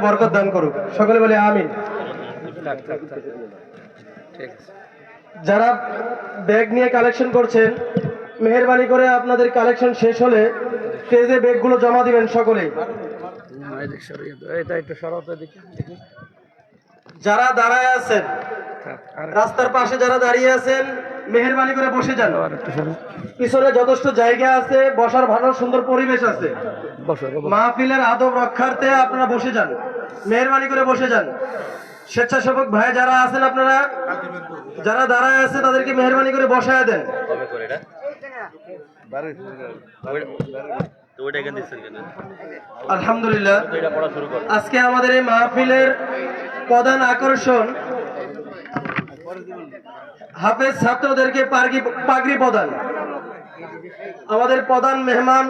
বরকত দান করুক, সকলে বলে আমিন। যারা ব্যাগ নিয়ে কালেকশন করছেন, মেহেরবানি করে আপনাদের কালেকশন শেষ হলে স্টেজে ব্যাগগুলো জমা দিবেন সকলেই। যারা দাঁড়ায় আছেন, রাস্তার পাশে যারা দাঁড়িয়ে আছেন, মেহেরবানি করে বসে যান। পিছনে যথেষ্ট জায়গা আছে, বসার ভালো সুন্দর পরিবেশ আছে। মাহফিলের আদব রক্ষার্থে আপনারা বসে যান, মেহেরবানি করে বসে যান। স্বেচ্ছাসেবক ভাই যারা আছেন, আপনারা যারা দাঁড়ায় আছে তাদেরকে মেহেরবানি করে বসায় দেন। আলহামদুলিল্লাহ, আজকে আমাদের এই মাহফিলের প্রধান আকর্ষণ হাফেজ ছাত্রদেরকে পাগড়ি প্রদান। আমাদের প্রধান মেহমান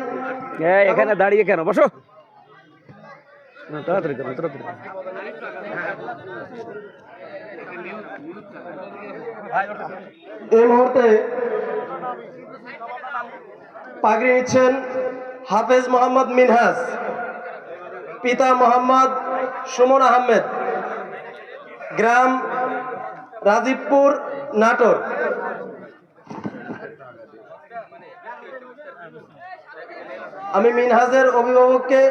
এখানে দাঁড়িয়ে কেন বসো, এই মুহূর্তে পাগড়ি নিচ্ছেন হাফেজ মোহাম্মদ মিনহাজ, পিতা মোহাম্মদ সুমন আহমেদ, গ্রাম রাজীবপুর, নাটোর। আমি মিনহাজের অভিভাবককে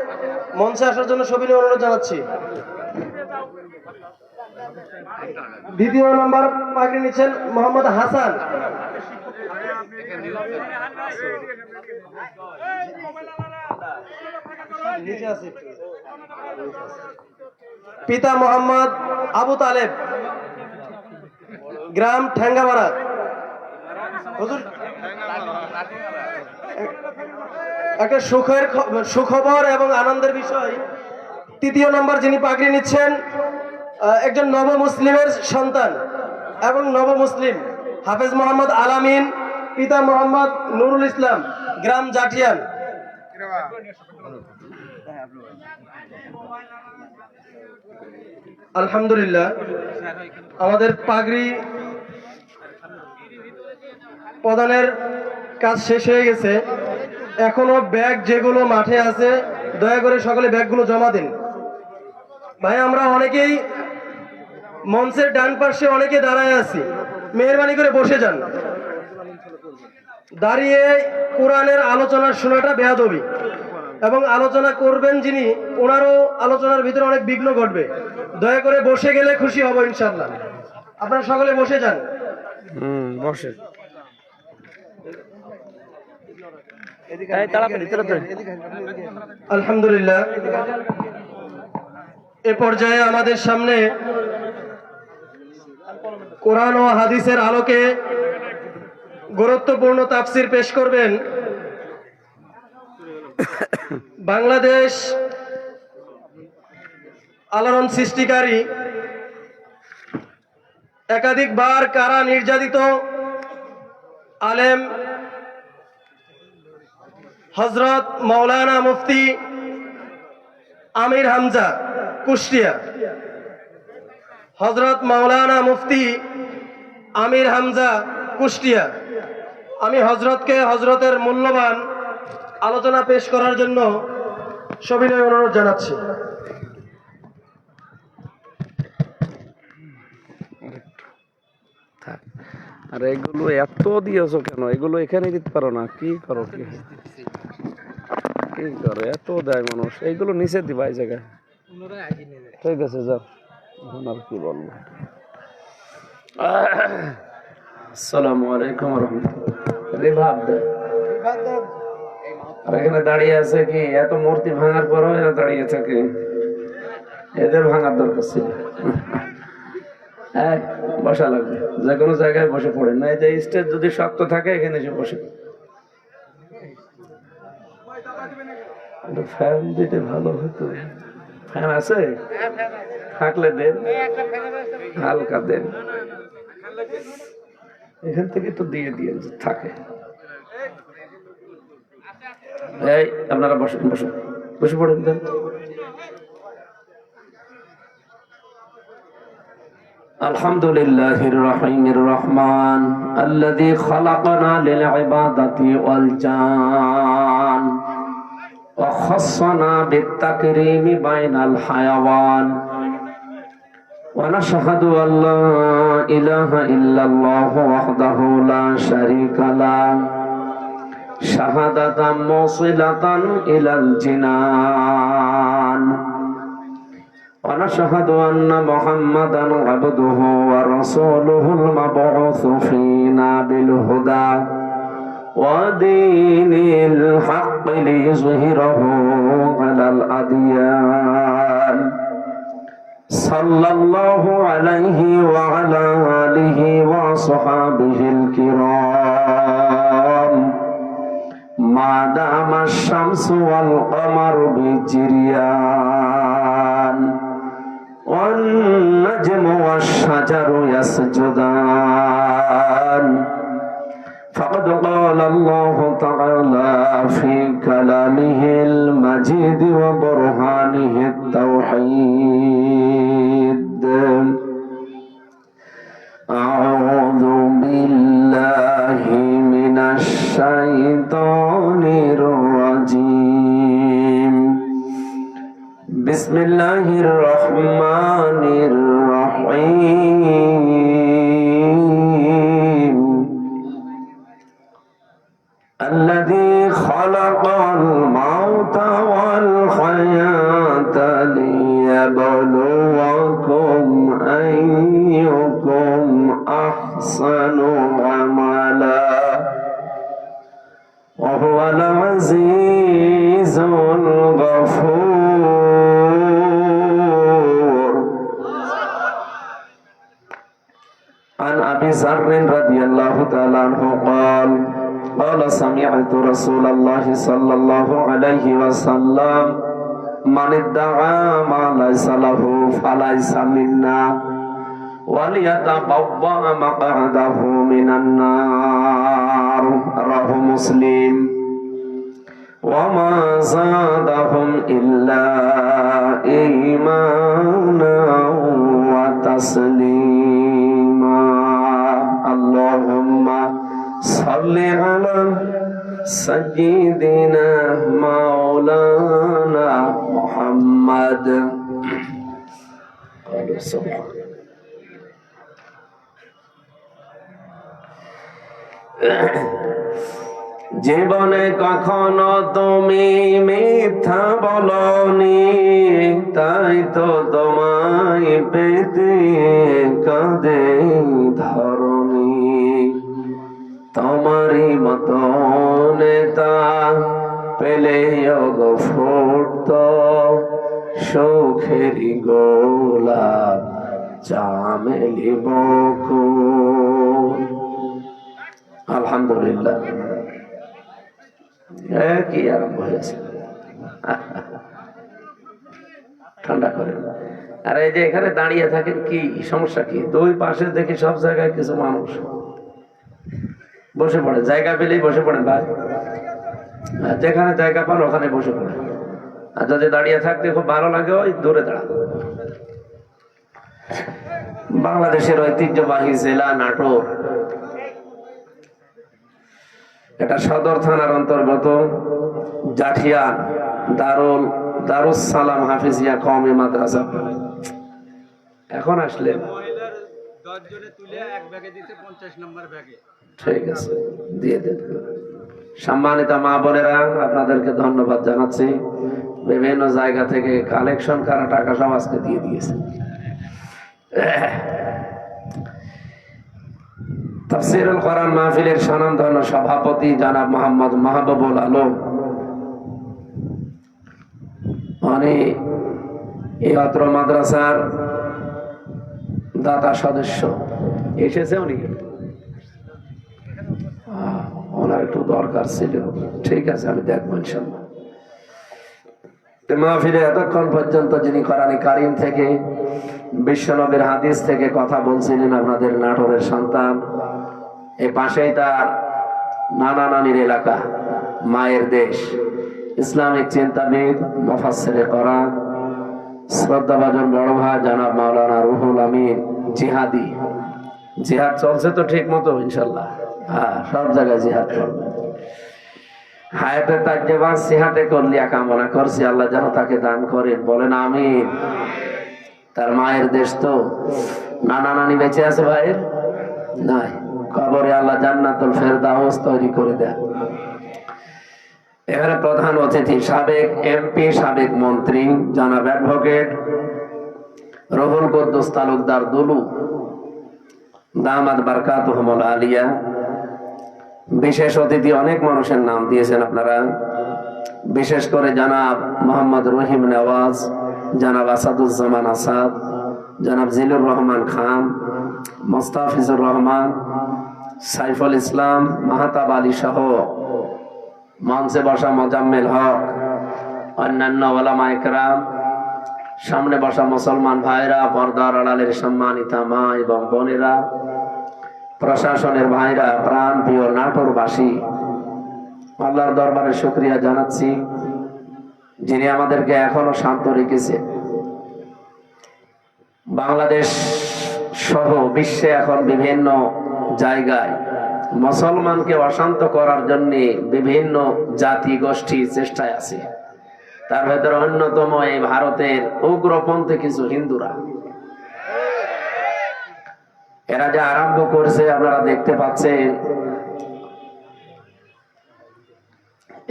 মঞ্চে আসার জন্য সবিনয় অনুরোধ জানাচ্ছি। দ্বিতীয় নম্বর পাগড়ি নিচ্ছেন মোহাম্মদ হাসান, পিতা মোহাম্মদ আবু তালেব, গ্রাম ঠ্যাঙ্গামারা। হুজুর, একটা সুখবর এবং আনন্দের বিষয়। তৃতীয় নম্বর যিনি পাগড়ি নিচ্ছেন একজন নব মুসলিমের সন্তান এবং নব মুসলিম, হাফেজ মোহাম্মদ আলামিন, পিতা মোহাম্মদ নুরুল ইসলাম, গ্রাম জাটিয়ান। আলহামদুলিল্লাহ, আমাদের পাগড়ি প্রদানের কাজ শেষ হয়ে গেছে। এখনো ব্যাগ যেগুলো মাঠে আছে, দয়া করে সকলে ব্যাগগুলো জমা দিন। ভাই, আমরা অনেকেই মঞ্চের ডান পাশে অনেকে দাঁড়ায় আছি, মেহেরবানি করে বসে যান। দাঁড়িয়ে কোরআনের আলোচনা শোনাটা বেয়াদবি, এবং আলোচনা করবেন যিনি, ওনারও আলোচনার ভিতরে অনেক বিঘ্ন ঘটবে। দয়া করে বসে গেলে খুশি হব ইনশাআল্লাহ। আপনারা সকলে বসে যান। বসে আলহামদুলিল্লাহ, এ পর্যায়ে আমাদের সামনে কোরআন ও হাদিসের আলোকে গুরুত্বপূর্ণ তাফসির পেশ করবেন বাংলাদেশ আলোড়ন সৃষ্টিকারী, একাধিকবার কারা নির্যাতিত আলেম হযরত মাওলানা মুফতি আমির হামজা, কুষ্টিয়া। হযরত মাওলানা মুফতি আমির হামজা, কুষ্টিয়া। আমি হযরতকে হযরতের মূল্যবান আলোচনা পেশ করার জন্য সবিনয় অনুরোধ জানাচ্ছি। আর এগুলো এত দিয়েছো কেন? এগুলো এখানে দিতে পারো না? কি করো, কি করো? এত দেয় মানুষ, এইগুলো নিচে দিবা এই জায়গায়। ঠিক আছে, যাও। এখন আর কি বলবো। আসসালামু আলাইকুম ওয়া রাহমাতুল্লাহ। আর এখানে দাঁড়িয়ে আছে কি? এত মূর্তি ভাঙার পরও এরা দাঁড়িয়ে থাকে। এদের ভাঙার দরকার ছিল। বসা লাগবে, যে কোনো জায়গায় বসে পড়েন না। এই যে স্টেজ যদি শক্ত থাকে, এখানে এসে বসে। ফ্যান দিতে ভালো হতো। ফ্যান আছে? থাকলে দেন, হালকা দেন। এখান থেকে তো দিয়ে দিয়ে থাকে। এই আপনারা বসেন, বসুন, বসে পড়েন। দেন। আলহামদুলিল্লাহির রহিমির রহমান আল্লাযী খালাকানা লিল ইবাদাতি ওয়াল জান وخصنا بالتكريم بين الحيوان ونشهد أن لا إله إلا الله وحده لا شريك له شهادة موصلة إلى الجنان ونشهد أن محمدا عبده ورسوله المبعوث فينا بالهدى ودين الحق ليظهره على الأديان صلى الله عليه وعلى آله وصحابه الكرام ما دام الشمس والقمر بجريان والنجم والشجر يسجدان فقد قال الله تعالى في كلامه المجيد وبرهانه التوحيد أعوذ بالله من الشيطان الرجيم بسم الله الرحمن الرحيم الذي خلق الموت والحياة ليبلوكم أيكم أحسن عملا وهو العزيز الغفور عن أبي ذر رضي الله تعالى عنه قال سمعت رسول الله صلى الله عليه وسلم من ادعى ما ليس له فليس منا وليتبوأ مقعده من النار رواه مسلم وما زادهم إلا إيمانا وتسليما اللهم صل على سيدنا مولانا محمد জীবনে কখনো তুমি মিথ্যা বলনি তাই তো তোমায় পেতে কাঁদে ধরণী তোমারই মতো নেতা পেলে গো ফুটত সুখেরই গোলাপ চামেলি বকুল আলহামদুলিল্লাহ কি আরম্ভ হয়েছে ঠান্ডা করে আর এই যে এখানে দাঁড়িয়ে থাকেন কি সমস্যা কি দুই পাশে দেখি সব জায়গায় কিছু মানুষ বসে পড়ে জায়গা পেলেই বসে পড়েন ভাই যেখানে জায়গা পান ওখানে বসে পড়ে আর যদি দাঁড়িয়ে থাকতে খুব ভালো লাগে ওই দূরে দাঁড়ান বাংলাদেশের ঐতিহ্যবাহী জেলা নাটোর এটা সদর থানার অন্তর্গত জাঠিয়ান দারুস সালাম হাফিজিয়া কওমি মাদ্রাসা এখন আসলেন ঠিক আছে দিয়ে দেন সম্মানিত মা বোনেরা আপনাদেরকে ধন্যবাদ জানাচ্ছি বিভিন্ন জায়গা থেকে কালেকশন করা টাকা সব আজকে দিয়ে দিয়েছে তাফসীরুল কোরআন মাহফিলের স্বনামধন্য সভাপতি জনাব মোহাম্মদ মাহবুবুল আলম উনি এই অত্র মাদ্রাসার দাতা সদস্য এসেছে উনি ওনার একটু দরকার ছিল ঠিক আছে আমি দেখবো ইনশাআল্লাহ মাহফিলে এতক্ষণ পর্যন্ত যিনি কোরআন কারীম থেকে বিশ্বনবীর হাদিস থেকে কথা বলছিলেন আপনাদের নাটোরের সন্তান এই পাশেই তার নানা নানির এলাকা মায়ের দেশ ইসলামিক চিন্তাবিদ মুফাসসিরে কোরআন শ্রদ্ধাভাজন বড় ভাই জনাব মাওলানা রুহুল আমিন জিহাদি জিহাদ চলছে তো ঠিক মতো ইনশাআল্লাহ হ্যাঁ সব জায়গায় জিহাদ করবে হায়াতে তাজ্জেবা সিহাতে করলিয়া কামনা করছি, আল্লাহ যেন তাকে দান করেন, বলেন আমিন। তার মায়ের দেশ তো, নানা নানি বেঁচে আছে ভাইয়ের নাই, কবরে আল্লাহ জান্নাতুল ফেরদাউস তৈরি করে দেন। এখানে প্রধান অতিথি সাবেক এমপি, সাবেক মন্ত্রী জনাব অ্যাডভোকেট রুহুল কুদ্দুস তালুকদার দুলু দামাত বারকাতুহুমুল আলিয়া। বিশেষ অতিথি অনেক মানুষের নাম দিয়েছেন আপনারা, বিশেষ করে জনাব মোহাম্মদ রহিম নওয়াজ, জনাব আসাদুজ্জামান আসাদ, জনাব জিলুর রহমান খান, মোস্তাফিজুর রহমান, সাইফুল ইসলাম, মাহতাব আলী সহ মঞ্চে বসা মোজাম্মেল হক, অন্যান্য ওলামা ইকরাম, সামনে বসা মুসলমান ভাইরা, পর্দার আড়ালের সম্মানিতা মা এবং বোনেরা, প্রশাসনের ভাইরা, প্রাণ প্রিয় নাটোরবাসী, আল্লাহর দরবারে শুকরিয়া জানাচ্ছি যিনি আমাদেরকে এখনো শান্ত রেখেছে। বাংলাদেশ সহ বিশ্বে এখন বিভিন্ন জায়গায় মুসলমানকে অশান্ত করার জন্য বিভিন্ন জাতি গোষ্ঠী চেষ্টায় আছে। তার ভেতরে অন্যতম এই ভারতের উগ্রপন্থী কিছু হিন্দুরা। এরা যা আরম্ভ করেছে আপনারা দেখতে পাচ্ছেন।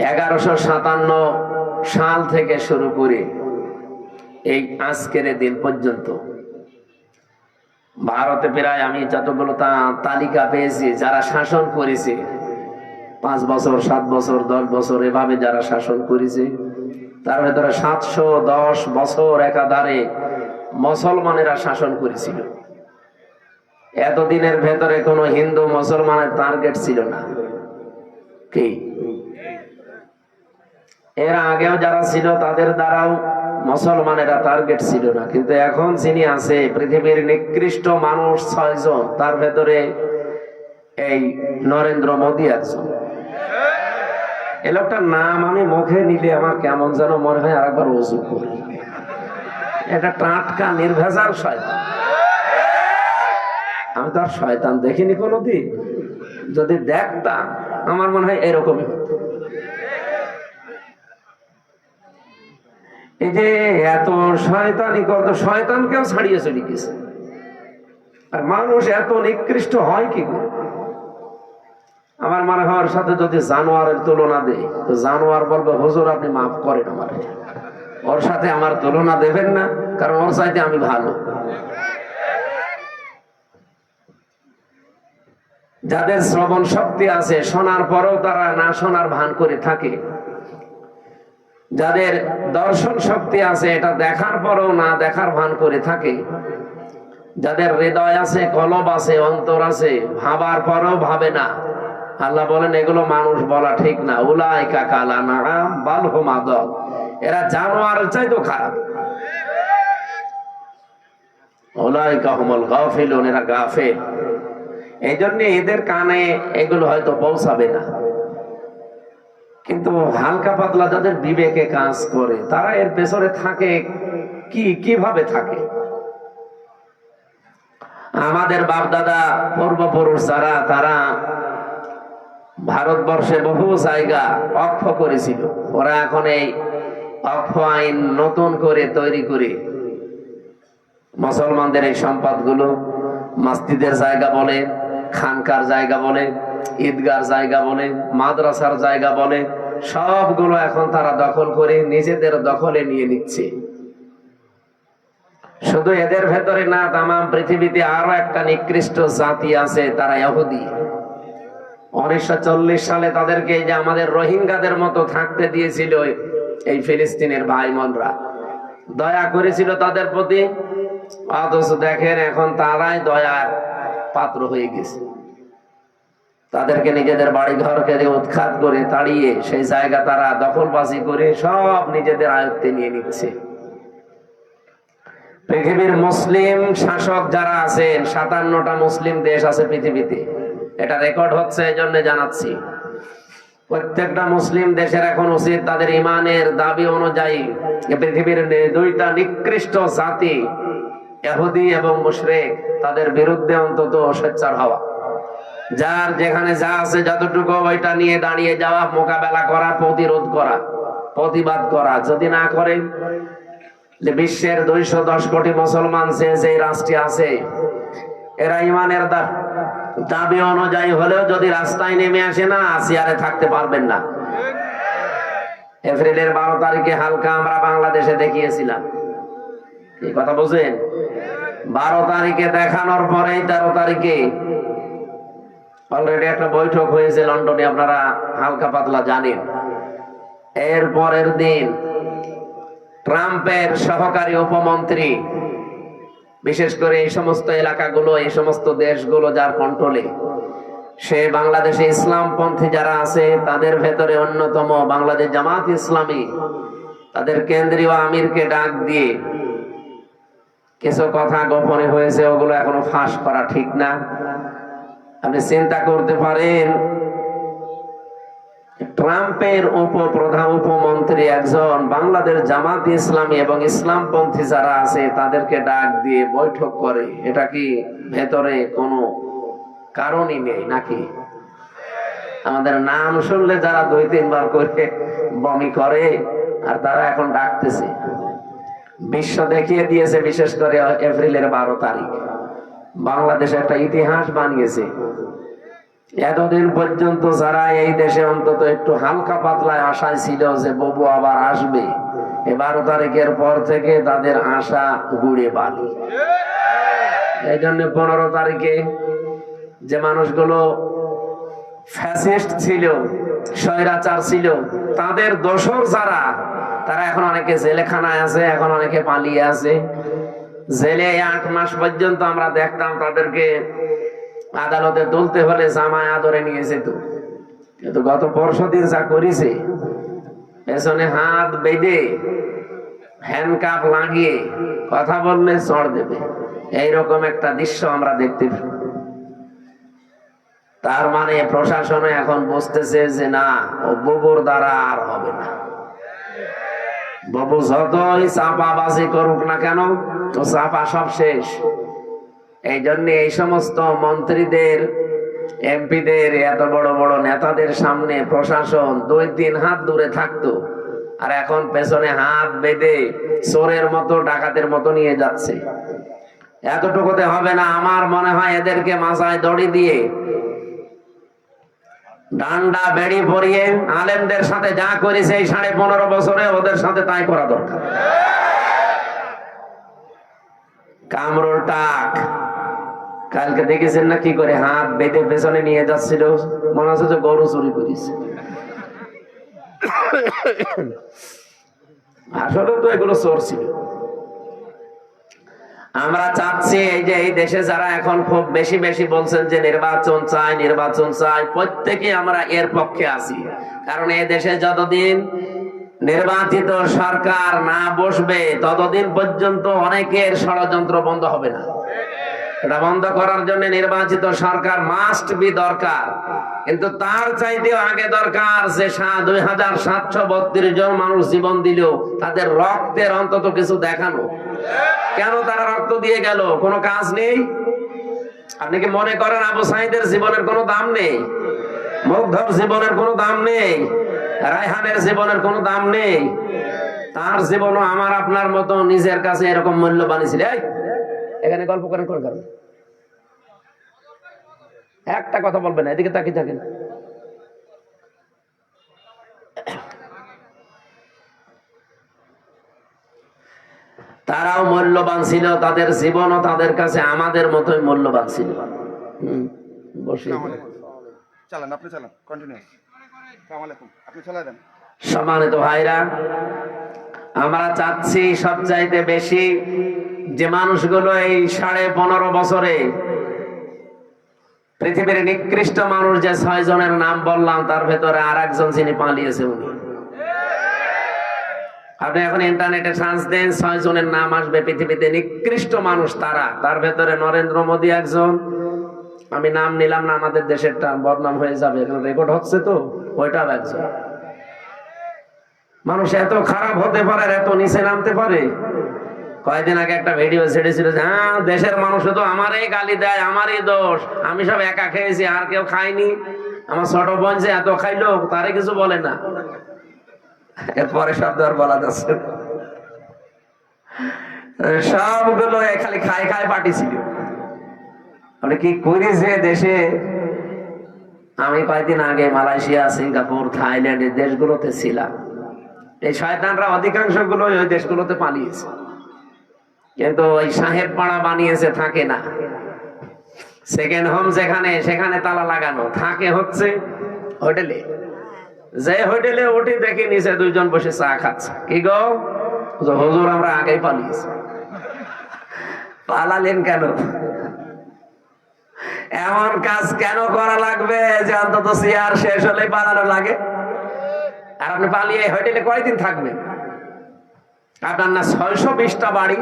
1157 সাল থেকে শুরু করে এই আজকের দিন পর্যন্ত ভারতে প্রায় আমি যতগুলো তালিকা পেয়েছি যারা শাসন করেছে, 5 বছর 7 বছর 10 বছর এভাবে যারা শাসন করেছে, তার ভেতরে 710 বছর একাধারে মুসলমানেরা শাসন করেছিল। এতদিনের ভেতরে কোনো হিন্দু মুসলমানের টার্গেট ছিল না। কি এর আগেও যারা ছিল তাদের দ্বারাও মুসলমানেরা টার্গেট ছিল না, কিন্তু এখন যিনি আছে পৃথিবীর নিকৃষ্ট মানুষ 6 জন, তার ভেতরে এই নরেন্দ্র মোদী একজন। এই লোকটার নাম আমি মুখে নিলে আমার কেমন যেন মনে হয় আরেকবার ওযু করি। এটা টাটকা নির্ভেজাল শয়তান। আমি তো আর শয়তান দেখিনি কোনোদিন, যদি দেখতাম আমার মনে হয় এরকমই হতো। এই যে এত শয়তানি করত, শয়তানকেও ছাড়িয়ে চলে গেছে। আর মানুষ এত নিকৃষ্ট হয় কি করে? আমার মনে হয় ওর সাথে যদি জানোয়ারের তুলনা দেয় তো জানোয়ার বলবে হুজুর আপনি মাফ করেন আমার, ওর সাথে আমার তুলনা দেবেন না, কারণ ওর চাইতে আমি ভালো। যাদের শ্রবণ শক্তি আছে, শোনার পরেও তারা না শোনার ভান করে থাকে। যাদের দর্শন শক্তি আছে, এটা দেখার পরেও না দেখার ভান করে থাকে। যাদের হৃদয় আছে, কলব আছে, অন্তর আছে, ভাবার পরেও ভাবে না। আল্লাহ বলেন এগুলো মানুষ বলা ঠিক না। উলাইকা কাল আনআম বাল হুম আদাল, এরা জানোয়ারের চাইতেও খারাপ। উলাইকা হুমুল গাফিলুন, এরা গাফিল। এই জন্য এদের কানে এগুলো হয়তো পৌঁছাবে না, কিন্তু হালকা পাতলা যাদের বিবেকে কাজ করে তারা এর পেছনে থাকে। কিভাবে থাকে? আমাদের বাপ দাদা পূর্বপুরুষ যারা, তারা ভারতবর্ষে বহু জায়গা অক্ষ করেছিল। ওরা এখন এই অক্ষ আইন নতুন করে তৈরি করে মুসলমানদের এই সম্পদগুলো মসজিদের জায়গা বলে, খানকার জায়গা বলে, ঈদগার জায়গা বলে, মাদ্রাসার জায়গা বলে, সবগুলো এখন তারা দখল করে নিজেদের দখলে নিয়ে নিচ্ছে। শুধু এদের ভেতরে না, তাম পৃথিবীতে আরো একটা নিকৃষ্ট জাতি আছে, তারা ইহুদি। 1940 সালে তাদেরকে যে আমাদের রোহিঙ্গাদের মতো থাকতে দিয়েছিল এই ফিলিস্তিনের ভাই বোনরা, দয়া করেছিল তাদের প্রতি, অথচ দেখেন এখন তারাই দয়ার পাত্র হয়ে গেছে। তাদেরকে নিজেদের বাড়ি ঘরকে উৎখাত করে তাড়িয়ে সেই জায়গা তারা দখলবাজি করে সব নিজেদের আয়ত্তে নিয়ে নিচ্ছে। পৃথিবীর মুসলিম শাসক যারা আছেন, 57টা মুসলিম দেশ আছে পৃথিবীতে, এটা রেকর্ড হচ্ছে, এই জন্য জানাচ্ছি। প্রত্যেকটা মুসলিম দেশের এখন উচিত তাদের ইমানের দাবি অনুযায়ী পৃথিবীর 2টা নিকৃষ্ট জাতি ইহুদি এবং মুশরিক, তাদের বিরুদ্ধে অন্তত সোচ্চার হওয়া। যার যেখানে যা আছে যতটুকু ওইটা নিয়ে দাঁড়িয়ে যাওয়া, মোকাবেলা করা, প্রতিরোধ করা, প্রতিবাদ করা। যদি না করে, যে বিশ্বের 210 কোটি মুসলমান যে রাষ্ট্রে আছে, এরা ইমানের দাবি অনুযায়ী হলেও যদি রাস্তায় নেমে আসে না, চেয়ারে থাকতে পারবেন না। এপ্রিলের 12 তারিখে হালকা আমরা বাংলাদেশে দেখিয়েছিলাম, এই কথা বুঝেন। 12 তারিখে দেখানোর পরেই 13 তারিখে অলরেডি একটা বৈঠক হয়েছে লন্ডনে, আপনারা হালকা পাতলা জানেন। এর পরের দিন ট্রাম্পের সহকারী উপমন্ত্রী, বিশেষ করে এই সমস্ত এলাকাগুলো, এই সমস্ত দেশগুলো যার কন্ট্রোলে, সে বাংলাদেশে ইসলামপন্থী যারা আছে তাদের ভেতরে অন্যতম বাংলাদেশ জামাত ইসলামী, তাদের কেন্দ্রীয় আমিরকে ডাক দিয়ে কিছু কথা গোপনে হয়েছে, ওগুলো এখনো ফাঁস করা ঠিক না। আপনি চিন্তা করতে পারেন, ট্রাম্পের উপমন্ত্রী একজন বাংলাদেশ জামাত ইসলামী এবং ইসলামপন্থী যারা আছে তাদেরকে ডাক দিয়ে বৈঠক করে, এটা কি ভেতরে কোনো কারণই নেই নাকি? আমাদের নাম শুনলে যারা 2-3 বার করে বমি করে, আর তারা এখন ডাকতেছে। বিশ্ব দেখিয়ে দিয়েছে, বিশেষ করে এপ্রিলের 12 তারিখ বাংলাদেশ একটা ইতিহাস বানিয়েছে। এতদিন পর্যন্ত যারা এই দেশে অন্তত একটু হালকা পাতলায় আশায় ছিল যে বাবু আবার আসবে, 12 তারিখের পর থেকে তাদের আশা গুড়ে বালি। এই জন্য 15 তারিখে যে মানুষগুলো ফ্যাসিস্ট ছিল, স্বৈরাচার ছিল, তাদের দোসর যারা, তারা এখন অনেকে জেলখানায় আছে, এখন অনেকে পালিয়ে আছে। জেলে 8 মাস পর্যন্ত আমরা দেখতাম তাদেরকে আদালতে তুলতে হলে জামায় আদরে নিয়ে যেত। কিন্তু গত পরশুদিন যা করেছে, পেছনে হাত বেঁধে হ্যান্ডকাপ লাগিয়ে কথা বললে চড় দেবে, এইরকম একটা দৃশ্য আমরা দেখতে পাই। তার মানে প্রশাসন এখন বুঝতেছে যে না, ও বুবুর দ্বারা আর হবে না। বাবু যতই চাপাবাজি করুক না কেন, তো চাপা সব শেষ। এই জন্য এই সমস্ত মন্ত্রীদের, এমপিদের, এত বড় বড় নেতাদের সামনে প্রশাসন 2-3 হাত দূরে থাকতো, আর এখন পেছনে হাত বেঁধে চোরের মতো, ডাকাতের মতো নিয়ে যাচ্ছে। এতটুকুতে হবে না, আমার মনে হয় এদেরকে মাথায় দড়ি দিয়ে, ডান্ডা বেড়ি পরিয়ে আলেমদের সাথে যা করেছে এই 15.5 বছরে, ওদের সাথে তাই করা দরকার। কামরুল টাক কালকে দেখেছেন না কি করে হাত বেঁধে পেছনে নিয়ে যাচ্ছিল, মনে হচ্ছে যে গরু চুরি করেছে। আসলে তো এগুলো চোর ছিল। আমরা চাচ্ছি এই যে এই দেশে যারা এখন খুব বেশি বেশি বলছেন যে নির্বাচন চাই, নির্বাচন চাই, প্রত্যেকে আমরা এর পক্ষে আছি। কারণ এই দেশে যতদিন নির্বাচিত সরকার না বসবে, ততদিন পর্যন্ত অনেকের ষড়যন্ত্র বন্ধ হবে না। এটা বন্ধ করার জন্য নির্বাচিত সরকার মাস্ট বি দরকার। কিন্তু তার চাইতেও আগে দরকার যে 2732 জন মানুষ জীবন দিল, তাদের রক্তের অন্তত কিছু দেখানো। কেন তারা রক্ত দিয়ে গেল? কোনো কাজ নেই? আপনি কি মনে করেন আবু সাঈদের জীবনের কোনো দাম নেই? মুগ্ধর জীবনের কোনো দাম নেই? রায়হানের জীবনের কোনো দাম নেই? তার জীবনও আমার আপনার মতো নিজের কাছে এরকম মূল্যবান ছিল। এখানে গল্প করেন কোন কারণে? একটা কথা বলবেন, এদিকে তাকিয়ে থাকেন। তারাও মূল্যবান ছিল, তাদের জীবনও তাদের কাছে আমাদের মতোই মূল্যবান ছিল। সম্মানিত ভাইরা, আমরা চাচ্ছি সবচাইতে বেশি যে মানুষগুলো এই 15.5 বছরে পৃথিবীর নিকৃষ্ট মানুষ যে 6 জনের নাম বললাম, তার ভেতরে আর একজন যিনি পালিয়েছে, উনি। আপনি এখন ইন্টারনেটে সার্চ দেন, 6 জনের নাম আসবে পৃথিবীতে নিকৃষ্ট মানুষ তারা। তার ভেতরে নরেন্দ্র মোদী একজন। আমি নাম নিলাম না, আমাদের দেশেরটা বদনাম হয়ে যাবে, এখানে রেকর্ড হচ্ছে তো, ওইটাও একজন। মানুষ এত খারাপ হতে পারে, এত নিচে নামতে পারে? কয়েকদিন আগে একটা ভিডিও ছেড়েছিল যে হ্যাঁ দেশের মানুষ তো আমারই গালি দেয়, আমারই দোষ, আমি সব একা খেয়েছি আর কেউ খায়নি, আমার ছোট বোন যে এত খাইলো তারে কিছু বলে না। এরপরে শব্দ আর বলা যাচ্ছে না। সবগুলো খালি খাই খাই পাঠিয়েছিল। আপনি কি করেছে দেশে? আমি কয়েকদিন আগে মালয়েশিয়া, সিঙ্গাপুর, থাইল্যান্ড এই দেশগুলোতে ছিলাম। এই শয়তানরা অধিকাংশ গুলো ওই দেশগুলোতে পালিয়েছে, কিন্তু ওই সাহেব পাড়া বানিয়েছে, থাকে না। সেকেন্ড হোম যেখানে, সেখানে তালা লাগানো, থাকে হচ্ছে হোটেলে। যে হোটেলে উঠে দেখি নিচে দুইজন বসে চা খাচ্ছে। কি গো হুজুর, আমরা আগেই পালিয়েছি। পালালেন কেন? এমন কাজ কেন করা লাগবে যে অন্তত চেয়ার শেষ হলে পালানো লাগে? আর আপনি পালিয়ে হোটেলে কয়দিন থাকবেন? আপনার না 620টা বাড়ি,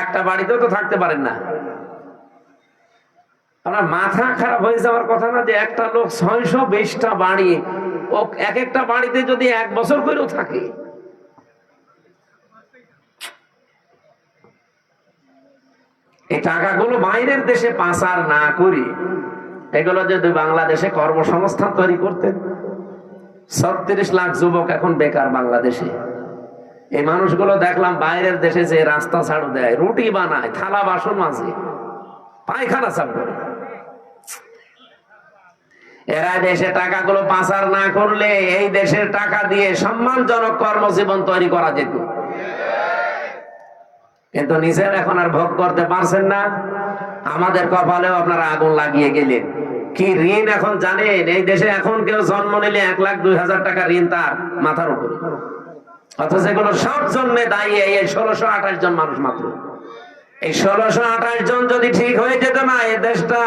একটা বাড়িতেও তো থাকতে পারেন না। আপনার মাথা খারাপ হয়ে যাওয়ার কথা না যে একটা লোক 620টা বাড়ি, ও এক একটা বাড়িতে যদি 1 বছর করেও থাকে। এই টাকাগুলো বাইরের দেশে পাচার না করি, এগুলো যদি বাংলাদেশে কর্মসংস্থান তৈরি করতেন। 36 লাখ যুবক এখন বেকার বাংলাদেশে। এই মানুষগুলো দেখলাম বাইরের দেশে যে রাস্তা ঝাড়ু দেয়, রুটি বানায়, থালা বাসন মাজে, পায়খানা সাফ করে। এরা দেশে টাকাগুলো পাচার না করলে এই দেশের টাকা দিয়ে সম্মানজনক কর্মজীবন তৈরি করা যেত, কিন্তু নিজের এখন আর ভোগ করতে পারছেন না। আমাদের কপালেও আপনারা আগুন লাগিয়ে গেলেন। কি ঋণ এখন জানেন? এই দেশে এখন কেউ জন্ম নিলে 1,02,000 টাকা ঋণ তার মাথার উপরে, অথচ এগুলো সব জন্য দায়ী এই 1628 জন মানুষ মাত্র। এই 1628 জন যদি ঠিক হয়ে যেত না, এই দেশটা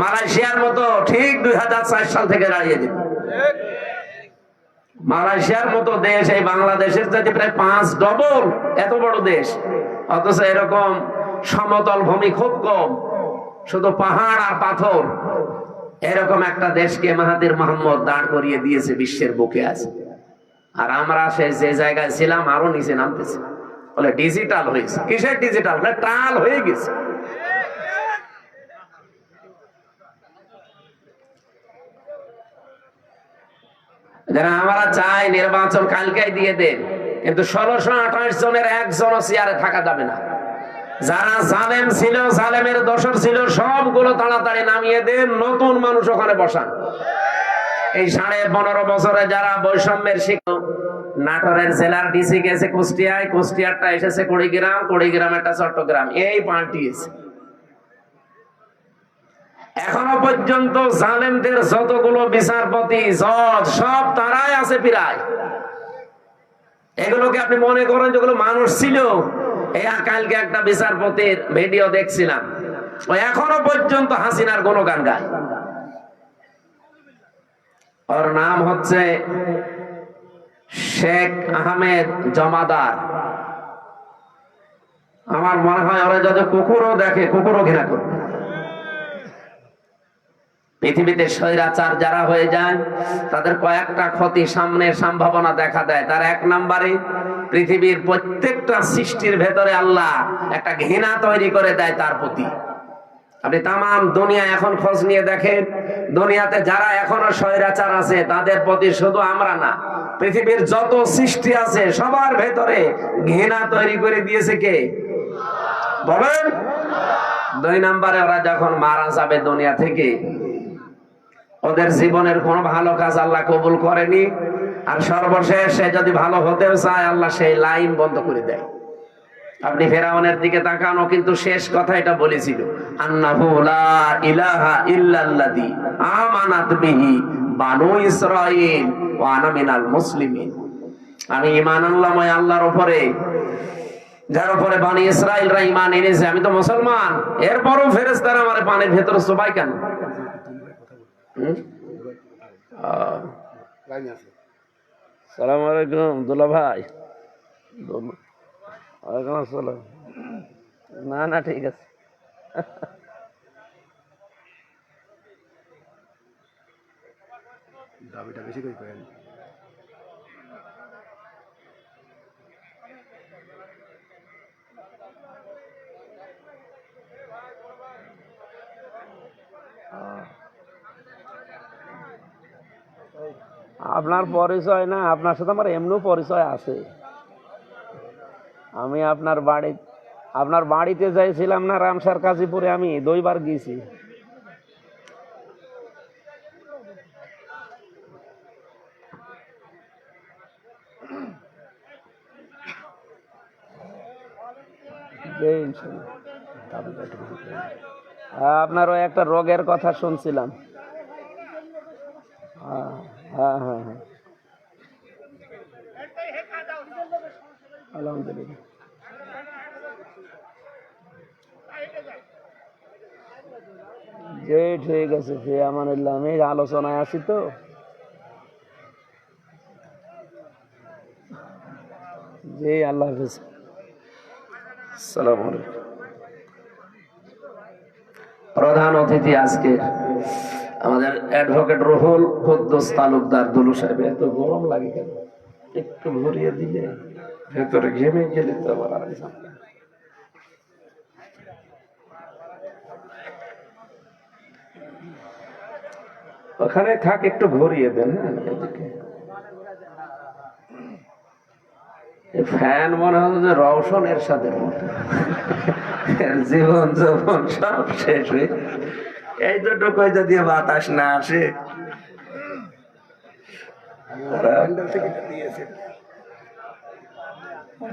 মালয়েশিয়ার মতো ঠিক 2004 সাল থেকে দাঁড়িয়ে যেত। মালয়েশিয়ার মতো দেশ এই বাংলাদেশের চাইতে প্রায় 5 ডবল এত বড় দেশ, অথচ এরকম সমতল ভূমি খুব কম, শুধু পাহাড় আর পাথর। এরকম একটা দেশকে মাহাথির মোহাম্মদ দাঁড় করিয়ে দিয়েছে, বিশ্বের বুকে আছে। আর আমরা যে জায়গায় ছিলাম আরো নিচে নামতেছি। বলে ডিজিটাল হয়েছে। কিসের ডিজিটাল? বলে টাল হয়ে গেছে। যারা আমরা চাই নির্বাচন কালকেই দিয়ে দেন, কিন্তু 1628 জনের একজনও চেয়ারে থাকা যাবে না। যারা জালেম ছিল, জালেমের দোসর ছিল, সবগুলো তাড়াতাড়ি নামিয়ে দেন, নতুন মানুষ ওখানে বসান। এই 15.5 বছরে যারা বৈষম্যের শিকার, নাটোরের জেলার ডিসি গেছে কুষ্টিয়ায়, কুষ্টিয়ারটা এসেছে কুড়িগ্রাম, কুড়িগ্রামেরটা চট্টগ্রাম, এই পাল্টিয়েছে। এখনো পর্যন্ত জালেমদের যতগুলো বিচারপতি, জজ, সব তারাই আছে প্রায়। এগুলোকে আপনি মনে করেন যেগুলো মানুষ ছিল? কালকে একটা বিচারপতির ভিডিও দেখছিলাম, ও এখনো পর্যন্ত হাসিনার গুণগান গায়। ওর নাম হচ্ছে শেখ আহমেদ জমাদার। আমার মনে হয় ওরা যদি কুকুরও দেখে, কুকুরও ঘৃণা করবে। পৃথিবীতে স্বৈরাচার যারা হয়ে যায় তাদের কয়েকটা ক্ষতি সামনের সম্ভাবনা দেখা দেয়। তার 1 নম্বরে পৃথিবীর প্রত্যেকটা সৃষ্টির ভেতরে আল্লাহ একটা ঘৃণা তৈরি করে দেয় তার প্রতি। আপনি তামাম দুনিয়া এখন খোঁজ নিয়ে দেখেন, দুনিয়াতে যারা এখনো স্বৈরাচার আছে তাদের প্রতি শুধু আমরা না, পৃথিবীর যত সৃষ্টি আছে সবার ভেতরে ঘৃণা তৈরি করে দিয়েছে কে? বলেন। 2 নম্বরে ওরা যখন মারা যাবে দুনিয়া থেকে, ওদের জীবনের কোন ভালো কাজ আল্লাহ কবুল করেনি, আর সর্বশেষ সে যদি ভালো হতেও চায় আল্লাহ সেই লাইন বন্ধ করে দেয়। আপনি ফেরাউনের দিকে তাকানো, কিন্তু শেষ কথা এটা বলেছিল, আন্নাহু লা ইলাহা ইল্লাল্লাযী আমানাত বিহি বানু ইসরাঈল ওয়া আনা মিনাল মুসলিমিন। আমি ঈমান আনলাম ওই আল্লাহর উপরে যার উপরে বনি ইসরাঈলরা ঈমান এনেছে, আমি তো মুসলমান। এরপরও ফেরেশতারা আমারে পানির ভেতরে চুবাই কেন? সালাম আলাইকুম দুলা ভাই। ওয়ালাইকুম আসসালাম। না না ঠিক আছে। দাবিটা বেশি করে করেন। আপনার পরিচয় না, আপনার সাথে আমার এমনিও পরিচয় আছে। আমি আপনার বাড়িতে যাইছিলাম না রামসার কাজীপুরে, আমি 2 বার গেছি। আপনারও একটা রোগের কথা শুনছিলাম। হ্যাঁ হ্যাঁ হ্যাঁ হ্যাঁ, আলহামদুলিল্লাহ। যে ঠিক আছে, সে আমানুল্লাহ, আমি আলোচনায় আছি তো। জি, আল্লাহ হাফিজ। আসসালামু আলাইকুম। প্রধান অতিথি আজকে আমাদের অ্যাডভোকেট রুহুল কুদ্দুস তালুকদার দুলু সাহেব। এত গরম লাগে কেন? একটু ভরিয়ে দিলে ভেতরে ঘেমে গেলে তো আবার আর ঝামেলা। ওখানে থাক, একটু ভরিয়ে দেন। হ্যাঁ, এদিকে ফ্যান মনে হচ্ছে যে রওশন এরশাদের মতো, জীবন যখন সব শেষ হয়ে এই দুটো কয়টা দিয়ে বাতাস না আসে।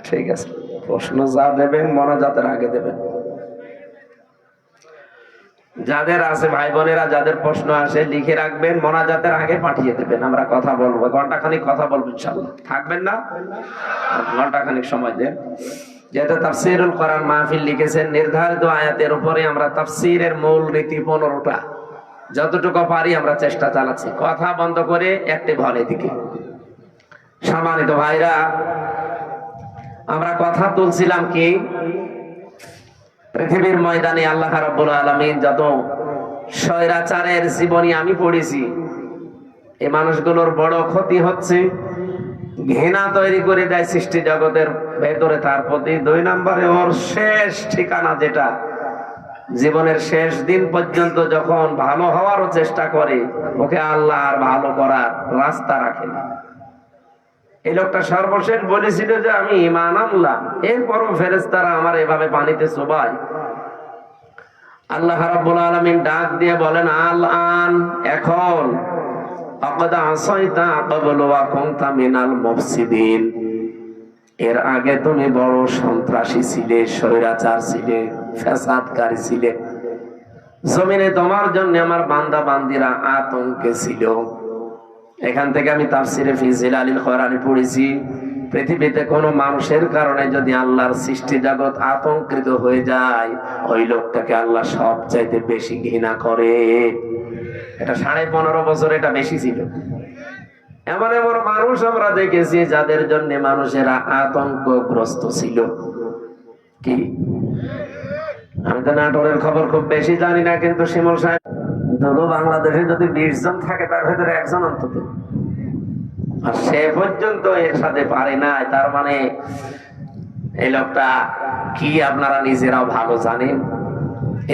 ঠিক আছে, প্রশ্ন যা দেবেন মোনাজাতের আগে দেবেন। যাদের আছে ভাই বোনেরা, যাদের প্রশ্ন আসে লিখে রাখবেন, মোনাজাতের আগে পাঠিয়ে দেবেন। আমরা কথা বলবো, ঘন্টাখানিক কথা বলবো ইনশাআল্লাহ। থাকবেন না? ঘন্টাখানিক সময় দেন। যেহেতু তাফসীরুল কোরআন মাহফিল লিখেছেন, নির্ধারিত আয়াতের উপরে আমরা তাফসীরের মূল নীতি 15টা, যতটুকু পারি আমরা চেষ্টা চালাচ্ছি। কথা বন্ধ করে অ্যাক্টিভ হন এদিকে। সম্মানিত ভাইরা, আমরা কথা তুলছিলাম কি, পৃথিবীর ময়দানে আল্লাহ রাব্বুল আলামিন যত স্বৈরাচারের জীবনী আমি পড়েছি, এই মানুষগুলোর বড় ক্ষতি হচ্ছে, ঘৃণা তৈরি করে দেয় সৃষ্টি জগতের ভেতরে তার প্রতি। 2 নম্বরে ওর শেষ ঠিকানা, যেটা জীবনের শেষ দিন পর্যন্ত যখন ভালো হওয়ারও চেষ্টা করে, ওকে আল্লাহ আর ভালো করার রাস্তা রাখে না। এই লোকটা সর্বশেষ বলেছিল যে আমি ঈমান আনলাম, এরপরও ফেরেশতারা আমার এভাবে পানিতে চোবায়। আল্লাহ রাব্বুল আলামিন ডাক দিয়ে বলেন, আল আন, এখন, আকাদ আসাইতা ক্বাবলু ওয়া কুনতা মিনাল মুফসিদিন, এর আগে তুমি বড় সন্ত্রাসী ছিলে, স্বৈরাচার ছিলে, ফ্যাসাদকারী ছিলে। জমিনে তোমার জন্য আমার বান্দা বান্দিরা আতঙ্কে ছিল। এখান থেকে আমি তাফসিরে ফি জিলালিল কোরআনে পড়েছি, পৃথিবীতে কোনো মানুষের কারণে যদি আল্লাহর সৃষ্টি জগৎ আতঙ্কিত হয়ে যায়, ওই লোকটাকে আল্লাহ সবচাইতে বেশি ঘৃণা করে। এটা 15.5 বছর এটা বেশি ছিল। এমন এমন মানুষ আমরা দেখেছি যাদের জন্য মানুষেরা আতঙ্কগ্রস্ত ছিল। কি, আমি তো নাটোরের খবর খুব বেশি জানি না, কিন্তু শিমুল সাহেব, ধরো বাংলাদেশে যদি 20 জন থাকে তার ভেতরে 1 জন অন্তত, আর সে পর্যন্ত এর সাথে পারে না, তার মানে এই লোকটা কি আপনারা নিজেরাও ভালো জানেন।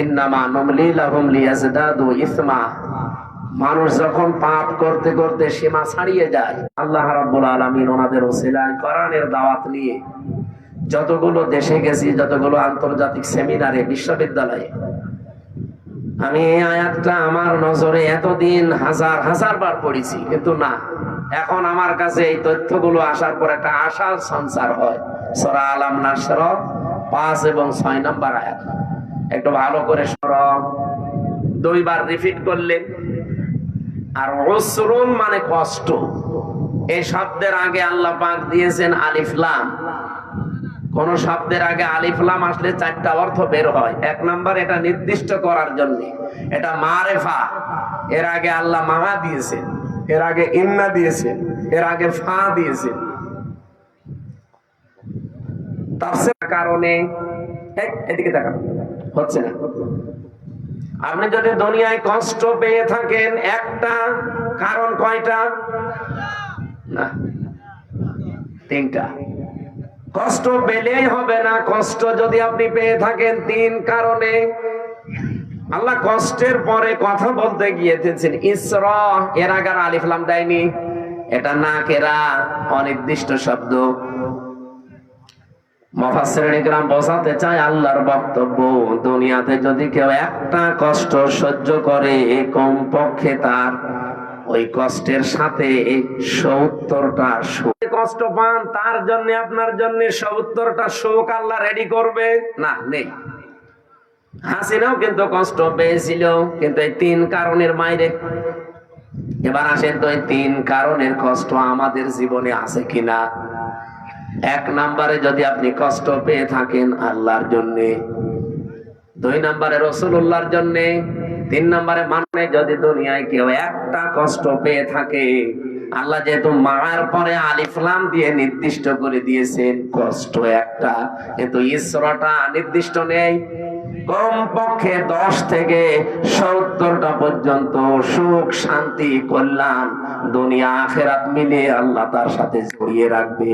ইন্নামা নুমলি লাহুম লিয়াজদাদু ইসমা, মানুষ যখন পাপ করতে করতে সীমা ছাড়িয়ে যায়, আল্লাহ রাব্বুল আলামিন ওনাদের ওসিলায় কোরআনের দাওয়াত নিয়ে যতগুলো দেশে গেছি, যতগুলো আন্তর্জাতিক সেমিনারে, বিশ্ববিদ্যালয়ে, আমি এই আয়াতটা আমার নজরে এতদিন হাজার হাজার বার পড়েছি, কিন্তু না, এখন আমার কাছে এই তথ্যগুলো আসার পর একটা আশার সঞ্চার হয়। সূরা আলাম নাসর 5 এবং 6 নম্বর আয়াত একটু ভালো করে শোনো। 2 বার রিপিট করলেন। আর উসরুন মানে কষ্ট, এই শব্দের আগে আল্লাহ পাক দিয়েছেন আলিফ লাম। কোন শব্দের আগে আলিফ লাম আসলে 4টা অর্থ বের হয়। 1 নাম্বার, এটা নির্দিষ্ট করার জন্য, এটা মারেফা, এর আগে আল্লাহ মাহা দিয়েছেন, এর আগে ইন্না দিয়েছেন, এর আগে ফা দিয়েছেন। তাফসীরের কারণে এদিকে তাকান, হচ্ছে না। আপনি যদি দুনিয়ায় কষ্ট পেয়ে থাকেন, একটা কারণ কয়টা? না, 3টা। কষ্ট পেলেই হবে না, কষ্ট যদি আপনি পেয়ে থাকেন 3 কারণে। আল্লাহ কষ্টের পরে কথা বলতে গিয়েছেন ইসরা, এর আগে আলিফ লাম দেয়নি, এটা নাকেরা অনির্দিষ্ট শব্দ। মুফাসসিরিন ইকরাম বোঝাতে চায় আল্লাহর বক্তব্য, দুনিয়াতে যদি কেউ একটা কষ্ট সহ্য করে কমপক্ষে তার ওই কষ্টের সাথে ৭০টা সুখ। কষ্ট পান তার জন্য আপনার জন্য ৭০টা সুখ আল্লাহ রেডি করবে না? নেই। হাসিনাও কিন্তু কষ্ট পেয়েছিল, কিন্তু এই ৩ কারণের বাইরে। এবার আসেন তো, এই ৩ কারণের কষ্ট আমাদের জীবনে আছে কিনা। ১ নম্বরে যদি আপনি কষ্ট পেয়ে থাকেন আল্লাহর জন্যে, ২ নম্বরে রাসূলুল্লাহর জন্যে, ৩ নম্বরে মানে যদি দুনিয়ায় কেউ একটা কষ্ট পেয়ে থাকে, আল্লাহ যেহেতু মার পরে আলিফ লাম দিয়ে নির্দিষ্ট করে দিয়েছেন কষ্ট একটা, কিন্তু ইসরাটা নির্দিষ্ট নেই। কমপক্ষে ১০ থেকে ৭০টা পর্যন্ত সুখ, শান্তি, কল্যাণ দুনিয়া আখিরাত মিলে আল্লাহ তার সাথে জড়িয়ে রাখবে।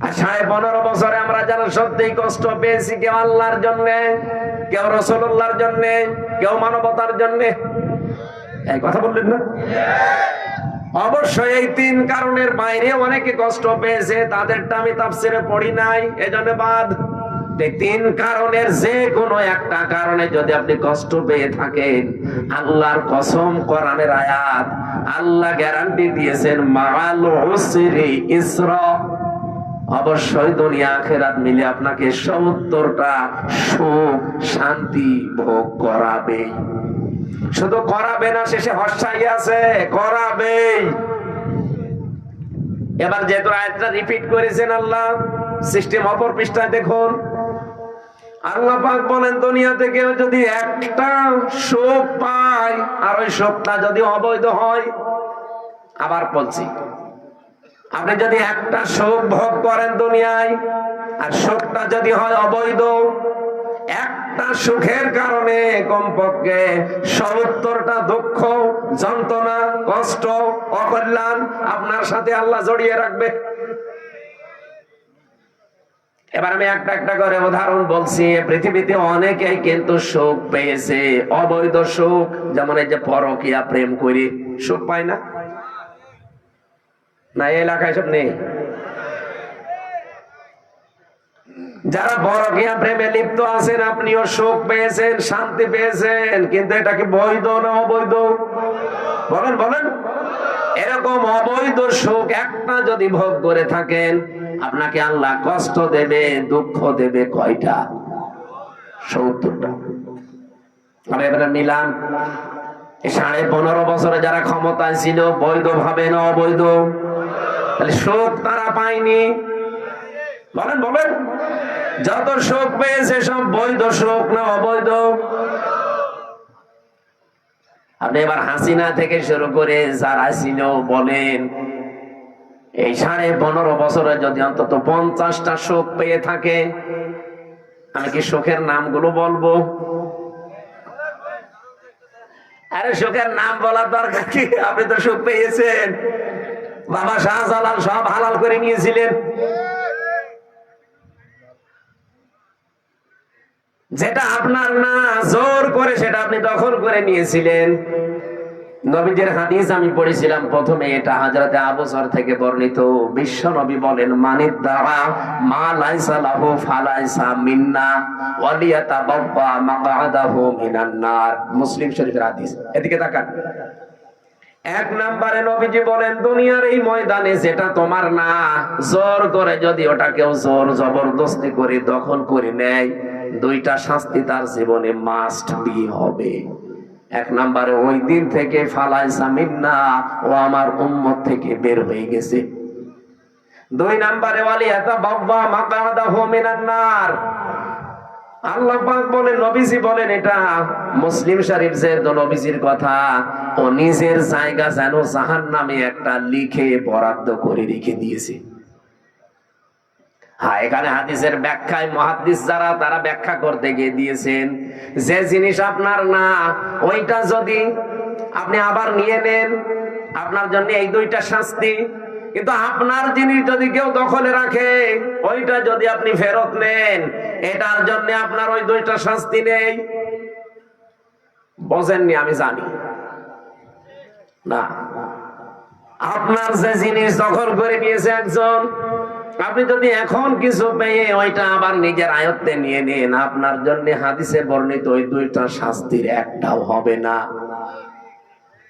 আর ১৫.৫ বছরে আমরা যারা সত্যি কষ্ট পেয়েছি, কেউ আল্লাহর জন্য, কেউ রাসূলুল্লাহর জন্য, কেউ মানবতার জন্য। এই কথা বললেন না? অবশ্যই এই ৩ কারণের বাইরে অনেকে কষ্ট পেয়েছে, তাদেরটা আমি তাফসিরে পড়ি নাই, এজন্য বাদ। এই ৩ কারণের যে কোনো একটা কারণে যদি আপনি কষ্ট পেয়ে থাকেন, আল্লাহর কসম, কোরআনের আয়াত, আল্লাহ গ্যারান্টি দিয়েছেন মাআল উসরি ইসরা, অবশ্যই দুনিয়া আখিরাত মিলে আপনাকে ৭০টা সুখ, শান্তি ভোগ করাবে। শুধু করাবে না, শেষে হর্ষাই আছে, করাবেই। এবার যেহেতু আয়াতটা রিপিট করেছেন আল্লাহ, সিস্টেম অপর পৃষ্ঠায় দেখুন, আল্লাহ পাক বলেন দুনিয়াতে কেউ যদি একটা সুখ পায় আর ওই সুখটা যদি অবৈধ হয়, আবার বলছি, আপনি যদি একটা সুখ ভোগ করেন দুনিয়ায় আর সুখটা যদি হয় অবৈধ, একটা সুখের কারণে কমপক্ষে ৭০টা দুঃখ, যন্ত্রণা, কষ্ট, অকল্যাণ আপনার সাথে আল্লাহ জড়িয়ে রাখবে। এবার আমি একটা একটা করে উদাহরণ বলছি। পৃথিবীতে অনেকেই কিন্তু সুখ পেয়েছে, অবৈধ সুখ, যেমন এই যে পরকীয়া প্রেম করে সুখ পায় না, না এই এলাকায় সব নেই? যারা পরকীয়া প্রেমে লিপ্ত আছেন, আপনিও সুখ পেয়েছেন, শান্তি পেয়েছেন, কিন্তু এটা কি বৈধ না অবৈধ? বলেন বলেন। এরকম অবৈধ সুখ একটা যদি ভোগ করে থাকেন, আপনাকে আল্লাহ কষ্ট দেবে, দুঃখ দেবে কয়টা? ৭০টা। এবারে মিলান, ১৫.৫ বছরে যারা ক্ষমতায় ছিল, বৈধ ভাবে না অবৈধ? তাহলে সুখ তারা পায়নি? বলেন বলেন। যত সুখ পেয়েছে সব বৈধ সুখ না অবৈধ? আপনি এবার হাসিনা থেকে শুরু করে যারা ছিল বলেন, এই ১৫.৫ বছরে যদি অন্তত ৫০টা সুখ পেয়ে থাকে, আমি কি সুখের নামগুলো বলবো? আরে সুখের নাম বলার দরকার কি? আপনি তো সুখ পেয়েছেন। বাবা শাহজালাল সব হালাল করে নিয়েছিলেন। যেটা আপনার না, জোর করে সেটা আপনি দখল করে নিয়েছিলেন। নবীজির হাদিস আমি পড়েছিলাম প্রথমে, এটা হযরতে আবু যর থেকে বর্ণিত। বিশ্ব নবী বলেন, মানিদ দাআ মা লাইসা লাহু ফালাইসা মিন্না ওয়া লিয়াতাবাওয়া মাকআদাহু মিনান নার। মুসলিম শরীফের হাদিস। এদিকে তাকান। ১ নম্বরে নবীজি বলেন, দুনিয়ার এই ময়দানে যেটা তোমার না, জোর করে যদি ওটা কেউ জোর জবরদস্তি করে দখল করে নেয়, 2টা শাস্তি তার জীবনে মাস্ট বি হবে। ১ নম্বরে ওই দিন থেকে ফালাইসা মিন্না, ও আমার উম্মত থেকে বের হয়ে গেছে। ২ নম্বরে ওয়ালিয়াতাবাওয়া মাকআদাহু মিনান নার। আল্লাহ পাক বলেন, নবীজি বলেন, এটা মুসলিম শরীফ যে নবীজির কথা, ও নিজের জায়গা যেন জাহান্নামে একটা লিখে বরাদ্দ করে রেখে দিয়েছে। হ্যাঁ, এখানে হাদিসের ব্যাখ্যায় মুহাদ্দিস যারা, তারা ব্যাখ্যা করতে গিয়ে দিয়েছেন, যে জিনিস আপনার না, ওইটা যদি আপনি আবার নিয়ে নেন, আপনার জন্য এই 2টা শাস্তি। কিন্তু আপনার জিনিস যদি কেউ দখলে রাখে, ওইটা যদি আপনি ফেরত নেন, এটার জন্য আপনার ওই 2টা শাস্তি নেই। বোঝেননি? আমি জানি। না, আপনার যে জিনিস দখল করে নিয়েছে একজন, আপনি যদি এখন কিছু পেয়ে ওইটা আবার নিজের আয়ত্তে নিয়ে নেন, আপনার জন্য হাদিসে বর্ণিত ওই দুইটা শাস্তির একটাও হবে না।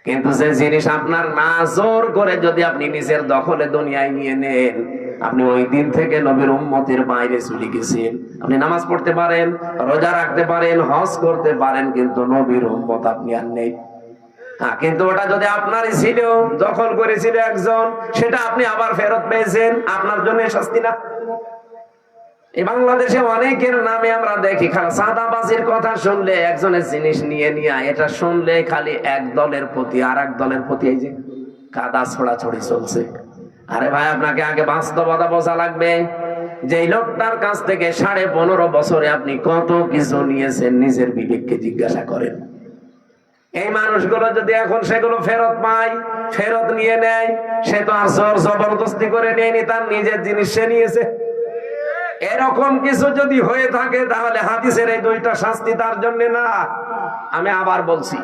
কিন্তু যে জিনিস আপনার না, জোর করে যদি আপনি নিজের দখলে দুনিয়ায় নিয়ে নেন, আপনি ওই দিন থেকে নবীর উম্মতের বাইরে চলে গেছেন। আপনি নামাজ পড়তে পারেন, রোজা রাখতে পারেন, হজ করতে পারেন, কিন্তু নবীর উম্মত আপনি আর নেই। হ্যাঁ, কিন্তু ওটা যদি আপনারই ছিল, দখল করেছিল একজন, সেটা আপনি আবার ফেরত পেয়েছেন, আপনার জন্য শাস্তি না? এই বাংলাদেশে অনেকের নামে আমরা দেখি খালি চাঁদাবাজির কথা শুনলে, একজনের জিনিস নিয়ে নিয়ে এটা শুনলে খালি এক দলের প্রতি আর এক দলের প্রতি এই যে কাদা ছোড়াছড়ি চলছে। আরে ভাই, আপনাকে আগে বাস্তবতা বোঝা লাগবে যে এই লোকটার কাছ থেকে 15.5 বছরে আপনি কত কিছু নিয়েছেন, নিজের বিবেককে জিজ্ঞাসা করেন। এই মানুষগুলো যদি এখন সেগুলো ফেরত পায়, ফেরত নিয়ে নেয়, সে তো আর জোর জবরদস্তি করে নেয়নি, তার নিজের জিনিস সে নিয়েছে। এরকম কিছু যদি হয়ে থাকে তাহলে হাদিসের এই দুইটা শাস্তি তার জন্য না। আমি আবার বলছি,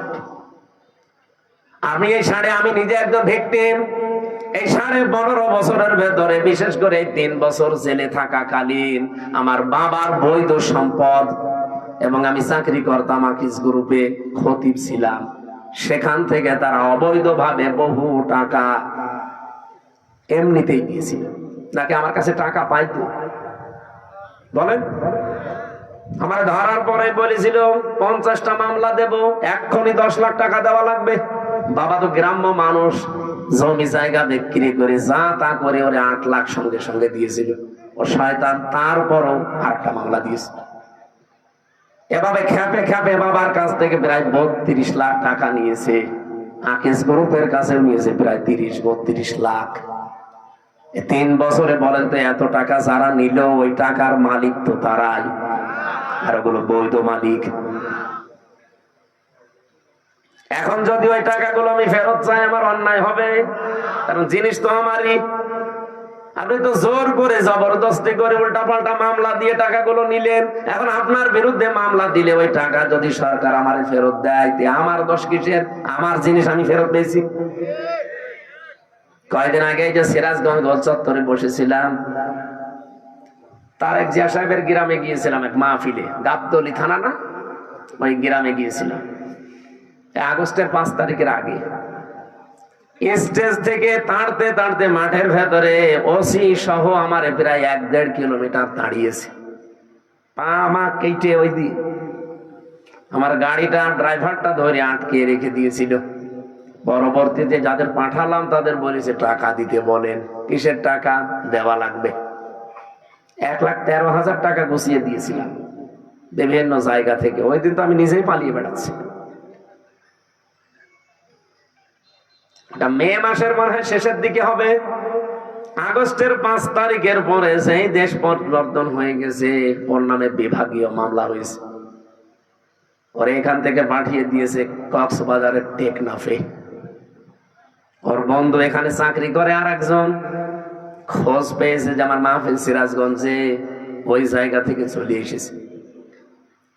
আমি নিজে একজন ভিকটিম। এই 15.5 বছরের ভেতরে, বিশেষ করে 3 বছর জেলে থাকাকালীন, আমার বাবার বৈধ সম্পদ, এবং আমি চাকরি করতাম আকিস গ্রুপে, খতিব ছিলাম, সেখান থেকে তারা অবৈধভাবে বহু টাকা এমনিতেই দিয়েছিল। নাকি আমার কাছে টাকা পাইতো? বলেন। আমার ধরার পরে বলেছিল 50টা মামলা দেব, এক্ষুনি 10 লাখ টাকা দেওয়া লাগবে। বাবা তো গ্রাম্য মানুষ, জমি জায়গা বিক্রি করে যা তা করে ওরে 8 লাখ সঙ্গে সঙ্গে দিয়েছিল। ও শয়তান তারপরও আরেকটা মামলা দিয়েছিল। এভাবে খেপে খেপে বাবার কাছ থেকে প্রায় 32 লাখ টাকা নিয়েছে। আকিস গ্রুপের কাছেও নিয়েছে প্রায় 30-32 লাখ। 3 বছরে বলেন তো, এত টাকা যারা নিল, ওই টাকার মালিক তো তারাই, আর ওগুলো বৈধ মালিক। এখন যদি ওই টাকাগুলো আমি ফেরত চাই, আমার অন্যায় হবে, কারণ জিনিস তো আমারই। আপনি তো জোর করে জবরদস্তি করে উল্টাপাল্টা মামলা দিয়ে টাকাগুলো নিলেন। এখন আপনার বিরুদ্ধে মামলা দিলে ওই টাকা যদি সরকার আমারে ফেরত দেয়, আমার দোষ কিসের? আমার জিনিস আমি ফেরত পেয়েছি। কয়েকদিন আগে যে সিরাজগঞ্জ গোল চত্বরে বসেছিলাম, তারেক জিয়া সাহেবের গ্রামে গিয়েছিলাম এক মাহফিলে, গাবতলী থানা না, ওই গ্রামে গিয়েছিলাম আগস্টের 5 তারিখের আগে। স্টেজ থেকে তাড়তে তাড়তে মাঠের ভেতরে ওসি সহ আমার প্রায় 1-1.5 কিলোমিটার দাঁড়িয়েছে, পা মা কেটে ওই দিন আমার গাড়িটা ড্রাইভারটা ধরে আটকে রেখে দিয়েছিল। পরবর্তীতে যাদের পাঠালাম তাদের বলেছে টাকা দিতে বলেন। কিসের টাকা? দেওয়া লাগবে। 1,13,000 টাকা গুছিয়ে দিয়েছিলাম বিভিন্ন জায়গা থেকে। ওই দিন তো আমি নিজেই পালিয়ে বেড়াচ্ছি। মে মাসের মনে হয় শেষের দিকে হবে। আগস্টের 5 তারিখের পরে সেই দেশ পরিবর্তন হয়ে গেছে, ওর নামে বিভাগীয় মামলা হয়েছে। ওরে এখান থেকে পাঠিয়ে দিয়েছে কক্সবাজারের টেকনাফে। ওর বন্ধু এখানে চাকরি করে, আর একজন খোঁজ পেয়েছে যে আমার মাহফিল সিরাজগঞ্জে, ওই জায়গা থেকে চলে এসেছে।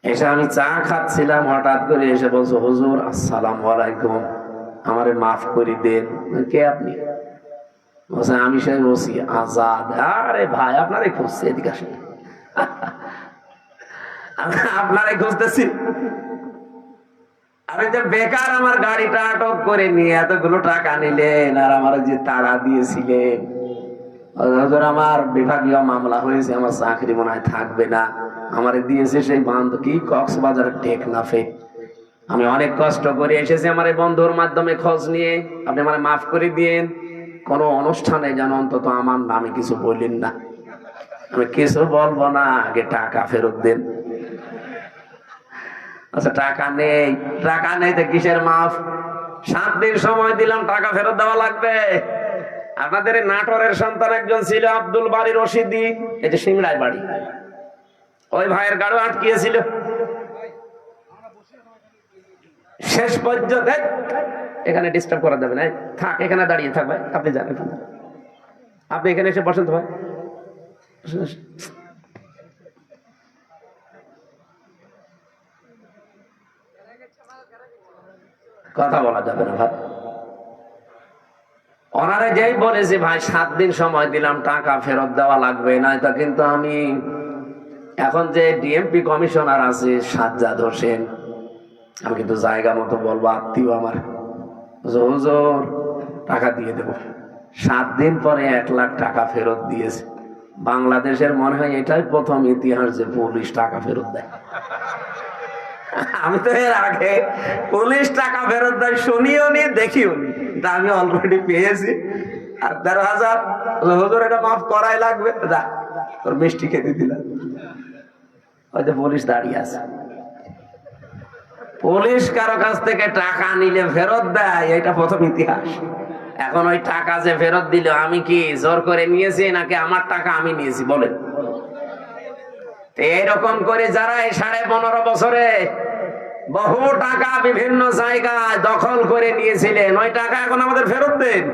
এসে আমি চা খাচ্ছিলাম, হঠাৎ করে এসে বলছো, হুজুর আসসালামু আলাইকুম, আমারে মাফ করে দেন। কে আপনি? বলছে আমি সেই ওসি আজাদ। আরে ভাই, আপনারে খুঁজছে, এদিকে আসেন। আপনারে খুঁজতেছি। আমি যে বেকার আমার গাড়িটা আটক করে নিয়ে এতগুলো টাকা নিলেন, আর আমার যে তাড়া দিয়েছিলেন, আমার বিভাগীয় মামলা হয়েছে, আমার চাকরি মনে হয় থাকবে না, আমার দিয়েছে সেই বান্ধব কি কক্সবাজার টেকনাফে। আমি অনেক কষ্ট করে এসেছি আমার এই বন্ধুর মাধ্যমে খোঁজ নিয়ে, আপনি মানে মাফ করে দিয়েন। কোন অনুষ্ঠানে যেন অন্তত আমার নামে কিছু বললেন না। আমি কিছু বলবো না, আগে টাকা ফেরত দেন। আচ্ছা টাকা নেই, টাকা নেই তো কিসের মাফ? 7 দিন সময় দিলাম, টাকা ফেরত দেওয়া লাগবে। আপনাদের নাটোরের সন্তান একজন ছিল আব্দুল বারী রশিদি, এই যে সিংড়ায় বাড়ি, ওই ভাইয়ের গাড়ি আটকিয়েছিল। শেষ পর্যন্ত এখানে ডিস্টার্ব করা যাবে না, থাক এখানে দাঁড়িয়ে থাক ভাই, আপনি জানেন, আপনি এখানে এসে বসেন তো ভাই। কথা বলা যাবে না ভাই। ওনারে যেই বলেছি ভাই 7 দিন সময় দিলাম, টাকা ফেরত দেওয়া লাগবে না, তা কিন্তু আমি এখন যে ডিএমপি কমিশনার আছে সাজ্জাদ হোসেন, আমি কিন্তু জায়গা মতো বলবো, আত্মীয় আমার, হুজুর টাকা দিয়ে দেবো। 7 দিন পরে 1 লাখ টাকা ফেরত দিয়েছে। বাংলাদেশের মনে হয় এটাই প্রথম ইতিহাস যে পুলিশ টাকা ফেরত দেয়। আমি তো এর আগে পুলিশ টাকা ফেরত দেয় শুনিও নি, দেখিও নি, তা আমি অলরেডি পেয়েছি। আর 13,000 হুজুর এটা মাফ করাই লাগবে, যা তোর মিষ্টি খেতে দিলাম। হয়তো পুলিশ দাঁড়িয়ে আছে। পুলিশ কারো কাছ থেকে টাকা নিলে ফেরত দেয়, এটা প্রথম ইতিহাস। এখন ওই টাকা যে ফেরত দিল, আমি কি জোর করে নিয়েছি নাকি আমার টাকা আমি নিয়েছি বলেন? এইরকম করে যারা এই 15.5 বছরে বহু টাকা বিভিন্ন জায়গায় দখল করে নিয়েছিলেন, ওই টাকা এখন আমাদের ফেরত দেন।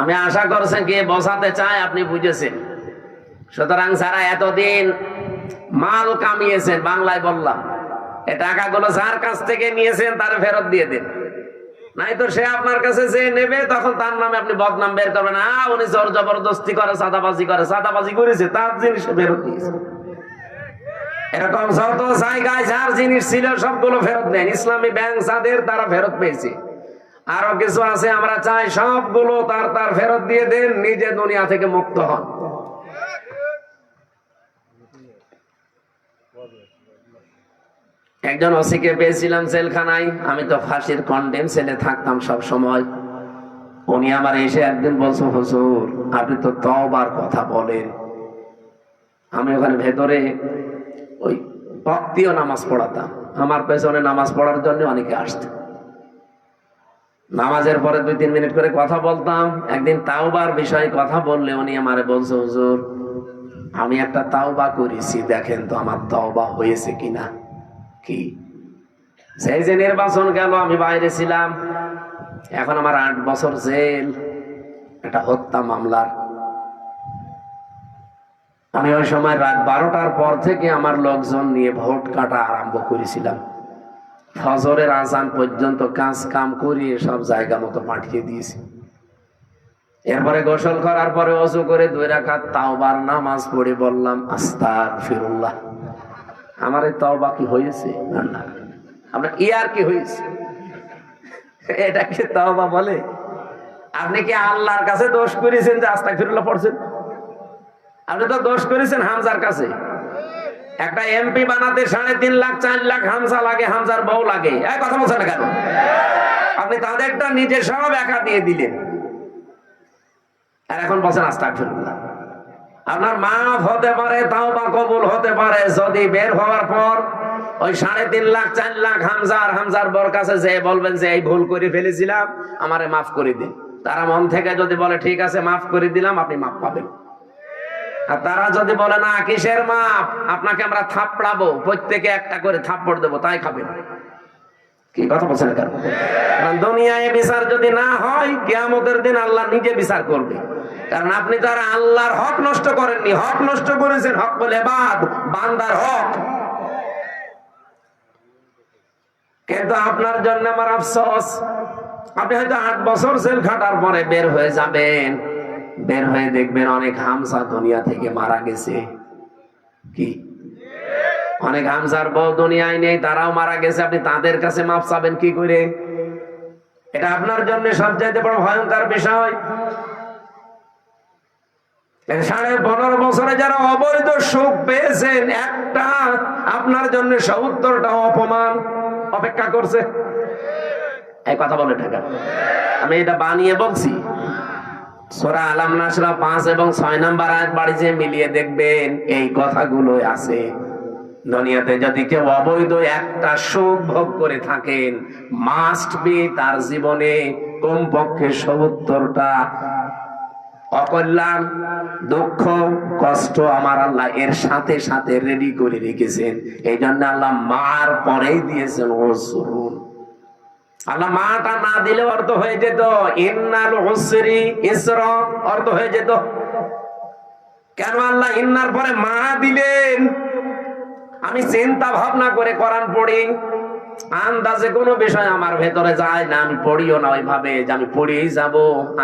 আমি আশা করছেন কি বোঝাতে চাই আপনি বুঝেছেন। সুতরাং যারা এতদিন মাল কামিয়েছেন, বাংলায় বললাম, এই টাকাগুলো যার কাছ থেকে নিয়েছেন তার ফেরত দিয়ে দেন, নাই তো সে আপনার কাছে যে নেবে তখন তার নামে আপনি বদনাম বের করবেন, উনি জোর জবরদস্তি করে, চাঁদাবাজি করেছে, তার জিনিস ফেরত দিয়েছে। এরকম যত জায়গায় যার জিনিস ছিল সবগুলো ফেরত দেন। ইসলামী ব্যাংক যাদের, তারা ফেরত পেয়েছে। আরো কিছু আছে, আমরা চাই সবগুলো তার ফেরত দিয়ে দেন, নিজে দুনিয়া থেকে মুক্ত হন। একজন ওসিকে পেয়েছিলাম জেলখানায়, আমি তো ফাঁসির কন্ডেম সেলে থাকতাম সব সময়। উনি আমার এসে একদিন বলছো, হুজুর আপনি তো তওবার কথা বলেন। আমি ওখানে ভেতরে ওই ভক্তিও নামাজ পড়াতাম, আমার পেছনে নামাজ পড়ার জন্য অনেকে আসতো। নামাজের পরে 2-3 মিনিট করে কথা বলতাম। একদিন তাওবার বিষয়ে কথা বললে উনি আমারে বলছো, হুজুর আমি একটা তাওবা করেছি, দেখেন তো আমার তাওবা হয়েছে কিনা। কি সেই যে নির্বাচন গেল, আমি বাইরে ছিলাম, এখন আমার 8 বছর জেল, এটা হত্যা মামলার। আমি ওই সময় রাত 12টার পর থেকে আমার লোকজন নিয়ে ভোট কাটা আরম্ভ করেছিলাম। ফজরের আজান পর্যন্ত কাজ কাম করিয়ে সব জায়গা মতো পাঠিয়ে দিয়েছি। এরপরে গোসল করার পরে ওযু করে 2 রাকাত তাওবার নামাজ পড়ে বললাম, আস্তাগফিরুল্লাহ। আমার এই তাওবা কি হয়েছে? না, আপনার ইয়ার কি হয়েছে? এটা কি তাওবা বলে? আপনি কি আল্লাহর কাছে দোষ করেছেন যে আস্তাগফিরুল্লাহ পড়ছেন? আপনি তো দোষ করেছেন হামজার কাছে। একটা এমপি বানাতে 3.5 লাখ 4 লাখ হামজা লাগে, হামজার বউ লাগে। এই কথা বলছেন না কেন? আপনি তাদেরটা নিজে সব একা দিয়ে দিলেন, আর এখন বলছেন আস্তাগফিরুল্লাহ। আপনার মাফ হতে পারে, তাওবা কবুল হতে পারে যদি বের হওয়ার পর ওই 3.5 লাখ 4 লাখ হামজার বর কাছে যে বলবেন যে এই ভুল করে ফেলেছিলাম, আমারে মাফ করে দিন। তারা মন থেকে যদি বলে ঠিক আছে মাফ করে দিলাম, আপনি মাফ পাবেন। আর তারা যদি বলে না কিসের মাপ, আপনাকে আমরা থাপড়াবো, প্রত্যেকে একটা করে থাপ্পড় দেবো, তাই খাবেন। কি কথা বলছেন কেন? কারণ দুনিয়ায় বিচার যদি না হয়, কিয়ামতের দিন আল্লাহ নিজে বিচার করবে। কারণ আপনি তারা আল্লাহর হক নষ্ট করেননি, হক নষ্ট করেছেন, হক বলে বান্দার হক। কিন্তু আপনার জন্য আমার আফসোস, আপনি হয়তো 8 বছর জেল খাটার পরে বের হয়ে যাবেন, বের হয়ে দেখবেন অনেক হামজা দুনিয়া থেকে মারা গেছে। কি অনেক হামজার বউ দুনিয়ায় নেই, তারাও মারা গেছে। আপনি তাদের কাছে মাফ চাবেন কি করে? এটা আপনার জন্য সবচাইতে বড় ভয়ঙ্কর বিষয়। 15.5 বছরে যারা অবৈধ সুখ পেয়েছেন, একটা আপনার জন্য 70টা অপমান অপেক্ষা করছে। এই কথা বলে ঢাকা, আমি এটা বানিয়ে বলছি। সূরা আলাম নাসরা 5 এবং 6 নম্বর আয়াত বাড়ি যে মিলিয়ে দেখবেন এই কথাগুলো আছে। দুনিয়াতে যদি কেউ অবৈধ একটা সুখ ভোগ করে থাকেন, মাস্ট বি তার জীবনে কমপক্ষে 70টা অকল্যাণ, দুঃখ, কষ্ট আমার আল্লাহ এর সাথে সাথে রেডি করে রেখেছেন। এই জন্য আল্লাহ মার পরেই দিয়েছেন উসরুন। আল্লাহ মাটা না দিলে অর্থ হয়ে যেত ইন্নাল উসরি ইসরা, অর্থ হয়ে যেত। কেন আল্লাহ ইন্নার পরে মা দিলেন? আমি চিন্তা ভাবনা করে কোরআন পড়ি, আন্দাজে কোনো বিষয় আমার ভেতরে যায় না, আমি পড়িও না ওইভাবে যে আমি পড়িয়েই যাব,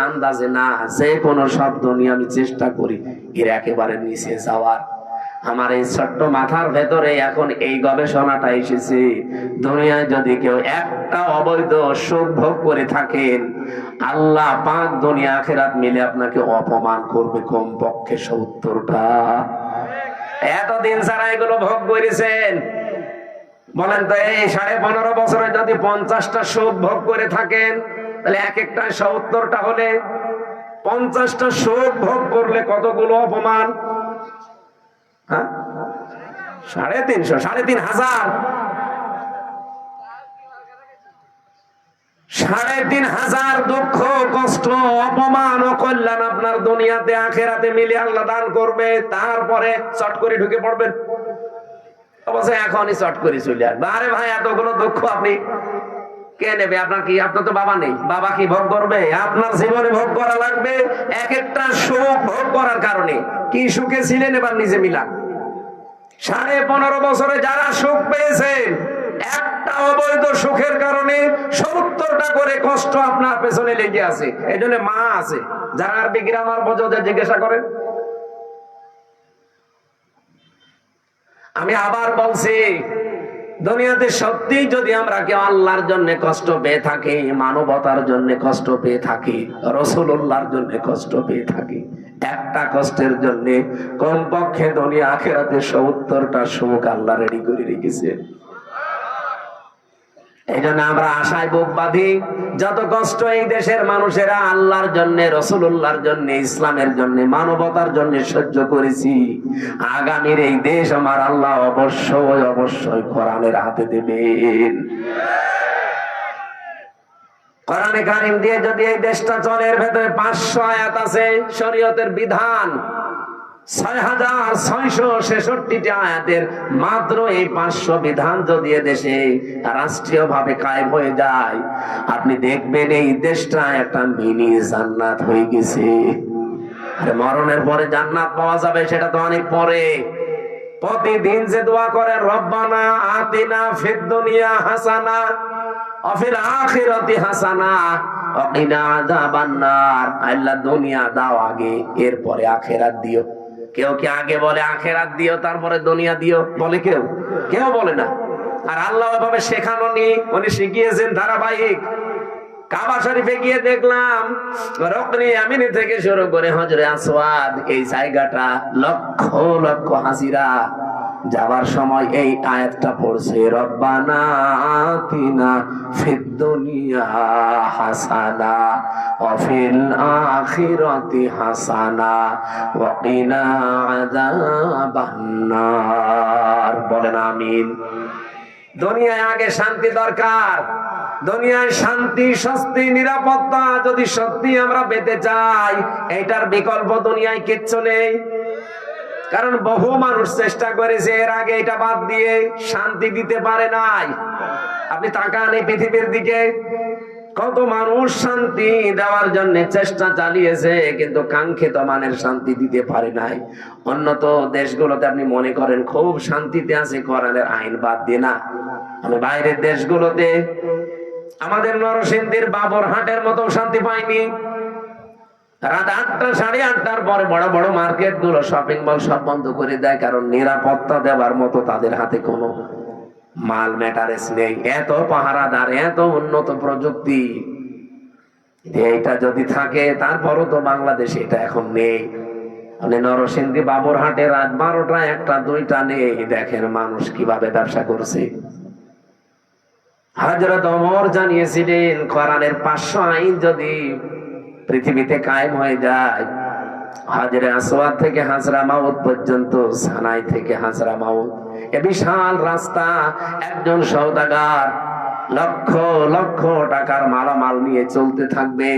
আন্দাজে না, যে কোনো শব্দ নিয়ে আমি চেষ্টা করি এর একেবারে নিচে যাওয়ার। আমার এই ছোট্ট মাথার ভেতরে এখন এই গবেষণাটা এসেছে, দুনিয়ায় যদি কেউ একটা অবৈধ সুখ ভোগ করে থাকেন, আল্লাহ পাক দুনিয়া আখিরাত মিলে আপনাকে অপমান করবে কমপক্ষে 70টা। এতদিন যারা এগুলো ভোগ করেছেন, বলেন তো এই 15.5 বছরে যদি 50টা সুখ ভোগ করে থাকেন, তাহলে এক একটা 70টা হলে 50টা সুখ ভোগ করলে কতগুলো অপমান? 350, 3,500, 3,500 দুঃখ কষ্ট অপমান ও কল্যাণ আপনার দুনিয়াতে আখেরাতে মিলে আল্লাহ দান করবে। তারপরে চট করে ঢুকে পড়বেন, অবশ্যই এখনই চট করে চলে আসবে। আরে ভাই, এতগুলো দুঃখ আপনি কে নেবে? আপনার কি, আপনার তো বাবা নেই, বাবা কি ভোগ করবে? আপনার জীবনে ভোগ করা লাগবে। এক একটা সুখ ভোগ করার কারণে কি সুখে ছিলেন এবার নিজে মিলান। 15.5 বছরে যারা সুখ পেয়েছেন, একটা অবৈধ সুখের কারণে 70টা করে কষ্ট আপনার পেছনে লেগে আছে। এই জন্য মা আছে, যারা আরবি গ্রামার বোঝো জিজ্ঞাসা করেন। আমি আবার বলছি, দুনিয়াতে সত্যি যদি আমরা কেউ আল্লাহর জন্য কষ্ট পেয়ে থাকি, মানবতার জন্য কষ্ট পেয়ে থাকি, রাসূলুল্লাহর জন্য কষ্ট পেয়ে থাকি, একটা কষ্টের জন্য কমপক্ষে দুনিয়া আখিরাতে 70টা সুখ আল্লাহ রেডি করে রেখেছে। এই জন্য আমরা আশায় বুক বাঁধি, যত কষ্ট এই দেশের মানুষেরা আল্লাহর জন্য, রাসূলুল্লাহর জন্য, ইসলামের জন্য, মানবতার জন্য সহ্য করেছি, আগামীর এই দেশ আমার আল্লাহ অবশ্যই অবশ্যই কোরআনের হাতে দেবেন। কোরআনে কারীম দিয়ে যদি এই দেশটা চলে, এর ভেতরে 500 আয়াত আছে শরীয়তের বিধান, 6,666টি আয়াতের মাত্র এই 500 বিধান যদি দেশে রাষ্ট্রীয় ভাবে কায়েম হয়ে যায়, আপনি দেখবেন এই দেশটা একটা মিনি জান্নাত হয়ে গেছে। আরে মরণের পরে জান্নাত পাওয়া যাবে সেটা তো অনেক পরে। প্রতিদিন যে দোয়া করে, রব্বানা আতিনা ফিদ দুনিয়া হাসানা ওয়া ফিল আখিরাতি হাসানা ওয়া কিনা আযাবান নার, আল্লাহ দুনিয়া দাও আগে, এরপরে আখিরাত দিও। কেউ কি আগে বলে আখিরাত দিও তারপরে দুনিয়া দিও? বলে কেউ? কেউ বলে না। আর আল্লাহ ওইভাবে শেখানো নি, উনি শিখিয়েছেন ধারাবাহিক। কাবা শরীফে গিয়ে দেখলাম রুকনে ইয়ামিনি থেকে শুরু করে হজরে আসওয়াদ, এই জায়গাটা লক্ষ লক্ষ হাজিরা যাবার সময় এই আয়াতটা পড়ছে, রব্বানা আতিনা ফিদ দুনিয়া হাসানা ওয়া ফিল আখিরাতি হাসানা ওয়া কিনা আযাবান নার। বলেন আমিন। দুনিয়ায় আগে শান্তি দরকার। দুনিয়ায় শান্তি, স্বস্তি, নিরাপত্তা যদি সত্যি আমরা পেতে চাই, এটার বিকল্প দুনিয়ায় কিচ্ছু নেই। কারণ বহু মানুষ চেষ্টা করেছে এর আগে এটা বাদ দিয়ে, শান্তি দিতে পারে নাই। আপনি তাকান এই পৃথিবীর দিকে, কত মানুষ শান্তি দেওয়ার জন্য চেষ্টা চালিয়েছে, কিন্তু কাঙ্ক্ষিত মানের শান্তি দিতে পারে নাই। উন্নত দেশগুলোতে আপনি মনে করেন খুব শান্তিতে আছে, কোরআনের আইন বাদ দিয়ে না। আমি বাইরের দেশগুলোতে, আমাদের নরসিংদীর বাবরহাটের মতো শান্তি পাইনি। রাত 8টা, 8:30টার পরে বড় বড় মার্কেট গুলো, শপিং মল সব বন্ধ করে দেয়, কারণ নিরাপত্তা দেওয়ার মতো তাদের হাতে কোনো মাল ম্যাটারেস নেই। এত পাহারাদার, এত উন্নত প্রযুক্তি, এইটা যদি থাকে, তারপরও তো বাংলাদেশে এটা এখন নেই। মানে নরসিংদী বাবরহাটে রাত 12টা, 1টা, 2টা নেই। দেখেন মানুষ কিভাবে ব্যবসা করছে। হযরত ওমর জানিয়েছিলেন, কোরআনের 500 আইন যদি পৃথিবীতে কায়েম হয়ে যায়, হাজরে আসওয়াদ থেকে হাজরা মাউত পর্যন্ত, সানাই থেকে হাজরা মাউত, এ বিশাল রাস্তা, একজন সওদাগার লক্ষ লক্ষ টাকার মালামাল নিয়ে চলতে থাকবে।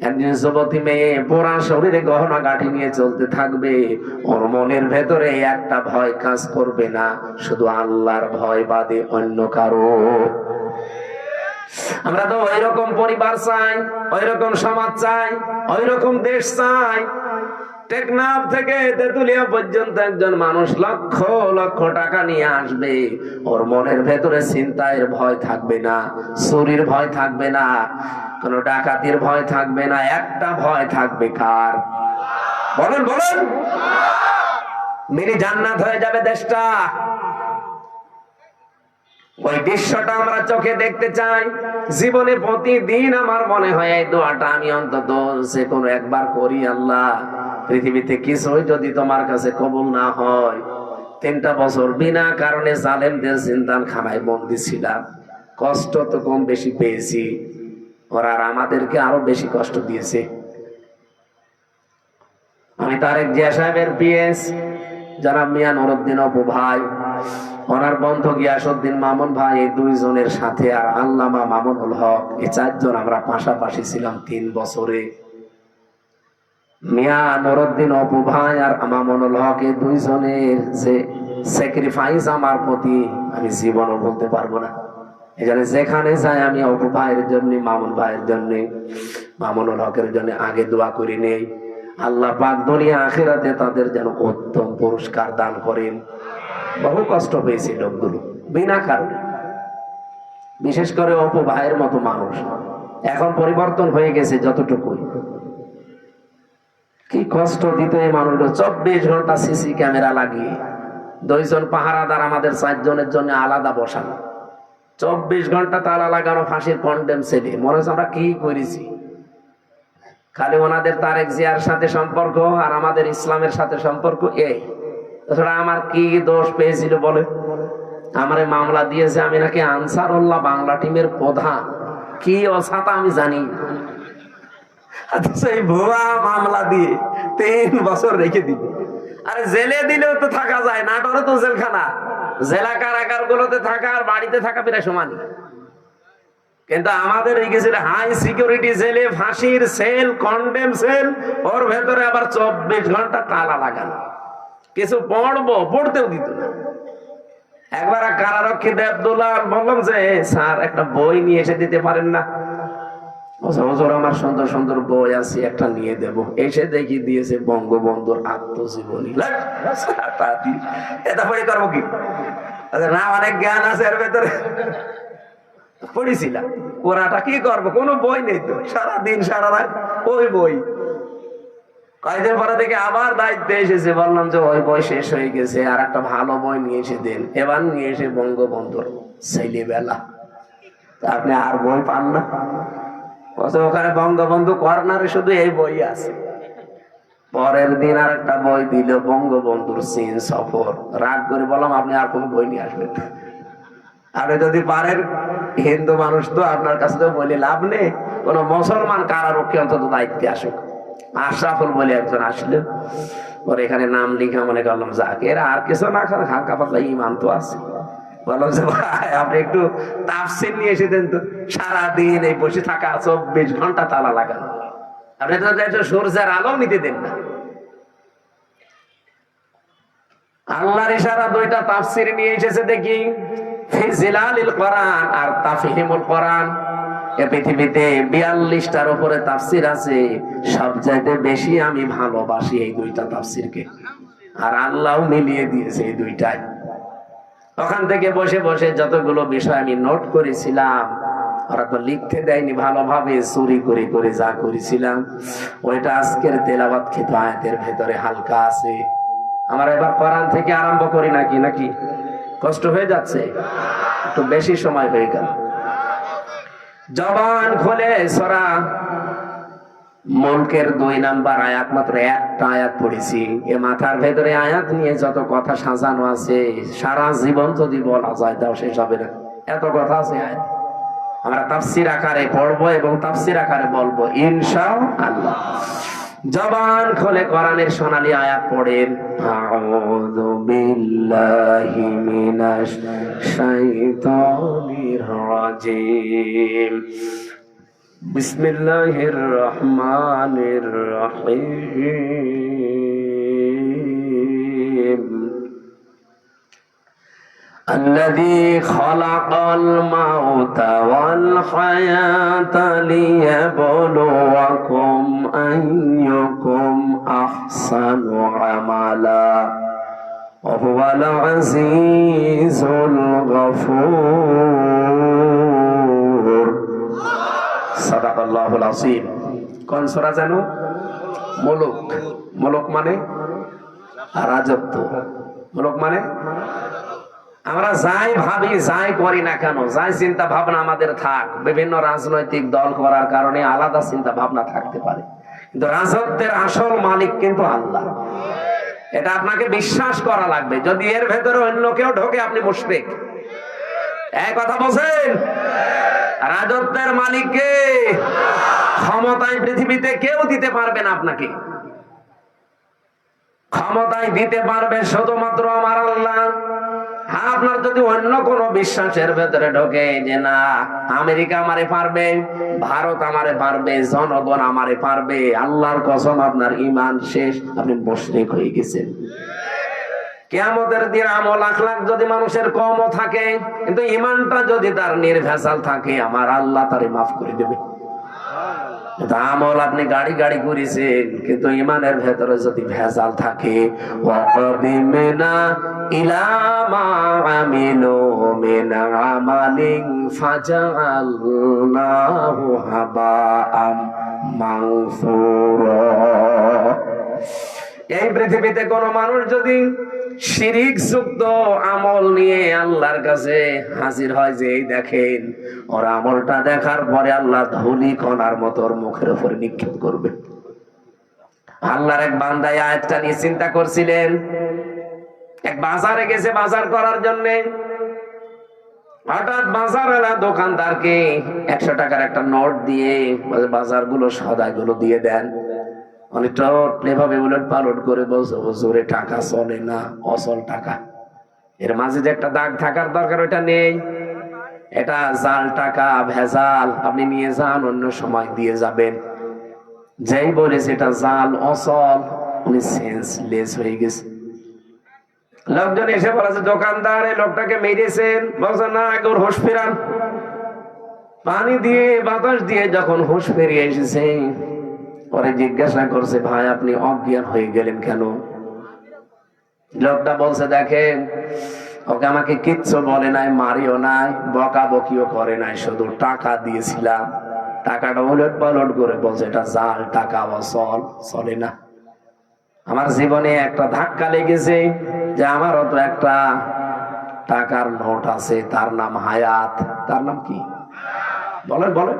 একজন যুবতী মেয়ে পোড়া শরীরে গহনা গাঁঠি নিয়ে চলতে থাকবে। ওর মনের ভেতরে একটা ভয় কাজ করবে না, শুধু আল্লাহর ভয় বাদে অন্য কারো। আমরা তো ওই রকম পরিবার চাই, ওই রকম সমাজ চাই, ওই রকম দেশ চাই। টেকনাফ থেকে তেতুলিয়া পর্যন্ত একজন মানুষ লক্ষ লক্ষ টাকা নিয়ে আসবে, ওর মনের ভেতরে ছিনতাইয়ের ভয় থাকবে না, চুরির ভয় থাকবে না, কোন ডাকাতির ভয় থাকবে না, একটা ভয় থাকবে কার? বলেন বলেন। মিনি জান্নাত হয়ে যাবে দেশটা। ওই দৃশ্যটা আমরা চোখে দেখতে চাই। জীবনে প্রতিদিন আমার মনে হয় এই দোয়াটা আমি অন্তত যে কোনো একবার করি, আল্লাহ পৃথিবীতে কিছুই যদি তোমার কাছে কবুল না হয়, 3টা বছর বিনা কারণে জালেমদের জিন্দানখানায় বন্দী ছিলাম, কষ্ট তো কম বেশি পেয়েছি, ওরা আর আমাদেরকে আরো বেশি কষ্ট দিয়েছে। আমি তারেক জিয়া সাহেবের পিএস জনাব মিয়া নুরউদ্দিন অপু ভাই, ওনার বন্ধু গিয়াসউদ্দিন মামুন ভাই, এই 2 জনের সাথে আর আল্লামা মামুনুল হক, এই 4 জন আমরা পাশাপাশি ছিলাম 3 বছরে। মিয়া নুরউদ্দিন অপু ভাই আর মামুনুল হক, এই 2 জনের যে স্যাক্রিফাইস আমার প্রতি আমি জীবনও বলতে পারবো না। এখানে যেখানে যাই আমি অপু ভাইয়ের জন্য, মামুন ভাইয়ের জন্য, মামুনুল হকের জন্য আগে দোয়া করে নেই, আল্লাহ পাক দুনিয়া আখিরাতে তাদের যেন উত্তম পুরস্কার দান করেন। বহু কষ্ট পেয়েছে লোকগুলো বিনা কারণে, বিশেষ করে অপু ভাইয়ের মতো মানুষ। এখন পরিবর্তন হয়ে গেছে যতটুকু, কি কষ্ট দিত এই মানুষগুলো। 24 ঘন্টা সিসি ক্যামেরা লাগিয়ে, 2 জন পাহারাদার আমাদের 4 জনের জন্য আলাদা বসানো, 24 ঘন্টা তালা লাগানো, ফাঁসির কন্ডেম ছেলে। মনে হচ্ছে আমরা কি করেছি। খালি ওনাদের তারেক জিয়ার সাথে সম্পর্ক আর আমাদের ইসলামের সাথে সম্পর্ক এই। তাছাড়া আমার কি দোষ পেয়েছিল বলে? আমার মামলা দিয়েছে আমি নাকি আনসারুল্লাহ বাংলা টিমের প্রধান, কি অসাতা আমি জানি। সেই ভুয়া মামলা দিয়ে 3 বছর রেখে দিল। আরে জেলে দিলেও তো থাকা যায়, নাটোরে তো জেলখানা, জেলা কারাগার গুলোতে থাকা আর বাড়িতে থাকা প্রায় সমানই। কিন্তু আমাদের এই গেছিল হাই সিকিউরিটি জেলে, ফাঁসির সেল, কন্ডেম সেল, ওর ভেতরে আবার 24 ঘন্টা তালা লাগানো। কিছু পড়তেও দিত না। একবার কারারক্ষী দেবদুল্লাহ বললাম যে স্যার একটা বই নিয়ে এসে দিতে পারেন না? আমার সুন্দর সুন্দর বই আছে, একটা নিয়ে দেব। এসে দেখি দিয়েছে বঙ্গবন্ধুর আত্মজীবনী। এটা পড়ে করবো কি? না, অনেক জ্ঞান আছে এর ভেতরে। পড়েছিলাম, ওরাটা কি করবো, কোনো বই নেই তো, সারাদিন সারা রাত ওই বই। কয়েকদিন পরে থেকে আবার দায়িত্বে এসেছে, বললাম যে ওই বই শেষ হয়ে গেছে, আর একটা ভালো বই নিয়ে এসে দেন। এবার নিয়ে এসে বঙ্গবন্ধুর ছেলেবেলা। আপনি আর বই পান না? ওখানে বঙ্গবন্ধু কর্নারে শুধু এই বই আছে। পরের দিন আর একটা বই দিল, বঙ্গবন্ধুর চীন সফর। রাগ করে বললাম আপনি আর কোনো বই নিয়ে আসবেন না, আপনি যদি পারেন, হিন্দু মানুষ তো আপনার কাছে তো বলে লাভ নেই, কোন মুসলমান কারারক্ষী অন্তত দায়িত্বে আসুক। আশরাফুল বলে একজন আসলেন, ওর এখানে নাম লিখা মনে করলাম যাক, এরা আর কিছু না খান, হালকা পাতলা ইমান তো আছে। বললাম যে ভাই আপনি একটু তাফসীর নিয়ে এসে দেন তো। সারাদিন এই বসে থাকা, 24 ঘন্টা তালা লাগানো, আপনি তো একটু সূর্যের আলো নিতে দেন না। আল্লাহর ইশারা 2টা তাফসীর নিয়ে এসেছে দেখি, ফিজিলালিল কোরআন আর তাফহিমুল কোরআন। এই পৃথিবীতে 42টার উপরে তাফসীর আছে, সবচাইতে বেশি আমি ভালোবাসি এই 2টা তাফসীরকে, আর আল্লাহও মিলিয়ে দিয়েছে এই 2টায়। ওখান থেকে বসে বসে যতগুলো বিষয় আমি নোট করেছিলাম, ওরা তো লিখতে দেয়নি ভালোভাবে, চুরি করে করে যা করেছিলাম ওইটা আজকের তেলাওয়াত খেত আয়াতের ভেতরে হালকা আছে। আমার এবার কোরআন থেকে আরম্ভ করি নাকি কষ্ট হয়ে যাচ্ছে, একটু বেশি সময় হয়ে গেল। জবান খুলে সূরা মুলকের 2 নাম্বার আয়াত, মাত্র একটা আয়াত পড়েছি। এ মাথার ভেতরে আয়াত নিয়ে যত কথা সাজানো আছে, সারা জীবন যদি বলা যায় তাও শেষ হবে না, এত কথা আছে আয়াত। আমরা তাফসীর আকারে পড়বো এবং তাফসীর আকারে বলবো ইনশাআল্লাহ। জবান খুলে কোরআনের সোনালী আয়াত পড়েন। আউযু বিল্লাহি মিনাশ শাইতানির রাজিম। বিসমিল্লাহির রহমানির রহিম। الذي خلق الموت والحياة ليبلوكم أيكم আহসানু আমালা ওয়া হুয়াল আজিজুল গফুর। সাদাকাল্লাহুল আযীম। কোন সূরা জানো? মুলক। মুলক মানে রাজত্ব। মুলক মানে আমরা যাই ভাবি, যাই করি না কেন, যাই চিন্তা ভাবনা আমাদের থাক, বিভিন্ন রাজনৈতিক দল করার কারণে আলাদা চিন্তা ভাবনা থাকতে পারে, কিন্তু রাজত্বের আসল মালিক কিন্তু আল্লাহ। এটা আপনাকে বিশ্বাস করা লাগবে। যদি এর ভেতরে অন্য কেউ ঢোকে, আপনি মুশরিক। এই কথা বলছেন? রাজত্বের মালিককে ক্ষমতায় পৃথিবীতে কেউ দিতে পারবে না। আপনাকে ক্ষমতায় দিতে পারবে শুধুমাত্র আমার আল্লাহ। হ্যাঁ, আপনার যদি অন্য কোন বিশ্বাসের ভেতরে ঢোকে যে না আমেরিকা আমারে পারবে, ভারত আমারে পারবে, জনগণ আমারে পারবে, আল্লাহর কসম আপনার ঈমান শেষ, আপনি মুশরিক হয়ে গেছেন। কিয়ামতের দিন আমল আখলাক যদি মানুষের কমও থাকে, কিন্তু ঈমানটা যদি তার নির্ভেজাল থাকে, আমার আল্লাহ তারে মাফ করে দেবে। আমল আপনি গাড়ি গাড়ি করেছেন, কিন্তু ইমানের ভেতরে যদি ভেজাল থাকে, ওয়াকাদিমনা ইলা মা আমিলু মিন আমালিন ফাজআলনাহু হাবাআম মানসুরা। এই পৃথিবীতে কোন মানুষ যদি শিরিক যুক্ত আমল নিয়ে আল্লাহর কাছে হাজির হয়, যে এই দেখেন ওর আমলটা দেখার পরে আল্লাহ ধুলি কণার মতো ওর মুখের উপরে নিক্ষেপ করবে। আল্লাহর এক বান্দা আয়াতটা নিয়ে চিন্তা করছিলেন। এক বাজারে গেছে বাজার করার জন্য, হঠাৎ বাজারওয়ালা দোকানদারকে 100 টাকার একটা নোট দিয়ে বাজারগুলো সদাইগুলো দিয়ে দেন। অনেকটা এভাবে উলট পালট করে বলছে, হুজুরে টাকা চলে না, অচল টাকা। এর মাঝে যে একটা দাগ থাকার দরকার, ওইটা নেই, এটা জাল টাকা, ভেজাল, আপনি নিয়ে যান, অন্য সময় দিয়ে যাবেন। যেই বলেছে এটা জাল, অচল, উনি সেন্সলেস হয়ে গেছে। লোকজন এসে বলেছে, দোকানদার এই লোকটাকে মেরেছেন। বলছে না, আগে ওর হুঁশ ফেরান। পানি দিয়ে বাতাস দিয়ে যখন হুঁশ ফিরিয়ে এসেছে, পরে জিজ্ঞাসা করছে, ভাই আপনি অজ্ঞান হয়ে গেলেন কেন? লোকটা বলছে, দেখেন ওকে আমাকে কিচ্ছু বলে নাই, মারিও নাই, বকাবকিও করে নাই, শুধু টাকা দিয়েছিলাম। টাকাটা উলট পালট করে বলছে এটা জাল টাকা, অচল, চলে না। আমার জীবনে একটা ধাক্কা লেগেছে যে আমারও তো একটা টাকার নোট আছে, তার নাম হায়াত। তার নাম কি বলেন বলেন?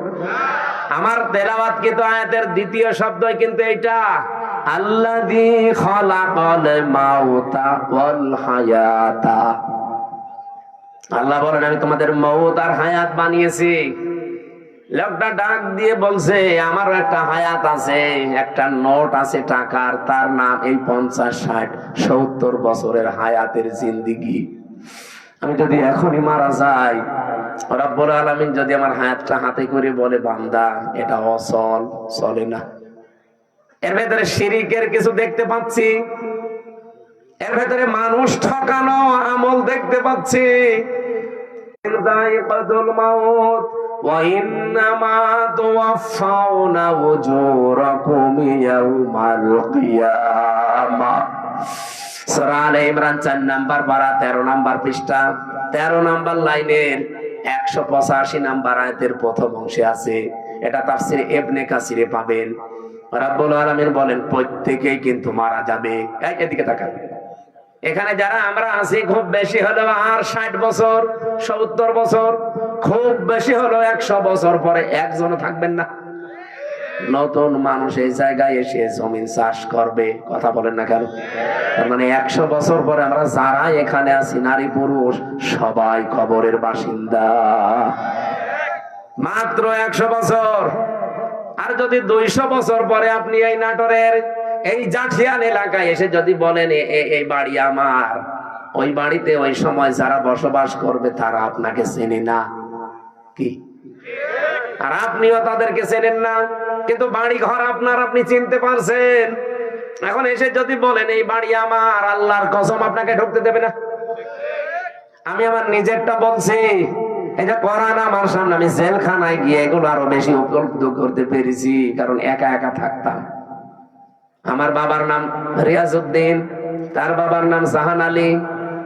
আমার তেলাওয়াত কিন্তু আয়াতের দ্বিতীয় শব্দই কিন্তু এটা, আল্লাযী খালাকাল মাউতা ওয়াল হায়াতা। আল্লাহ বলেন আমি তোমাদের মউত আর হায়াত বানিয়েছি। লোকটা ডাক দিয়ে বলছে, আমারও একটা হায়াত আছে, একটা নোট আছে টাকার, তার নাম এই 50, 60, 70 বছরের হায়াতের জিন্দেগি। আমি যদি এখনই মারা যাই, রব্বুল আলামিন যদি আমার হায়াতটা হাতে করে বলে, বান্দা এটা অচল, চলে না। এর ভেতরে শিরিকের কিছু দেখতে পাচ্ছি, এর ভেতরে মানুষ ঠকানো আমল দেখতে পাচ্ছি। যায়কাতুল মাউত ওয়া ইন্নামা তুওয়াফাউনা উজুরাকুম ইয়াউমাল কিয়ামাহ। সূরা আলে ইমরান 4 নাম্বার পারা 13 নাম্বার পৃষ্ঠা 13 নাম্বার লাইনের 185 নাম্বার আয়াতের প্রথম অংশে আছে। এটা তাফসীর ইবনে কাসিরে পাবেন। রব্বুল আলামিন বলেন প্রত্যেকেই কিন্তু মারা যাবে। এদিকে তাকান। এখানে যারা আমরা আছি, খুব বেশি হলো আর 60 বছর, 70 বছর, খুব বেশি হলো 100 বছর পরে একজন থাকবেন না। নতুন মানুষ এই জায়গায় এসে জমিন চাষ করবে, কথা বলেন না কেন? তার মানে 100 বছর পরে আমরা যারা এখানে আছি, নারী পুরুষ সবাই কবরের বাসিন্দা। মাত্র 100 বছর। আর যদি 200 বছর পরে আপনি এই নাটোরের এই জাঠিয়ান এলাকায় এসে যদি বলেন এই বাড়ি আমার, ওই বাড়িতে ওই সময় যারা বসবাস করবে তারা আপনাকে চেনে না, কি? আর আপনিও তাদেরকে চেনেন না, কিন্তু বাড়ি ঘর আপনার, আপনি চিনতে পারছেন। এখন এসে যদি বলেন এই বাড়ি আমার, আল্লাহর কসম আপনাকে ঢুকতে দেবে না। আমি আমার নিজেরটা বলছি, এই যে কোরআন আমার সামনে, আমি জেলখানায় গিয়ে এগুলো আরো বেশি উপলব্ধ করতে পেরেছি, কারণ একা একা থাকতাম। আমার বাবার নাম রিয়াজউদ্দিন, তার বাবার নাম জাহান আলী,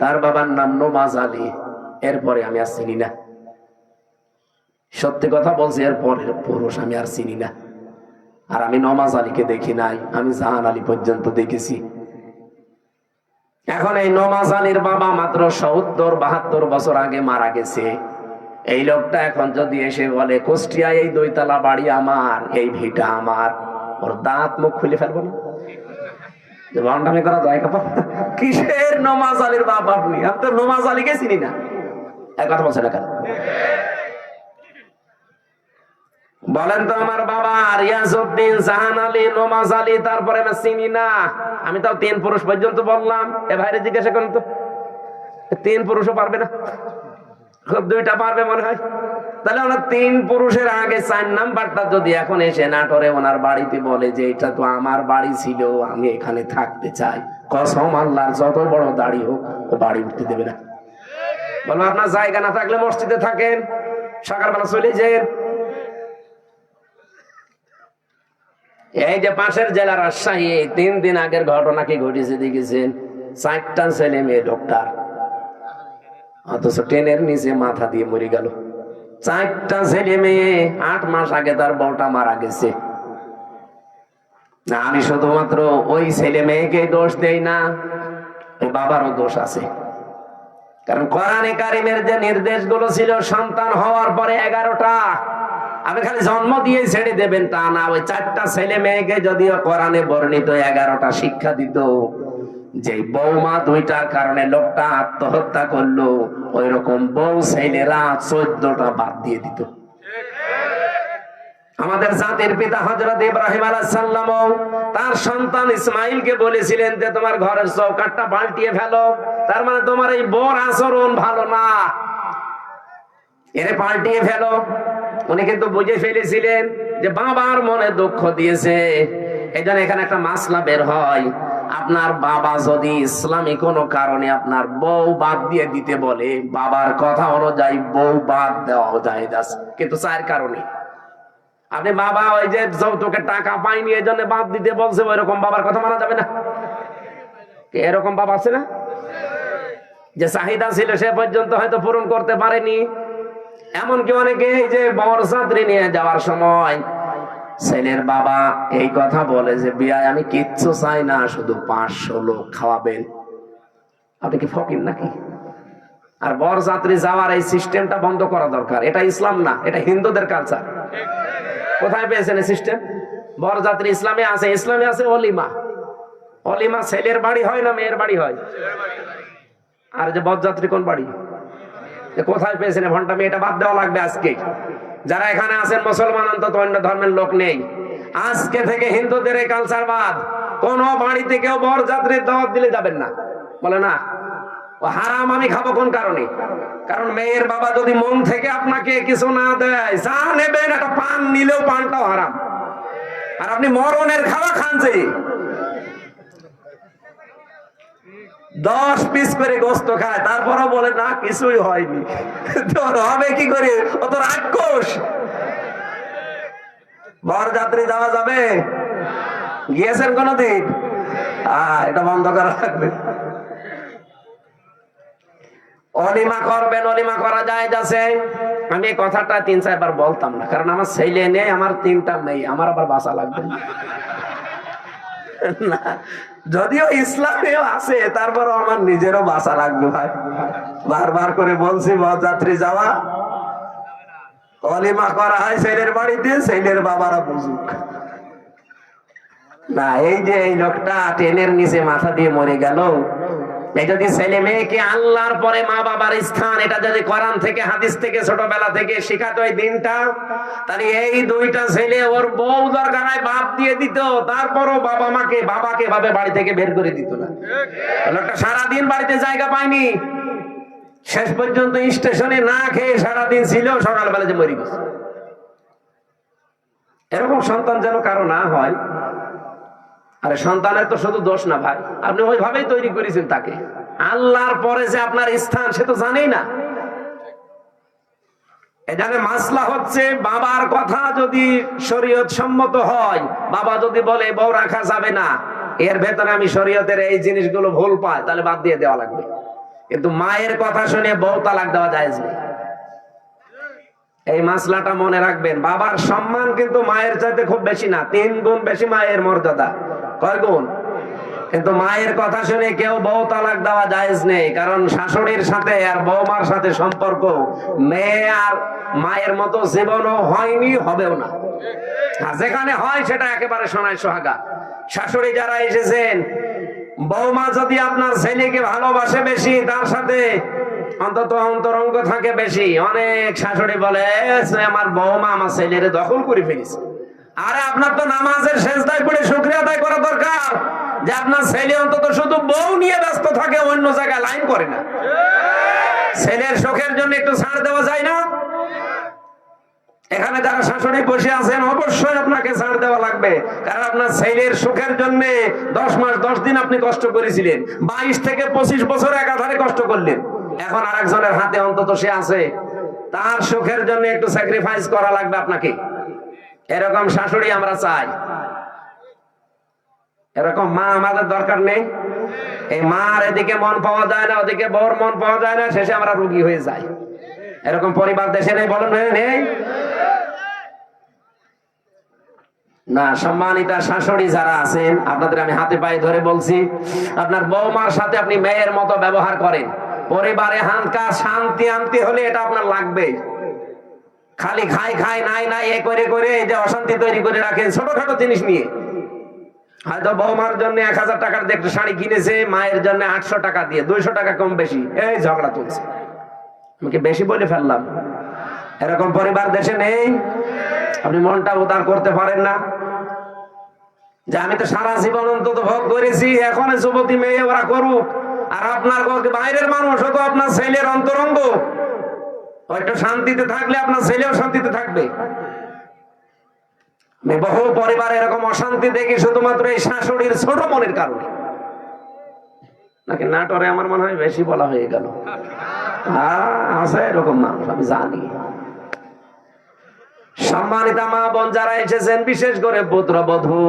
তার বাবার নাম নমাজ আলী। এরপরে আমি আর চিনি না, সত্যি কথা বলছি, এরপরের পুরুষ আমি আর চিনি না। আর আমি নমাজ আলীকে দেখি নাই, আমি জাহান আলী পর্যন্ত দেখেছি। এখন এই নমাজ আলীর বাবা মাত্র ৭০-৭২ বছর আগে মারা গেছে। এই লোকটা এখন যদি এসে বলে কুষ্টিয়ায় এই ২ তলা বাড়ি আমার, এই ভিটা আমার, ওর দাঁত মুখ খুলে ফেলবো না? ভণ্ডামি করা যায়? কিসের নমাজ আলীর বাবা আপনি? আমি তো নমাজ আলীকে চিনি না। এক কথা বলছে না কেন? বলেন তো, আমার বাবা রিয়াজউদ্দিন, জাহান আলী, নমাজ আলী, তারপরে আমি চিনি না। আমি তাও ৩ পুরুষ পর্যন্ত বললাম। এ ভাইরে জিজ্ঞাসা করেন তো, ৩ পুরুষও পারবে না? খুব 2টা পারবে মনে হয়। তাহলে ওনার 3 পুরুষের আগে 4 নাম্বারটা যদি এখন এসে নাটোরে ওনার বাড়িতে বলে যে এটা তো আমার বাড়ি ছিল, আমি এখানে থাকতে চাই, কসম আল্লাহর যত বড় দাড়ি হোক ও বাড়ি উঠতে দেবে না। বলবো আপনার জায়গা না থাকলে মসজিদে থাকেন, সকালবেলা চলে যান। এই যে পাশের জেলা রাজশাহী, 3 দিন আগের ঘটনা কি ঘটেছে দেখেছেন? 4টা ছেলে মেয়ে ডক্টর, অথচ ট্রেনের নিচে মাথা দিয়ে মরে গেল। 4টা ছেলে মেয়ে, 8 মাস আগে তার বউটা মারা গেছে। না, আমি শুধুমাত্র ওই ছেলে মেয়েকে দোষ দেই না, ওই বাবারও দোষ আছে। কারণ কোরআনে কারিমের যে নির্দেশগুলো ছিল সন্তান হওয়ার পরে 11টা, আপনি খালি জন্ম দিয়ে ছেড়ে দেবেন তা না। ওই 4টা ছেলে মেয়েকে যদিও কোরআনে বর্ণিত 11টা শিক্ষা দিত, যে বৌমা 2টার কারণে লোকটা আত্মহত্যা করলো, ওই রকম বউ ছেলেরা 14টা বাদ দিয়ে দিত। আমাদের জাতির পিতা হযরত ইব্রাহিম আলাইহিস সালাম তার সন্তান ইসমাইলকে বলেছিলেন যে তোমার ঘরের চৌকাঠটা পাল্টিয়ে ফেলো, তার মানে তোমার এই বর আচরণ ভালো না, এরে পাল্টিয়ে ফেলো। উনি কিন্তু বুঝে ফেলেছিলেন যে বাবার মনে দুঃখ দিয়েছে। এই জন্য এখানে একটা মাসলা বের হয়, আপনার বাবা যদি ইসলামী কোনো কারণে আপনার বউ বাদ দিয়ে দিতে বলে, বাবার কথা অনুযায়ী বউ বাদ দেওয়া যায়, কিন্তু 4 কারণে। আপনি বাবা ওই যে যৌতুকের টাকা পাইনি এই জন্য বাদ দিতে বলছে, ওই রকম বাবার কথা মানা যাবে না। এরকম বাবা আছে না, যে চাহিদা ছিল সে পর্যন্ত হয়তো পূরণ করতে পারেনি। এমনকি অনেকে এই যে বরযাত্রী নিয়ে যাওয়ার সময় ছেলের বাবা এই কথা বলে যে বিয়ায় আমি কিচ্ছু চাই না, শুধু 500 লোক খাওয়াবেন। আপনি কি ফকির নাকি? আর বরযাত্রী যাওয়ার এই সিস্টেমটা বন্ধ করা দরকার। এটা ইসলাম না, এটা হিন্দুদের কালচার। কোথায় পেয়েছেন এই সিস্টেম? বরযাত্রী ইসলামে আছে? ইসলামে আছে অলিমা। অলিমা ছেলের বাড়ি হয় না মেয়ের বাড়ি হয়? আর যে বরযাত্রী কোন বাড়ি? কোথায় পেয়েছেন? ঘন্টা মেয়েটা বাদ দেওয়া লাগবে আজকে। যারা এখানে আছেন মুসলমান, অন্তত অন্য ধর্মের লোক নেই, আজকে থেকে হিন্দুদের এই কালচার বাদ। কোন বাড়িতে কেউ বরযাত্রীর দাওয়াত দিলে যাবেন না। বলে না ও হারাম, আমি খাবো কোন কারণে? কারণ মেয়ের বাবা যদি মন থেকে আপনাকে কিছু না দেয়, যা নেবেন একটা পান নিলেও পানটাও হারাম। আর আপনি মরণের খাওয়া খান, যে 10 পিস করে গোস্ত খায়, তারপরও বলে না কিছুই হয়নি। তোর হবে কি করে? ও তো রাক্ষস। বরযাত্রী যাওয়া যাবে? গিয়েছেন কোনদিন? এটা বন্ধ করা লাগবে। অলিমা করবেন, অলিমা করা যায় যাচ্ছে। আমি এই কথাটা 3-4 বার বলতাম না, কারণ আমার ছেলে নেই, আমার 3টা মেয়ে, আমার আবার বাঁচা লাগবে না। যদিও ইসলামেও আছে, তারপরও আমার নিজেরও বাঁচা লাগবে ভাই। বারবার করে বলছি, বরযাত্রী যাওয়া, অলিমা করা হয় ছেলের বাড়িতে, ছেলের বাবারা বুঝুক না। এই যে এই লোকটা ট্রেনের নিচে মাথা দিয়ে মরে গেল, এই যদি ছেলে মেয়েকে আল্লাহর পরে মা বাবার স্থান, এটা যদি কোরআন থেকে হাদিস থেকে ছোটবেলা থেকে শেখাতো এই দিনটা, তাহলে এই 2টা ছেলে ওর বউ দরকার হয় বাদ দিয়ে দিত, তারপরও বাবাকে ভাবে বাড়ি থেকে বের করে দিত না। লোকটা সারাদিন বাড়িতে জায়গা পায়নি, শেষ পর্যন্ত স্টেশনে না খেয়ে সারাদিন ছিল, সকালবেলা যে মরে গেছে। এরকম সন্তান যেন কারো না হয়। আরে সন্তানের তো শুধু দোষ না ভাই, আপনি ওইভাবেই তৈরি করেছেন তাকে। আল্লাহর পরে যে আপনার স্থান সে তো জানেই না। এখানে মাসলা হচ্ছে বাবার কথা যদি শরীয়ত সম্মত হয়, বাবা যদি বলে বউ রাখা যাবে না, এর ভেতরে আমি শরীয়তের এই জিনিসগুলো ভুল পাই, তাহলে বাদ দিয়ে দেওয়া লাগবে। কিন্তু মায়ের কথা শুনে বউ তালাক দেওয়া জায়েজ নেই। এই মাসলাটা মনে রাখবেন। বাবার সম্মান কিন্তু মায়ের চাইতে খুব বেশি না, 3 গুণ বেশি মায়ের মর্যাদা। কয় গুণ? কিন্তু মায়ের কথা শুনে কেউ বউ তালাক দেওয়া জায়েজ নেই, কারণ শাশুড়ির সাথে আর বৌমার সাথে সম্পর্ক মেয়ে আর মায়ের মতো জীবনও হয়নি, হবেও না। আর যেখানে হয় সেটা একেবারে সোনায় সোহাগা। শাশুড়ি যারা এসেছেন, বৌমা যদি আপনার ছেলেকে ভালোবাসে বেশি, তার সাথে অন্তত অন্তরঙ্গ থাকে বেশি, অনেক শাশুড়ি বলে আমার বৌমা আমার ছেলের দখল করে ফেলেছে। আরে আপনার তো নামাজের সেজদায় পড়ে শুকরিয়া আদায় করা দরকার যে আপনার ছেলে অন্তত শুধু বউ নিয়ে ব্যস্ত থাকে, অন্য জায়গায় লাইন করে না। ছেলের শখের জন্য একটু ছাড় দেওয়া যায় না? এখানে যারা শাশুড়ি বসে আছেন, অবশ্যই আপনাকে ছাড় দেওয়া লাগবে, কারণ আপনার ছেলের সুখের জন্য 10 মাস 10 দিন আপনি কষ্ট করেছিলেন, 22 থেকে 25 বছর একাধারে কষ্ট করলেন। এখন আরেকজনের হাতে অন্তত সে আছে, তার সুখের জন্য একটু স্যাক্রিফাইস করা লাগবে আপনাকে। এরকম শাশুড়ি আমরা চাই। এরকম মা আমাদের দরকার নেই। এই মার এদিকে মন পাওয়া যায় না, ওদিকে বউর মন পাওয়া যায় না, শেষে আমরা রোগী হয়ে যাই। এরকম পরিবার দেশে নেই, বলেন নেই? না, সম্মানিতা শাশুড়ি যারা আছেন, আপনাদের আমি হাতে পায়ে ধরে বলছি, আপনার বৌমার সাথে আপনি মেয়ের মতো ব্যবহার করেন। পরিবারে হানকা শান্তি আনতে হলে এটা আপনার লাগবে। খালি খাই খাই নাই নাই এ করে করে এই যে অশান্তি তৈরি করে রাখেন ছোটখাটো জিনিস নিয়ে। হয়তো বৌমার জন্য 1000 টাকার একটা শাড়ি কিনেছে, মায়ের জন্য 800 টাকা দিয়ে 200 টাকা কম বেশি এই ঝগড়া চলছে। আমাকে বেশি বলে ফেললাম। এরকম পরিবার দেশে নেই? আপনি মনটা উদার করতে পারেন না যে আমি তো সারা জীবন অন্তত ভোগ করেছি, এখন যুবতী মেয়ে ওরা করুক, আর আপনার বাইরের মানুষ হতো আপনার ছেলের অন্তরঙ্গ, একটু শান্তিতে থাকলে আপনার ছেলেও শান্তিতে থাকবে। আমি বহু পরিবার এরকম অশান্তি দেখি শুধুমাত্র এই শাশুড়ির ছোট মনের কারণে। নাকি নাটোরে আমার মনে হয় বেশি বলা হয়ে গেল। আছে এরকম মানুষ, আমি জানি। সম্মানিতা মা বোন যারা এসেছেন, বিশেষ করে পুত্রবধূ,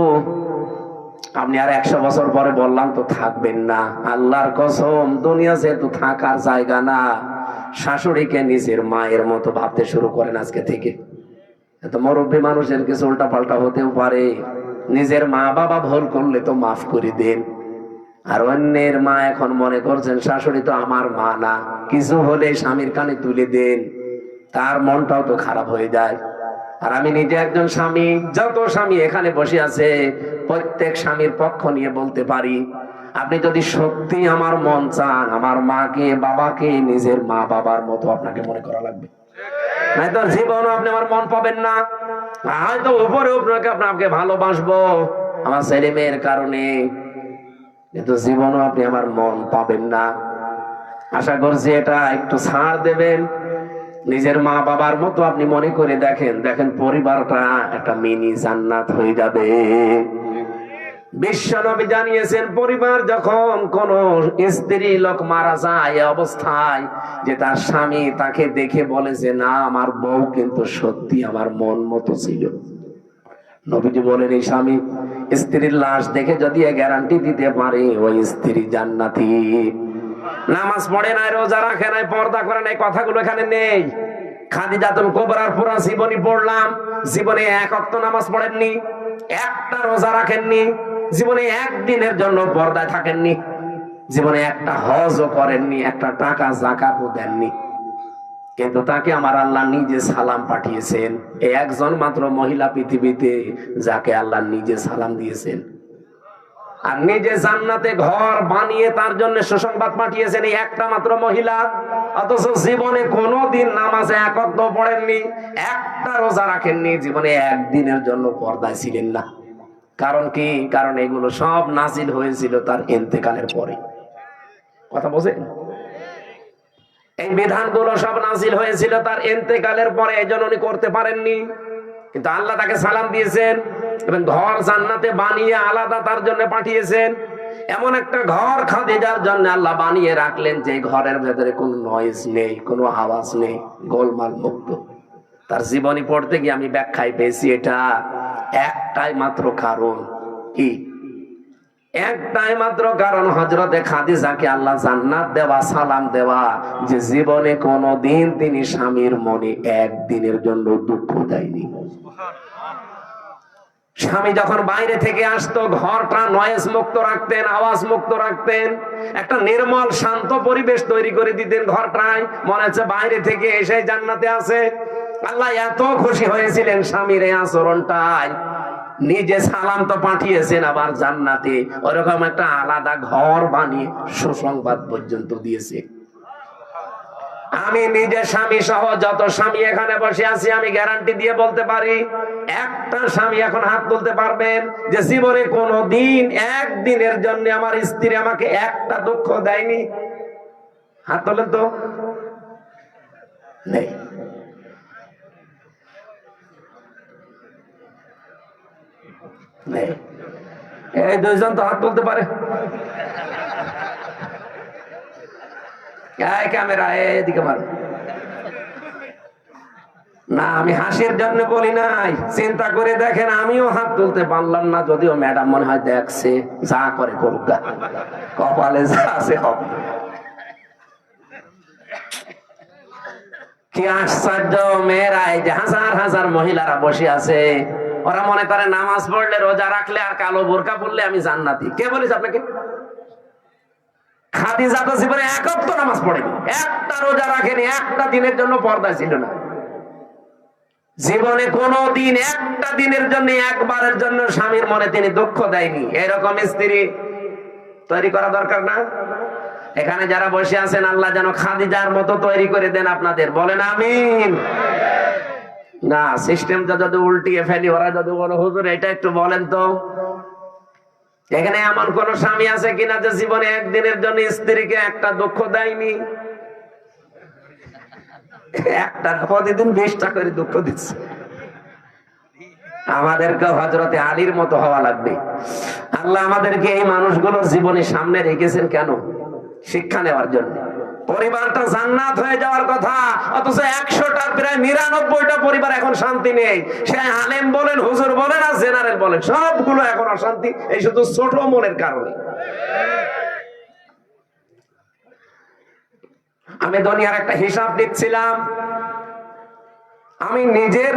আপনি আর 100 বছর পরে বললাম তো থাকবেন না, আল্লাহর কসম, দুনিয়া যেহেতু থাকার জায়গা না, শাশুড়িকে নিজের মায়ের মতো ভাবতে শুরু করেন আজকে থেকে। এত মুরব্বী মানুষের কিছু উল্টা পাল্টা হতেও পারে, নিজের মা বাবা ভুল করলে তো মাফ করে দেন। আর অন্যের মা এখন মনে করছেন শাশুড়ি তো আমার মা না, কিছু হলে স্বামীর কানে তুলে দেন, তার মনটাও তো খারাপ হয়ে যায়। আর আমি নিজে একজন স্বামী, যত স্বামী এখানে বসে আছে প্রত্যেক স্বামীর পক্ষ নিয়ে বলতে পারি, আপনি যদি সত্যি আমার মন চান, আমার মাকে বাবাকে নিজের মা বাবার মতো আপনাকে মনে করা লাগবে, নয়তো জীবনও আপনি আমার মন পাবেন না। হয়তো উপরে আপনাকে ভালোবাসবো আমার ছেলে মেয়ের কারণে, কিন্তু জীবনও আপনি আমার মন পাবেন না। আশা করছি এটা একটু ছাড় দেবেন, নিজের মা বাবার মতো আপনি মনে করে দেখেন, দেখেন পরিবারটা একটা মিনি জান্নাত হয়ে যাবে। বিশ্বনবী জানিয়েছেন, পরিবার যখন কোন স্ত্রী লোক মারা যায় অবস্থায় যে তার স্বামী তাকে দেখে বলে যে না, আমার বউ কিন্তু সত্যি আমার মন মতো ছিল, নবীজি বলেন এই স্বামী স্ত্রীর লাশ দেখে যদি গ্যারান্টি দিতে পারে ওই স্ত্রী জান্নাতি। নামাজ পড়ে নাই, রোজা রাখে নাই, পর্দা করে নাই, কথাগুলো এখানে নেই। খাদিজাতুল কুবরার পুরা জীবনী পড়লাম, জীবনে 1 ওয়াক্ত নামাজ পড়েননি, একটা রোজা রাখেননি, জীবনে একদিনের জন্য পর্দায় থাকেননি, জীবনে একটা হজও করেননি, একটা টাকা যাকাতও দেননি, কিন্তু তাকে আমার আল্লাহ নিজে সালাম পাঠিয়েছেন। এই একজন মাত্র মহিলা পৃথিবীতে যাকে আল্লাহ নিজে সালাম দিয়েছেন, আর নিজে জান্নাতে ঘর বানিয়ে তার জন্য সুসংবাদ পাঠিয়েছেন এই একটা মাত্র মহিলা। অথচ জীবনে কোনোদিন নামাজে 1 ওয়াক্ত পড়েননি, একটা রোজা রাখেননি, জীবনে একদিনের জন্য পর্দায় ছিলেন না। কারণ কি? কারণ এগুলো সব নাজিল হয়েছিল তার ইন্তেকালের পরে। কথা বোঝেন? এই বিধানগুলো সব নাজিল হয়েছিল তার ইন্তেকালের পরে, এজন্য উনি করতে পারেননি। কিন্তু আল্লাহ তাকে সালাম দিয়েছেন এবং ঘর জান্নাতে বানিয়ে আলাদা তার জন্য পাঠিয়েছেন। এমন একটা ঘর খাদিজার জন্য আল্লাহ বানিয়ে রাখলেন যে ঘরের ভেতরে কোনো নয়েজ নেই, কোনো আওয়াজ নেই, গোলমাল মুক্ত। তার জীবনী পড়তে গিয়ে আমি ব্যাখ্যায় পেয়েছি এটা একটাই মাত্র কারণ। কি? একটাই মাত্র কারণ, হযরতে খাদিজাকে আল্লাহ জান্নাত দেওয়া, সালাম দেওয়া, যে জীবনে কোনোদিন তিনি স্বামীর মনে একদিনের জন্য দুঃখ দেয়নি। স্বামী যখন বাইরে থেকে আসতো, ঘরটা নয়েজ মুক্ত রাখতেন, আওয়াজ মুক্ত রাখতেন, একটা নির্মল শান্ত পরিবেশ তৈরি করে দিতেন ঘরটায়, মনে হচ্ছে বাইরে থেকে এসে জান্নাতে আছে। আল্লাহ এত খুশি হয়েছিলেন স্বামীর এই আচরণটায়, নিজে সালাম তো পাঠিয়েছেন, আবার জান্নাতে ওরকম একটা আলাদা ঘর বানিয়ে সুসংবাদ পর্যন্ত দিয়েছে। আমি নিজে স্বামী সহ যত স্বামী এখানে বসে আছি, আমি গ্যারান্টি দিয়ে বলতে পারি, একটা স্বামী এখন হাত তুলতে পারবেন যে জীবনে কোনোদিন একদিনের জন্য আমার স্ত্রী আমাকে একটা দুঃখ দেয়নি? হাত তোলেন তো। নেই। এই দুইজন তো হাত তুলতে পারে। ক্যামেরা এদিকে মারো না, আমি হাসির জন্য বলি নাই, চিন্তা করে দেখেন আমিও হাত তুলতে পারলাম না, যদিও ম্যাডাম মনে হয় দেখছে, যা করে করুক, কপালে যা আছে হবে। কি আশ্চর্য মেয়েরা, এই যে হাজার হাজার মহিলারা বসে আছে, ওরা মনে করে নামাজ পড়লে, রোজা রাখলে আর কালো বোরকা পড়লে আমি জান্নাতি। কে বলেছে আপনাকে? খাদিজা তো জীবনে এক ওয়াক্ত নামাজ পড়েনি, একটা রোজা রাখেনি, একটা দিনের জন্য পর্দা ছিল না। জীবনে কোনো দিন একটা দিনের জন্য, একবারের জন্য স্বামীর মনে তিনি দুঃখ দেয়নি। এরকম স্ত্রী তৈরি করা দরকার না? এখানে যারা বসে আছেন, আল্লাহ যেন খাদিজার মতো তৈরি করে দেন আপনাদের, বলেন আমিন। না, সিস্টেমটা যদি উল্টিয়ে ফেলি, ওরা যদি বলো হুজুর এটা একটু বলেন তো, এখানে এমন কোন স্বামী আছে কিনা যে জীবনে একদিনের জন্য স্ত্রীকে একটা দুঃখ দেয়নি? একটা প্রতিদিন 20টা করে দুঃখ দিচ্ছে। আমাদেরকে হযরতে আলীর মতো হওয়া লাগবে। আল্লাহ আমাদেরকে এই মানুষগুলোর জীবনে সামনে রেখেছেন কেন? শিক্ষা নেওয়ার জন্য। পরিবারটা জান্নাত হয়ে যাওয়ার কথা, অথচ 100টার প্রায় 99টা পরিবার এখন শান্তি নেই। সে আলেম বলেন, হুজুর বলেন আর জেনারেল বলেন, সবগুলো এখন অশান্তি, এই শুধু ছোট মনের কারণে। আমি দুনিয়ার একটা হিসাব দিচ্ছিলাম, আমি নিজের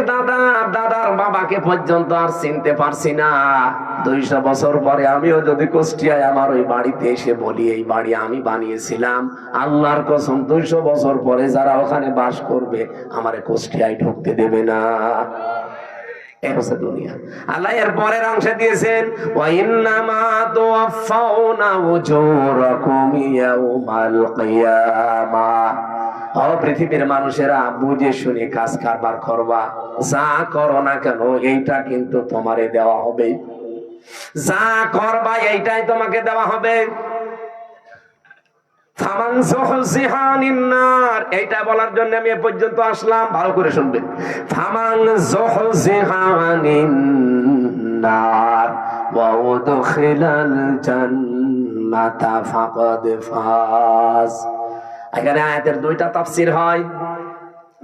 দাদার বাবাকে পর্যন্ত আর চিনতে পারছি না। 200 বছর পরে আমিও যদি কুষ্টিয়ায় আমার ওই বাড়িতে এসে বলি এই বাড়ি আমি বানিয়েছিলাম, আল্লাহর কসম 200 বছর পরে যারা ওখানে বাস করবে আমারে কুষ্টিয়ায় ঢুকতে দেবে না। দুনিয়া। আল্লাহ এর পরের অংশে দিয়েছেন, ওয়া ইন্নামা তুওয়াফাউনা উজুরাকুম ইয়াউমাল কিয়ামাহ। পৃথিবীর মানুষেরা বুঝে শুনে কাজ কারবার করবা, যা করো না কেন এইটা কিন্তু তোমারে দেওয়া হবে, যা করবা এইটাই তোমাকে দেওয়া হবে। ফামান যুহজিহা আনিন নার, এইটা বলার জন্য আমি এ পর্যন্ত আসলাম, ভালো করে শুনবেন। ফামান যুহজিহা আনিন নার ওয়া উদখিলাল জান্নাতা ফাকাদ ফাজ। এখানে আয়াতের 2টা তাফসীর হয়,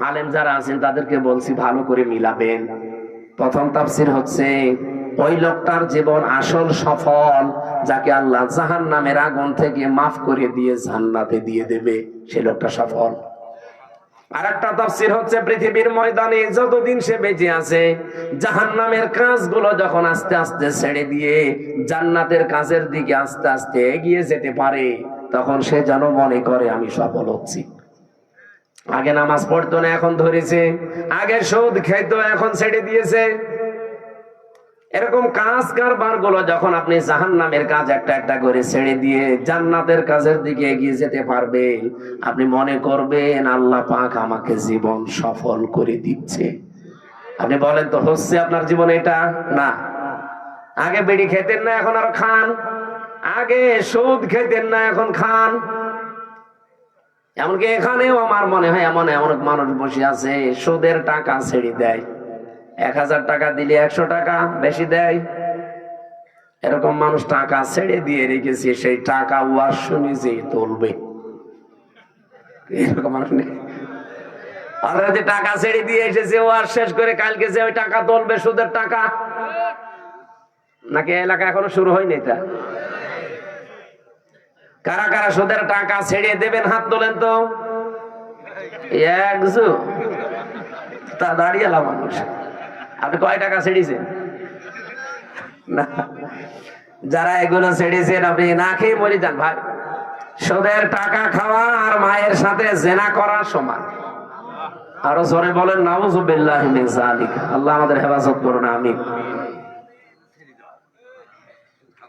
আলেম যারা আছেন তাদেরকে বলছি ভালো করে মিলাবেন। প্রথম তাফসীর হচ্ছে, ওই লোকটার জীবন আসল সফল, যাকে আল্লাহ জাহান্নামের আগুন থেকে মাফ করে দিয়ে জান্নাতে দিয়ে দেবে, সে লোকটা সফল। আর একটা তাফসীর হচ্ছে, পৃথিবীর ময়দানে যতদিন সে বেঁচে আছে, জাহান্নামের কাজগুলো যখন আস্তে আস্তে ছেড়ে দিয়ে জান্নাতের কাজের দিকে আস্তে আস্তে এগিয়ে যেতে পারে, তখন সে যেন মনে করে আমি সফল হচ্ছি। আগে নামাজ পড়তো না, এখন ধরেছে, আগে সুদ খেতো, এখন ছেড়ে দিয়েছে। এরকম কাজ কারবার গুলো যখন আপনি জাহান্নামের কাজ একটা একটা করে ছেড়ে দিয়ে জান্নাতের কাজের দিকে এগিয়ে যেতে পারবেন, আপনি মনে করবেন আল্লাহ পাক আমাকে জীবন সফল করে দিচ্ছে। আপনি বলেন তো, হচ্ছে আপনার জীবনে এটা? না। আগে বিড়ি খেতেন না, এখন আর খান। আগে সুদ খেতেন না, এখন খান। এমনকি এখানেও আমার মনে হয় এমন এমন মানুষ বসে আছে, সুদের টাকা ছেড়ে দেয়, 1000 টাকা দিলে 100 টাকা বেশি দেয়। এরকম মানুষ টাকা ছেড়ে দিয়ে রেখেছে, সেই টাকা ওয়াজ শুনে যে তুলবে, এরকম মানুষ নেই। আমরা যে টাকা ছেড়ে দিয়ে এসেছে ও আর শেষ করে কালকে যে ওই টাকা তুলবে সুদের টাকা, নাকি এলাকা এখনো শুরু হয়নি? এটা কারা কারা সুদের টাকা ছেড়ে দেবেন হাত তোলেন তো। একশো তা দাঁড়িয়ে মানুষ। আপনি কয় টাকা ছেড়েছেন? না, যারা এগুলো ছেড়েছেন আপনি না খেয়ে মরে যান ভাই। সুদের টাকা খাওয়া আর মায়ের সাথে জেনা করা সমান। আরো জোরে বলেন নাউযুবিল্লাহি মিন যালিক। আল্লাহ আমাদের হেফাজত করুন, আমিন।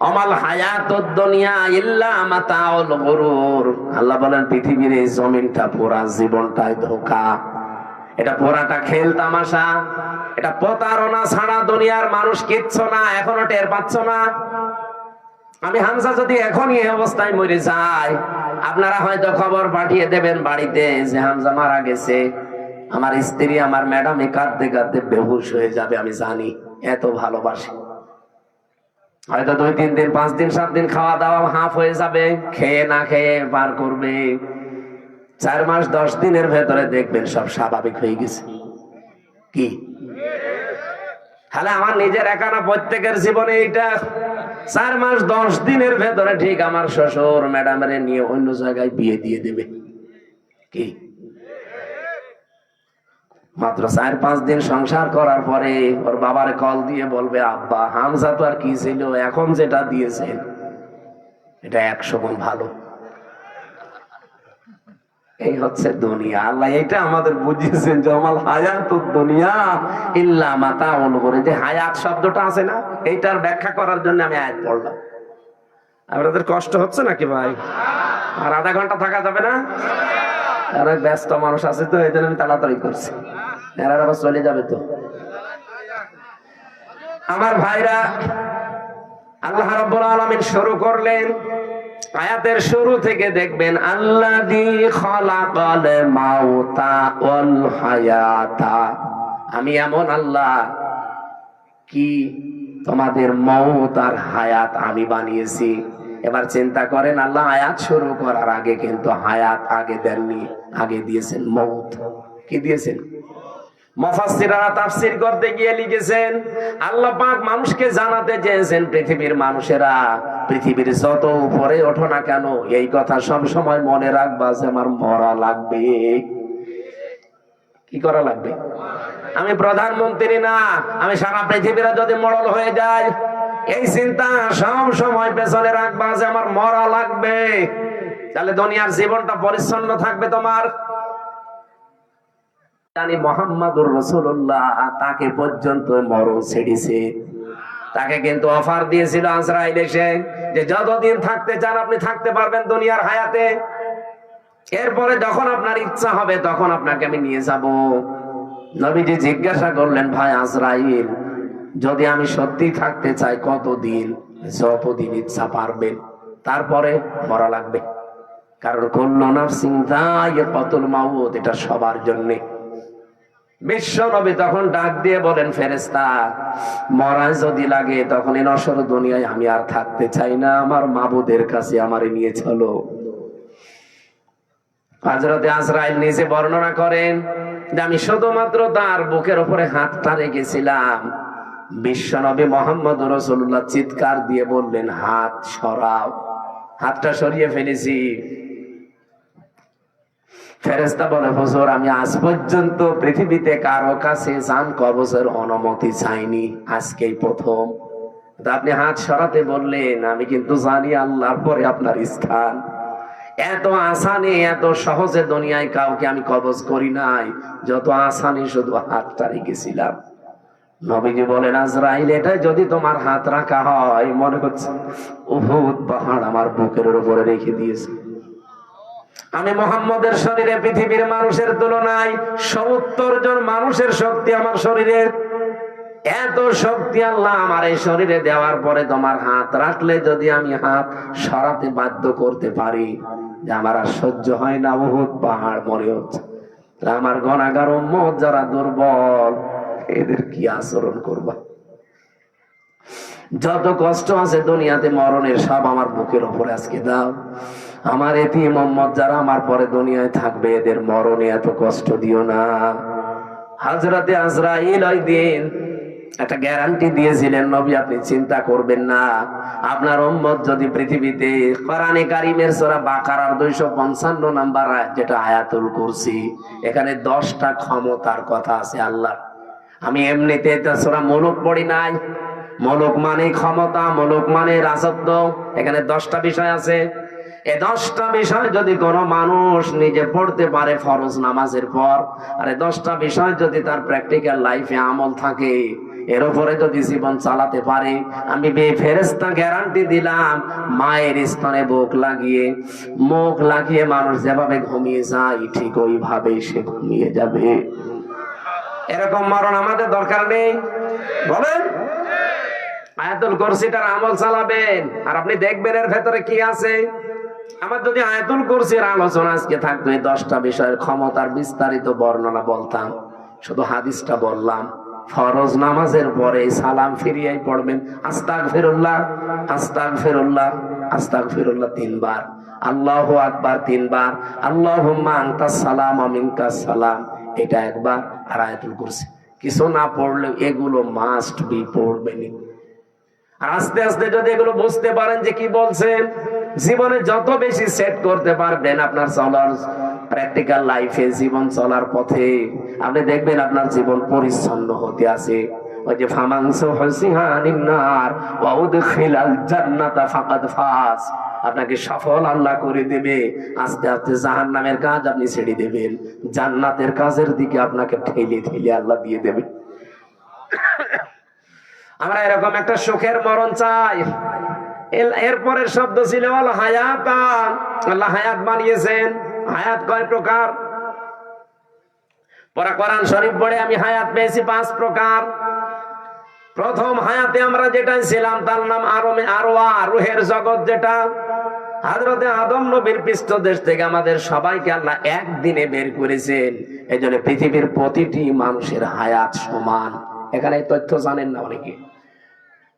আমাল হায়াতুদ দুনিয়া ইল্লা মাতাউল গুরুর। আল্লাহ বলেন পৃথিবীর এই জমিনটা পুরা জীবনটাই ধোঁকা, এটা পুরাটা খেল তামাশা, এটা প্রতারণা ছাড়া দুনিয়ার মানুষ কিচ্ছু না। এখনো টের পাচ্ছ না? আমি হামজা যদি এখনই এই অবস্থায় মরে যাই, আপনারা হয়তো খবর পাঠিয়ে দেবেন বাড়িতে যে হামজা মারা গেছে। আমার স্ত্রী আমার ম্যাডামে কাঁদতে কাঁদতে বেহুশ হয়ে যাবে, আমি জানি, এত ভালোবাসি। হয়তো 2-3 দিন 5 দিন 7 দিন খাওয়া দাওয়া হাফ হয়ে যাবে, খেয়ে না খেয়ে পার করবে। 4 মাস 10 দিনের ভেতরে দেখবেন সব স্বাভাবিক হয়ে গেছে। কি তাহলে আমার নিজের একা না, প্রত্যেকের জীবনে এইটা 4 মাস 10 দিনের ভেতরে ঠিক আমার শ্বশুর ম্যাডামের নিয়ে অন্য জায়গায় বিয়ে দিয়ে দেবে। কি মাত্র 4-5 দিন সংসার করার পরে ওর বাবার কল দিয়ে বলবে, আব্বা হামজা তো আর কি ছিল, এখন যেটা দিয়েছেন এটা 100 গুণ ভালো। এই হচ্ছে দুনিয়া। আল্লাহ এটা আমাদের বুঝিয়েছেন যে আমাল হায়াতুদ দুনিয়া ইল্লা মাতাউল গুরুর। যে হায়াত শব্দটা আছে না, এইটার ব্যাখ্যা করার জন্য আমি আয়াত পড়লাম। আপনাদের কষ্ট হচ্ছে নাকি ভাই? আর আধা ঘন্টা থাকা যাবে না? অনেক ব্যস্ত মানুষ আছে তো, এই জন্য আমি তাড়াতাড়ি করছি, এরা আবার চলে যাবে তো। আমার ভাইরা, আল্লাহ রাব্বুল আলামিন শুরু করলেন আয়াতের শুরু থেকে দেখবেন, আল্লাযী খালাকাল মাউতা ওয়াল হায়াতা। আমি এমন আল্লাহ কি তোমাদের মউত আর হায়াত আমি বানিয়েছি। এবার চিন্তা করেন, আল্লাহ আয়াত শুরু করার আগে কিন্তু হায়াত আগে দেননি, আগে দিয়েছেন মউত। কি দিয়েছেন? মুফাসসিররা তাফসীর করতে গিয়ে লিখেছেন, আল্লাহ পাক মানুষকে জানাতে চেয়েছেন, পৃথিবীর মানুষেরা পৃথিবীর যত উপরে ওঠো না কেন, এই কথা সব সময় মনে রাখবা যে আমার মরা লাগবে। কি করা লাগবে? আমি প্রধানমন্ত্রী না, আমি সারা পৃথিবীরা যদি মরল হয়ে যায়, এই চিন্তা সব সময় পেছনে রাখবা যে আমার মরা লাগবে। তাহলে দুনিয়ার জীবনটা পরিচ্ছন্ন থাকবে তোমার। জানি মুহাম্মাদুর রাসূলুল্লাহ তাকে পর্যন্ত মরণ ছেড়েছে। তাকে কিন্তু অফার দিয়েছিল আজরাইল এসে যে যতদিন থাকতে চান আপনি থাকতে পারবেন দুনিয়ার হায়াতে, এরপরে যখন আপনার ইচ্ছা হবে তখন আপনাকে আমি নিয়ে যাব। নবীজি জিজ্ঞাসা করলেন, ভাই আজরাইল, যদি আমি সত্যি থাকতে চাই কতদিন? যতদিন ইচ্ছা পারবেন, তারপরে মরা লাগবে। কারণ কুল্লু নাফসিন যায়িকাতুল মাউত, এটা সবার জন্য। বিশ্ব নবী তখন ডাক দিয়ে বলেন, ফেরেশতা, মরা যদি লাগে তখন এই নশ্বর দুনিয়ায় আমি আর থাকতে চাই না, আমার মাবুদের কাছে আমারে নিয়ে চলো। হযরতে আজরাইল নিজে বর্ণনা করেন যে আমি শুধুমাত্র তার বুকের উপরে হাতটা রেখেছিলাম, বিশ্ব নবী মুহাম্মদুর রাসূলুল্লাহ চিৎকার দিয়ে বললেন, হাত সরাও। হাতটা সরিয়ে ফেলেছি। ফেরেশতা বলে, হুজুর, আমি আজ পর্যন্ত পৃথিবীতে কারো কাছে জান কবজের অনুমতি চাইনি, আজকেই প্রথম। আপনি হাত সরাতে বললেন, আমি কিন্তু জানি আল্লাহর পরে আপনার স্থান। এত আসানি এত সহজে দুনিয়ায় কাউকে আমি কবজ করি নাই, যত আসানি শুধু হাতটা রেখেছিলাম। নবীজি বলেন, আজরাইল, এটা যদি তোমার হাত রাখা হয়, মনে হচ্ছে উহুদ পাহাড় আমার বুকের উপরে রেখে দিয়েছে। আমি মুহাম্মদের শরীরে পৃথিবীর মানুষের তুলনায় 70 জন মানুষের শক্তি আমার শরীরে। এত শক্তি আল্লাহ আমার এই শরীরে দেওয়ার পরে তোমার হাত রাখলে যদি আমি হাত সরাতে বাধ্য করতে পারি, যে আমার আর সহ্য হয় না, উহুদ পাহাড় মনে হচ্ছে, আমার গুনাহগার উম্মত যারা দুর্বল, এদের কি আচরণ করবা? যত কষ্ট আছে দুনিয়াতে মরণের, সব আমার বুকের উপরে আজকে দাও। আমার এতিম উম্মত যারা আমার পরে দুনিয়ায় থাকবে এদের মরণে এত কষ্ট দিও না। হযরতে আজরাইল ওই দিন একটা গ্যারান্টি দিয়েছিলেন, নবী আপনি চিন্তা করবেন না, আপনার উম্মত যদি পৃথিবীতে কোরআনে কারীমের সূরা বাকারার 255 নাম্বার আয়াত যেটা আয়াতুল কুরসি, এখানে 10টা ক্ষমতার কথা আছে আল্লাহর। আমি এমনিতে এটা সূরা মুলক পড়ি নাই, মুলক মানে ক্ষমতা, মুলক মানে রাজত্ব, এখানে 10টা বিষয় আছে। এই 10টা বিষয় যদি কোনো মানুষ নিজে পড়তে পারে ফরজ নামাজের পর, আর এই 10টা বিষয় যদি তার প্র্যাকটিক্যাল লাইফে আমল থাকে, এর উপরে যদি জীবন চালাতে পারে, আমি ফেরেশতা গ্যারান্টি দিলাম, মায়ের স্তনে বুক লাগিয়ে মুখ লাগিয়ে মানুষ যেভাবে ঘুমিয়ে যায় ঠিক ওইভাবেই সে ঘুমিয়ে যাবে। এরকম মরণ আমাদের দরকার নেই, বলেন? আয়াতুল কুরসিটার আমল চালাবেন আর আপনি দেখবেন এর ভেতরে কি আছে। আমার যদি আয়াতুল কুরসির আলোচনা আজকে থাকতো, এই 10টা বিষয়ের ক্ষমতার বিস্তারিত বর্ণনা বলতাম, শুধু হাদিসটা বললাম। ফরজ নামাজের পরে সালাম ফিরিয়েই পড়বেন আস্তাগফিরুল্লাহ, আস্তাগফিরুল্লাহ, আস্তাগফিরুল্লাহ 3 বার, আল্লাহু আকবার 3 বার, আল্লাহুম্মা আনতাস সালাম ওয়া মিনকাস সালাম এটা 1 বার, আর আয়াতুল কুরসি। কিছু না পড়লে এগুলো মাস্ট বি পড়বেনই। আর আস্তে আস্তে যদি এগুলো বুঝতে পারেন যে কি বলছেন, জীবনে যত বেশি সেট করতে পারবেন আপনার চলার প্র্যাকটিক্যাল লাইফে, জীবন চলার পথে, আপনি দেখবেন আপনার জীবন পরিচ্ছন্ন হতে আছে। ওই যে ফামানসু হুসিহানিন নার ওয়া উদখিলাল জান্নাতা ফাকাদ ফাজ, আপনাকে সফল আল্লাহ করে দেবে। আস্তে আস্তে জাহান্নামের কাজ আপনি ছেড়ে দেবেন, জান্নাতের কাজের দিকে আপনাকে ঠেলে ঠেলে আল্লাহ দিয়ে দেবে। আমরা এরকম একটা সুখের মরণ চাই। এরপরের শব্দ ছিল আল হায়াতা, আল্লাহ হায়াত বানিয়েছেন। হায়াত কয় প্রকার? পরা কোরআন শরীফ পড়ে আমি হায়াত পেয়েছি 5 প্রকার। প্রথম হায়াতে আমরা যেটা ছিলাম তার নাম আরওয়া, রুহের জগৎ, যেটা হযরতে আদম নবীর পৃষ্ঠদেশ থেকে আমাদের সবাইকে আল্লাহ একদিনে বের করেছেন। এজন্য পৃথিবীর প্রতিটি মানুষের হায়াত সমান। এখানে এই তথ্য জানেন না অনেকে।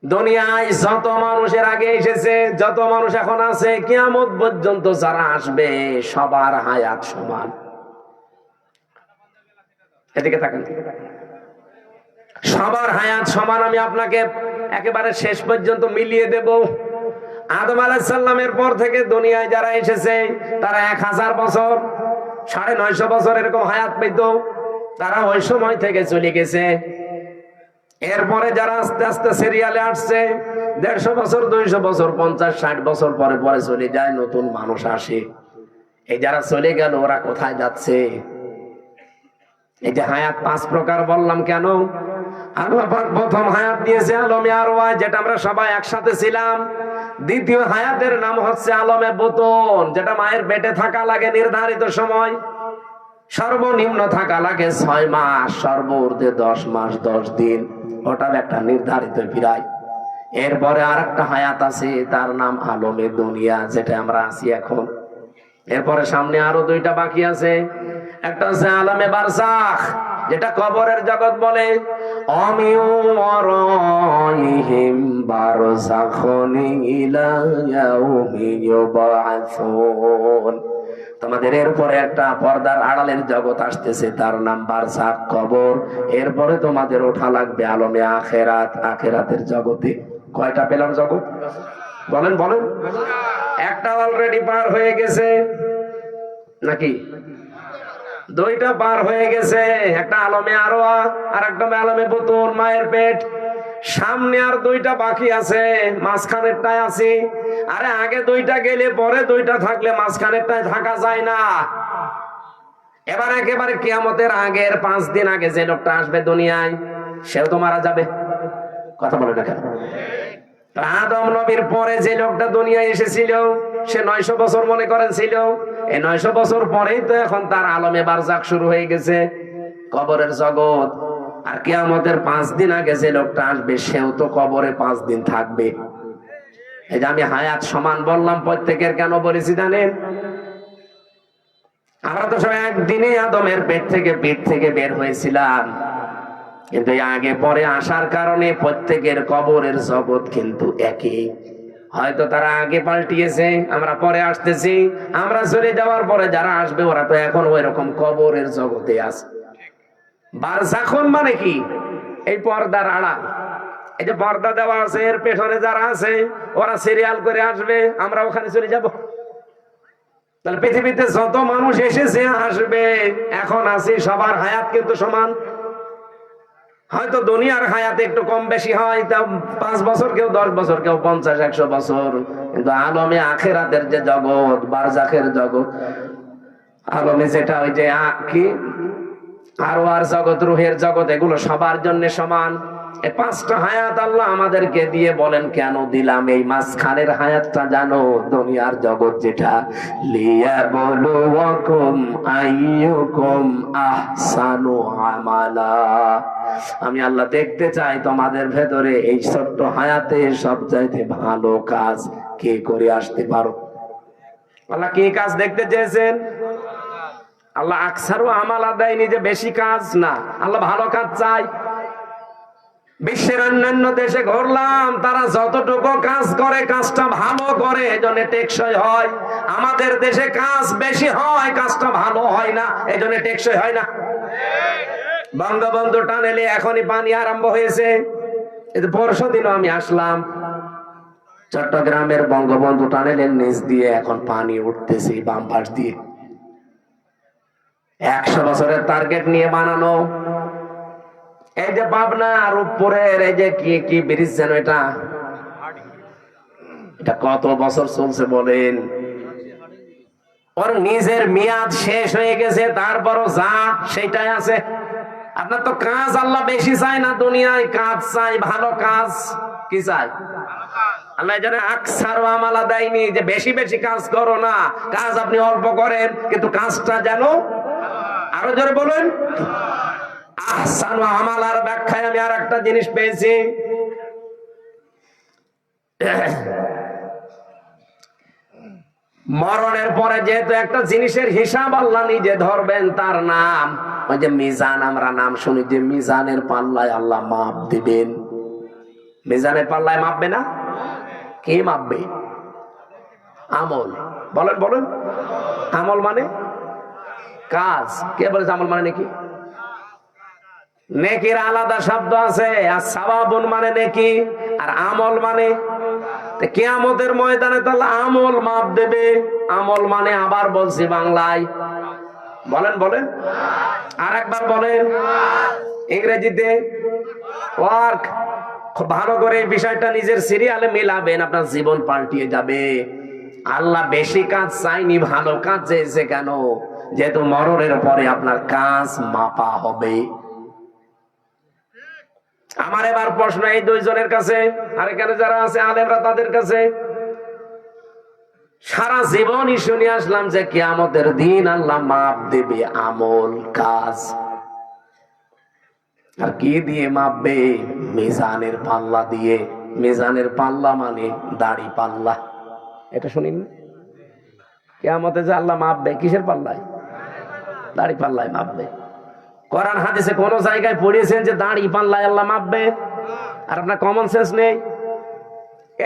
দুনিয়ায় যত মানুষের আগে এসেছে, যত মানুষ এখন আছে, কিয়ামত পর্যন্ত যারা আসবে সবার হায়াত সমান। এদিকে তাকান, সবার হায়াত সমান। আমি আপনাকে একেবারে শেষ পর্যন্ত মিলিয়ে দেব। আদম আলাইহিস সালামের পর থেকে দুনিয়ায় যারা এসেছে তারা 1000 বছর, 950 বছর এরকম হায়াত পেত, তারা ওই সময় থেকে চলে গেছে। এরপরে যারা আস্তে আস্তে সিরিয়ালে আসছে 150 বছর, 200 বছর, 50, 60 বছর পরে পরে চলে যায়, নতুন মানুষ আসে। এই যারা চলে গেল ওরা কোথায় যাচ্ছে? এই যে হায়াত 5 প্রকার বললাম কেন? আল্লাহ পাক প্রথম হায়াত দিয়েছে আলমে আরওয়া, যেটা আমরা সবাই একসাথে ছিলাম। দ্বিতীয় হায়াতের নাম হচ্ছে আলমে বুতুন, যেটা মায়ের পেটে থাকা লাগে নির্ধারিত সময়, সর্বনিম্ন থাকা লাগে 6 মাস, সর্বোচ্চ 10 মাস 10 দিন, ওটা একটা নির্ধারিত বিরায়। এরপরে আরেকটা হায়াত আছে, তার নাম আলমে দুনিয়া, যেটা আমরা আছি এখন। এরপরে সামনে আরো 2টা বাকি আছে। একটা হচ্ছে আলমে বারজাখ, যেটা কবরের জগৎ বলে। অমিউরাইহিম বারজাখুন ইলা ইয়াউমি ইউবআসুন। তোমাদের এরপরে একটা পর্দার আড়ালের জগৎ আসতেছে, তার নাম বারজাখ, কবর। এরপরে তোমাদের ওঠা লাগবে আলমে আখিরাত, আখিরাতের জগতে। কয়টা পেলাম জগৎ? বলেন বলেন। একটা অলরেডি পার হয়ে গেছে নাকি? 2টা পার হয়ে গেছে। একটা আলমে আরওয়া আর একটা আলমে বুতুন, মায়ের পেট। সামনে আর 2টা বাকি আছে, মাঝখানেরটায় আছে। আরে আগে 2টা গেলে পরে 2টা থাকলে মাঝখানেরটায় থাকা যায় না। এবার একেবারে কিয়ামতের আগের 5 দিন আগে যে লোকটা আসবে দুনিয়ায়, সেও তো মারা যাবে। কথা বলে না কেন? আদম নবীর পরে যে লোকটা দুনিয়ায় এসেছিল সে 900 বছর মনে করেন ছিল। এই 900 বছর পরেই তো এখন তার আলমে বারজাখ শুরু হয়ে গেছে, কবরের জগৎ। আর কিয়ামতের 5 দিন আগে যে লোকটা আসবে সেও তো কবরে 5 দিন থাকবে। এই যে আমি হায়াত সমান বললাম প্রত্যেকের, কেন বলেছি জানেন? আমরা তো সব একদিনে আদমের পিঠ থেকে বের হয়েছিলাম, কিন্তু আগে পরে আসার কারণে প্রত্যেকের কবরের জগৎ কিন্তু একই। হয়তো তারা আগে পাল্টিয়েছে, আমরা পরে আসতেছি। আমরা চলে যাওয়ার পরে যারা আসবে ওরা তো এখন ওই রকম কবরের জগতে আছে। বারজাখন মানে কি? এই পর্দার আড়াল। এই যে পর্দা দেওয়া আছে, এর পেছনে যারা আছে ওরা সিরিয়াল করে আসবে, আমরা ওখানে চলে যাব। তাহলে পৃথিবীতে যত মানুষ এসেছে আসবে, এখন আছি, সবার হায়াত কিন্তু সমান। হয়তো দুনিয়ার হায়াত একটু কম বেশি হয়, তা 5 বছর, কেউ 10 বছর, কেউ 50-100 বছর, কিন্তু আলমে আখেরাতের যে জগৎ, বারজাখের জগৎ, আলমে যেটা ওই যে কি আরওয়ার জগৎ, রুহের জগৎ, এগুলো সবার জন্য সমান। এই 5টা হায়াত আল্লাহ আমাদেরকে দিয়ে বলেন কেন দিলাম? এই মাঝখানের হায়াতটা জানো, দুনিয়ার জগৎ যেটা, লিয়াবলুয়াকুম আইয়ুকুম আহসানু আমালা। আমি আল্লাহ দেখতে চাই তোমাদের ভেতরে এই ছোট্ট হায়াতে সবচাইতে ভালো কাজ কে করে আসতে পারো। আল্লাহ কি কাজ দেখতে চেয়েছেন? আল্লাহ আকসারু আমালা দেয়নি যে বেশি কাজ, না, আল্লাহ ভালো কাজ চাই। বিশ্বের অন্যান্য দেশে ঘুরলাম, তারা যতটুকু কাজ করে কাজটা ভালো করে, এজন্য টেকসই হয়। আমাদের দেশে কাজ বেশি হয়, কাজটা ভালো হয় না, এজন্য টেকসই হয় না। বঙ্গবন্ধু টানেলে এখনই পানি আরম্ভ হয়েছে। পরশু দিনও আমি আসলাম, চট্টগ্রামের বঙ্গবন্ধু টানেলের নিচ দিয়ে এখন পানি উঠতেছে বাম পাশ দিয়ে। 100 বছরের টার্গেট নিয়ে বানানো। এই যে পাবনা রূপপুরের এই যে কি কি ব্রিজ যেন, এটা কত বছর চলছে বলেন? ওর নিজের মেয়াদ শেষ হয়ে গেছে, তারপরও যা সেটাই আছে। আপনার তো কাজ আল্লাহ বেশি চাই না, দুনিয়ায় কাজ চাই, ভালো কাজ। কি চাই আল্লাহ? জানে আকসার আমালা দেয়নি যে বেশি বেশি কাজ করো না, কাজ আপনি অল্প করেন, কিন্তু কাজটা যেন, আরো জোরে বলেন, আহসানু আমালার ব্যাখ্যায় আমি আর একটা জিনিস পেয়েছি। মরণের পরে যেহেতু একটা জিনিসের হিসাব আল্লাহ নিজে ধরবেন, তার নাম ওই যে মিজান। আমরা নাম শুনি যে মিজানের পাল্লায় আল্লাহ মাপ দিবেন। মিজানের পাল্লায় মাপবে না? কে মাপবে? আমল। বলেন বলেন, আমল মানে কাজ। কে বলেছে আমল মানে নাকি? নেকির আলাদা শব্দ আছে, আর সাওয়াবুন মানে নেকি, আর আমল মানে। কিয়ামতের ময়দানে তাহলে আমল মাপ দেবে। আমল মানে, আবার বলছি বাংলায়, বলেন বলেন, আর একবার বলেন ইংরেজিতে, ওয়ার্ক। খুব ভালো করে এই বিষয়টা নিজের সিরিয়ালে মিলাবেন, আপনার জীবন পাল্টিয়ে যাবে। আল্লাহ বেশি কাজ চাইনি, ভালো কাজ চেয়েছে। কেন? যেহেতু মরণের পরে আপনার কাজ মাপা হবে। আমার এবার প্রশ্ন এই 2 জনের কাছে, আর এখানে যারা আছে আলেমরা তাদের কাছে। সারা জীবনই শুনে আসলাম যে কিয়ামতের দিন আল্লাহ মাপ দেবে আমল, কাজ। আর কি দিয়ে মাপবে? মিজানের পাল্লা দিয়ে। মিজানের পাল্লা মানে দাড়ি পাল্লা। এটা শুনিন? কিয়ামতে যে আল্লাহ মাপবে, কিসের পাল্লায়? দাড়ি পাল্লায় মাপবে। কোরআন হাদিসে কোন জায়গায় পড়িয়েছেন যে দাড়ি পাল্লায় আল্লাহ মাপবে? আর আপনার কমন সেন্স নেই।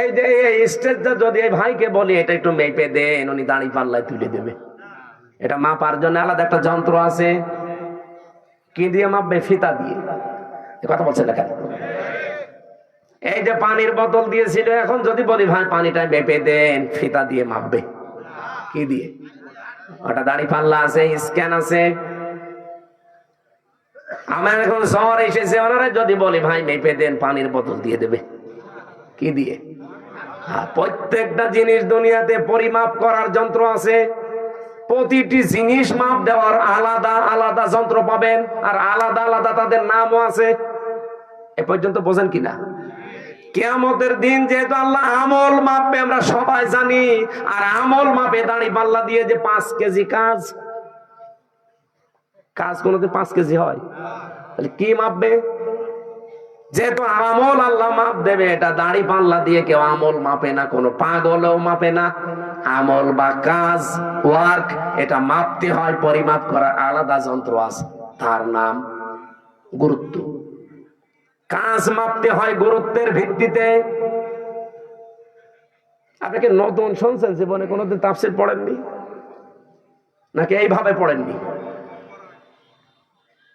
এই যে এই স্টেজটা যদি এই ভাইকে বলি এটা একটু মেপে দেন, উনি দাড়ি পাল্লায় তুলে দেবে। এটা মাপার জন্য আলাদা একটা যন্ত্র আছে। কি দিয়ে মাপবে? ফিতা দিয়ে। কথা বলছেন না কেন? এই যে পানির বোতল দিয়েছিল, এখন যদি বলি ভাই পানিটা মেপে দেন, ফিতা দিয়ে মাপবে। কি দিয়ে? ওটা দাড়ি পাল্লা আছে, স্ক্যান আছে। আমার এখন শহর এসেছে, ওনারা যদি বলি ভাই মেপে দেন, পানির বোতল দিয়ে দেবে। কি দিয়ে? প্রত্যেকটা জিনিস দুনিয়াতে পরিমাপ করার যন্ত্র আছে। প্রতিটি জিনিস মাপ দেওয়ার আলাদা আলাদা যন্ত্র পাবেন, আর আলাদা আলাদা তাদের নামও আছে। এ পর্যন্ত বোঝেন কিনা? কিয়ামতের দিন যেহেতু আল্লাহ আমল মাপবে আমরা সবাই জানি, আর আমল মাপে দাড়ি পাল্লা দিয়ে যে 5 কেজি কাজ, কাজ কোনোদিন 5 কেজি হয়? তাহলে কি মাপবে? যেহেতু আমল আল্লাহ মাপ দেবে, এটা দাড়ি পাল্লা দিয়ে কেউ আমল মাপে না, কোনো পাগলও মাপে না। আমল বা কাজ, ওয়ার্ক, এটা মাপতে হয়, পরিমাপ করার আলাদা যন্ত্র আছে, তার নাম গুরুত্ব। কাজ মাপতে হয় গুরুত্বের ভিত্তিতে। আপনি কি নতুন শুনছেন? জীবনে কোনোদিন তাফসীর পড়েননি নাকি এইভাবে পড়েননি?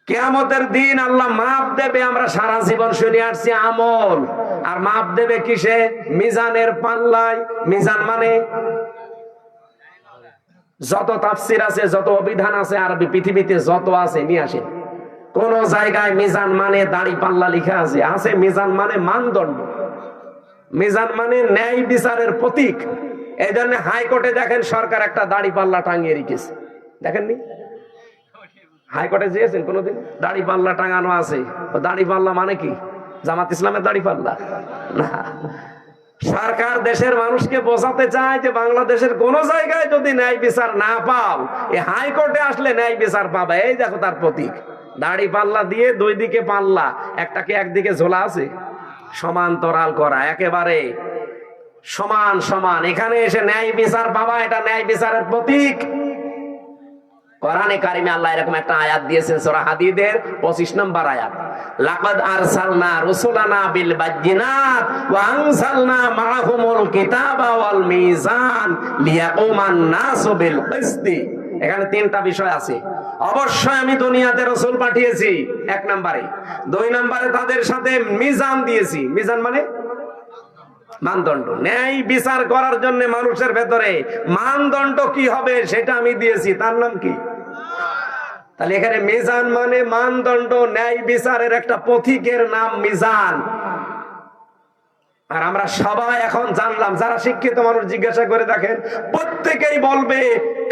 কিয়ামতের দিন আল্লাহ মাপ দেবে, আমরা সারা জীবন শুনে আসছি আমল, আর মাপ দেবে কিসে? মিজানের পাল্লায়। মিজান মানে যত তাফসীর আছে, যত অভিধান আছে আরবি পৃথিবীতে যত আছে নিয়ে আসেন, কোন জায়গায় মিজান মানে দাড়ি পাল্লা লিখা আছে? আছে। মিজান মানে মানদণ্ড, মিজান মানে ন্যায় বিচারের প্রতীক। এই জন্য হাইকোর্টে দেখেন সরকার একটা দাড়ি পাল্লা টাঙিয়ে রেখেছে, দেখেননি? হাইকোর্টে গিয়েছেন কোনোদিন? দাড়ি পাল্লা টাঙানো আছে। দাড়ি পাল্লা মানে কি? জামাত ইসলামের দাড়ি পাল্লা না। সরকার দেশের মানুষকে বোঝাতে চায় যে বাংলাদেশের কোন জায়গায় যদি ন্যায় বিচার না পাও, এই হাইকোর্টে আসলে ন্যায় বিচার পাবে। এই দেখো তার প্রতীক, দাড়ি পাল্লা দিয়ে দুই দিকে পাল্লা, একটাকে একদিকে ঝোলা আছে, সমান্তরাল করা, একেবারে সমান সমান। এখানে এসে ন্যায় বিচার পাবা, এটা ন্যায় বিচারের প্রতীক। কোরআনে কারিমে আল্লাহ এরকম একটা আয়াত দিয়েছেন সূরা হাদীদের 25 নম্বর আয়াত, লাকাদ আরসালনা রুসুলানা বিল বাজ্জিনাত ওয়া আনসালনা মাআহুমুল কিতাবা ওয়াল মিজান লিয়াকুমান নাসু বিল কিসতি। এখানে তিনটা বিষয় আছে। অবশ্যই আমি দুনিয়াতে রাসূল পাঠিয়েছি, এক নম্বরে। দুই নম্বরে তাদের সাথে মিজান দিয়েছি। মিজান মানে মানদণ্ড, ন্যায় বিচার করার জন্য মানুষের ভেতরে মানদণ্ড কি হবে সেটা আমি দিয়েছি, তার নাম কি? তাহলে এখানে মিজান মানে মানদণ্ড, ন্যায় বিচারের একটা পথিকের নাম মিজান। আর আমরা সবাই এখন জানলাম, যারা শিক্ষিত মানুষ জিজ্ঞাসা করে দেখেন, প্রত্যেকেই বলবে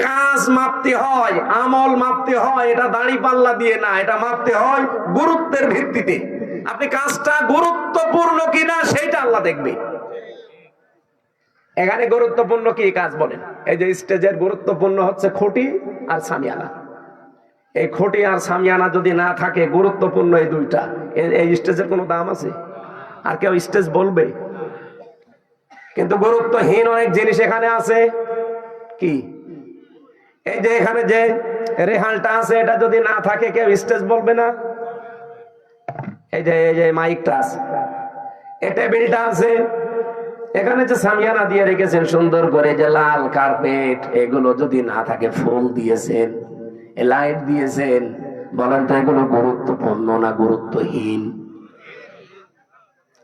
কাজ মাপতে হয়, আমল মাপতে হয়, এটা দাড়ি পাল্লা দিয়ে না, এটা মাপতে হয় গুরুত্বের ভিত্তিতে। আপনি কাজটা গুরুত্বপূর্ণ কিনা সেইটা আল্লাহ দেখবে। এখানে গুরুত্বপূর্ণ কি কাজ বলেন? এই যে স্টেজের গুরুত্বপূর্ণ হচ্ছে খুঁটি আর সামিয়ানা। এই খুঁটি আর সামিয়ানা যদি না থাকে, গুরুত্বপূর্ণ এই দুইটা, এই স্টেজের কোনো দাম আছে? আর কেউ স্টেজ বলবে? কিন্তু গুরুত্বহীন অনেক জিনিস এখানে আছে। কি? এই যে এখানে যে রেহালটা আছে, এটা যদি না থাকে কেউ স্টেজ বলবে না। এই যে মাইকটা আছে, এই টেবিলটা আছে, এখানে যে সামিয়ানা দিয়ে রেখেছেন সুন্দর করে, যে লাল কার্পেট, এগুলো যদি না থাকে, ফুল দিয়েছেন, লাইট দিয়েছেন, বলেন তো এগুলো গুরুত্বপূর্ণ না গুরুত্বহীন?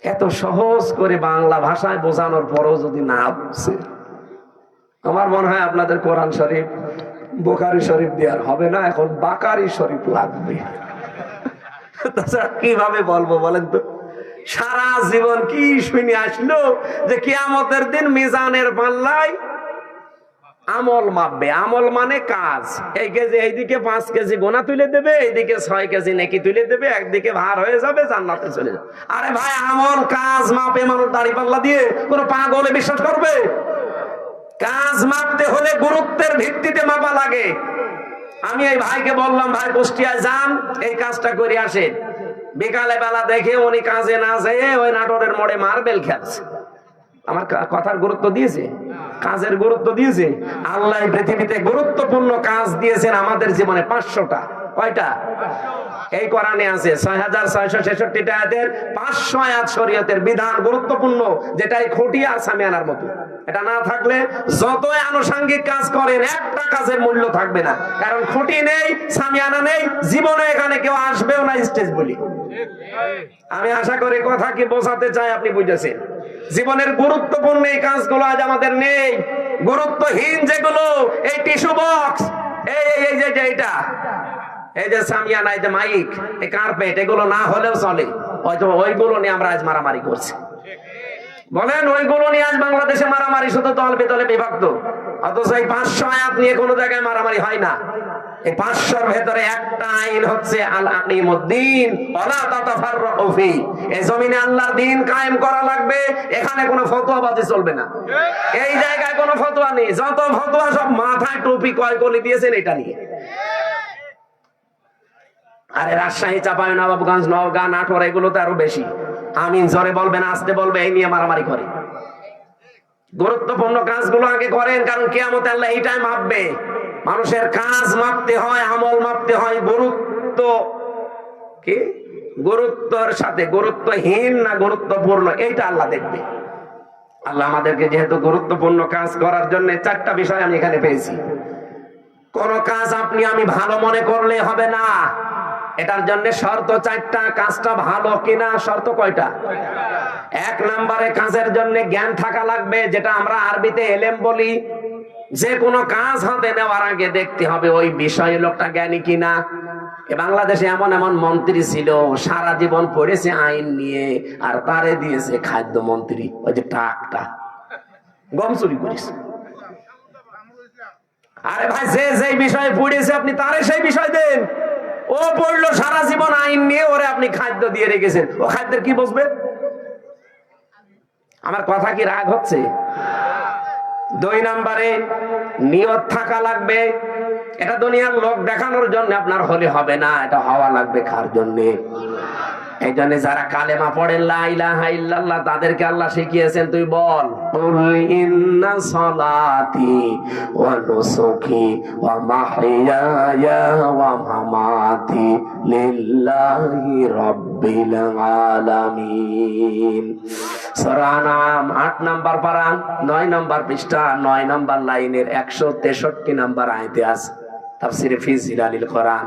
এত সহজ করে বাংলা ভাষায় বোঝানোর পরও যদি না বুঝছে, আমার মনে হয় আপনাদের কোরআন শরীফ বুখারী শরীফ দেওয়ার হবে না, এখন বাকারি শরীফ লাগবে। তাছাড়া কিভাবে বলবো বলেন তো? সারা জীবন কি শুনে আসলো যে কিয়ামতের দিন মিজানের পাল্লায় আমল মাপবে। আমল মানে কাজ। এই কেজি, এইদিকে 5 কেজি গোনা তুলে দেবে, এইদিকে 6 কেজি নেকি তুলে দেবে, একদিকে ভার হয়ে যাবে, জান্নাতে চলে যাবে। আরে ভাই, আমল কাজ মাপে মানুষ দাড়ি পাল্লা দিয়ে? কোন পাগলে বিশ্বাস করবে? কাজ মাপতে হলে গুরুত্বের ভিত্তিতে মাপা লাগে। আমি এই ভাইকে বললাম, ভাই কুষ্টিয়ায় যান, এই কাজটা করে আসেন। বিকালে বেলা দেখে উনি কাজে না যেয়ে ওই নাটোরের মোড়ে মার্বেল খেলছে। আমার কথার গুরুত্ব দিয়েছে? কাজের গুরুত্ব দিয়েছে? আল্লাহ পৃথিবীতে গুরুত্বপূর্ণ কাজ দিয়েছেন আমাদের জীবনে 500টা। কয়টা? এই কোরআনে আছে 6666 আয়াতের 500 আয়াত শরীয়তের বিধান গুরুত্বপূর্ণ, যেটাই খুঁটি আর সামিয়ানার মতো। এটা না থাকলে যতই আনুষঙ্গিক কাজ করেন, একটা কাজের মূল্য থাকবে না। কারণ খুঁটি নেই, সামিয়ানা নেই, জীবনে এখানে কেউ আসবেও না স্টেজ বলি। আমি আশা করি কথা কি বোঝাতে চাই আপনি বুঝেছেন। জীবনের গুরুত্বপূর্ণ এই কাজগুলো আজ আমাদের নেই। গুরুত্বহীন যেগুলো, এই টিস্যু বক্স, এই যে এইটা, এই যে সামিয়ানা, এই যে মাইক, এই কার্পেট, এগুলো না হলেও চলে। হয়তো ওইগুলো নিয়ে আমরা আজ মারামারি করছি। বলেন, ওইগুলো নিয়ে আজ বাংলাদেশে মারামারি, শুধু দল বেদলে বিভক্ত। অথচ এই 500 আয়াত নিয়ে কোনো জায়গায় মারামারি হয় না। এই 500-র ভেতরে একটা আইন হচ্ছে আল আকিমুদ্দিন ওয়ালা তাতাফাররাকু ফি। এই জমিনে আল্লাহর দ্বীন কায়েম করা লাগবে, এখানে কোনো ফতোয়াবাজি চলবে না। এই জায়গায় কোনো ফতোয়া নেই, যত ফতোয়া সব মাথায় টুপি কয়কলি দিয়েছেন এটা নিয়ে। আরে রাজশাহী, চাঁপাইনবাবগঞ্জ, নওগাঁ, নাটোর, এগুলোতে আরো বেশি। আমিন জোরে বলবেন, আসতে বলবে, এই নিয়ে মারামারি করে। গুরুত্বপূর্ণ কাজগুলো আগে করেন, কারণ কিয়ামতে আল্লাহ এইটাই মাপবে। মানুষের কাজ মাপতে হয়, আমল মাপতে হয় গুরুত্ব কি, গুরুত্বের সাথে। গুরুত্বহীন না গুরুত্বপূর্ণ, এইটা আল্লাহ দেখবে। আল্লাহ আমাদেরকে যেহেতু গুরুত্বপূর্ণ কাজ করার জন্য 4টা বিষয় আমি এখানে পেয়েছি। কোন কাজ আপনি আমি ভালো মনে করলে হবে না, এটার জন্য শর্ত 4টা। কাজটা ভালো কিনা শর্ত কয়টা? 1 নম্বরে কাজের জন্য জ্ঞান থাকা লাগবে, যেটা আমরা আরবিতে এলেম বলি। যে কোনো কাজ হাতে নেওয়ার আগে দেখতে হবে ওই বিষয়ে লোকটা জ্ঞানী কিনা। বাংলাদেশে এমন এমন মন্ত্রী ছিল, সারা জীবন পড়েছে আইন নিয়ে, আর তারে দিয়েছে খাদ্য মন্ত্রী, ওই যে টাকটা গম চুরি করেছে। আরে ভাই, যে বিষয়ে পড়েছে আপনি তারে সেই বিষয় দেন। ও পড়লো সারা জীবন আইন নিয়ে, ওরে আপনি খাদ্য দিয়ে রেখেছেন, ও খাদ্যের কি বুঝবে? আমার কথা কি রাগ হচ্ছে? 2 নম্বরে নিয়ত থাকা লাগবে। এটা দুনিয়ার লোক দেখানোর জন্য আপনার হলে হবে না, এটা হওয়া লাগবে কার জন্য? এই জন্য যারা কালেমা পড়েন লা ইলাহা ইল্লাল্লাহ, তাদেরকে আল্লাহ শিখিয়েছেন, তুই বল কুল ইন্না সালাতি ওয়া নুসুকি ওয়া মাহইয়ায়া ওয়া মামাতি লিল্লাহি রাব্বিল আলামিন। সূরা আনআম 8 নম্বর পারা 9 নম্বর পৃষ্ঠা 9 নম্বর লাইনের 163 নম্বর আয়াতে আছে তাফসীরে ফি জিলালিল কোরআন।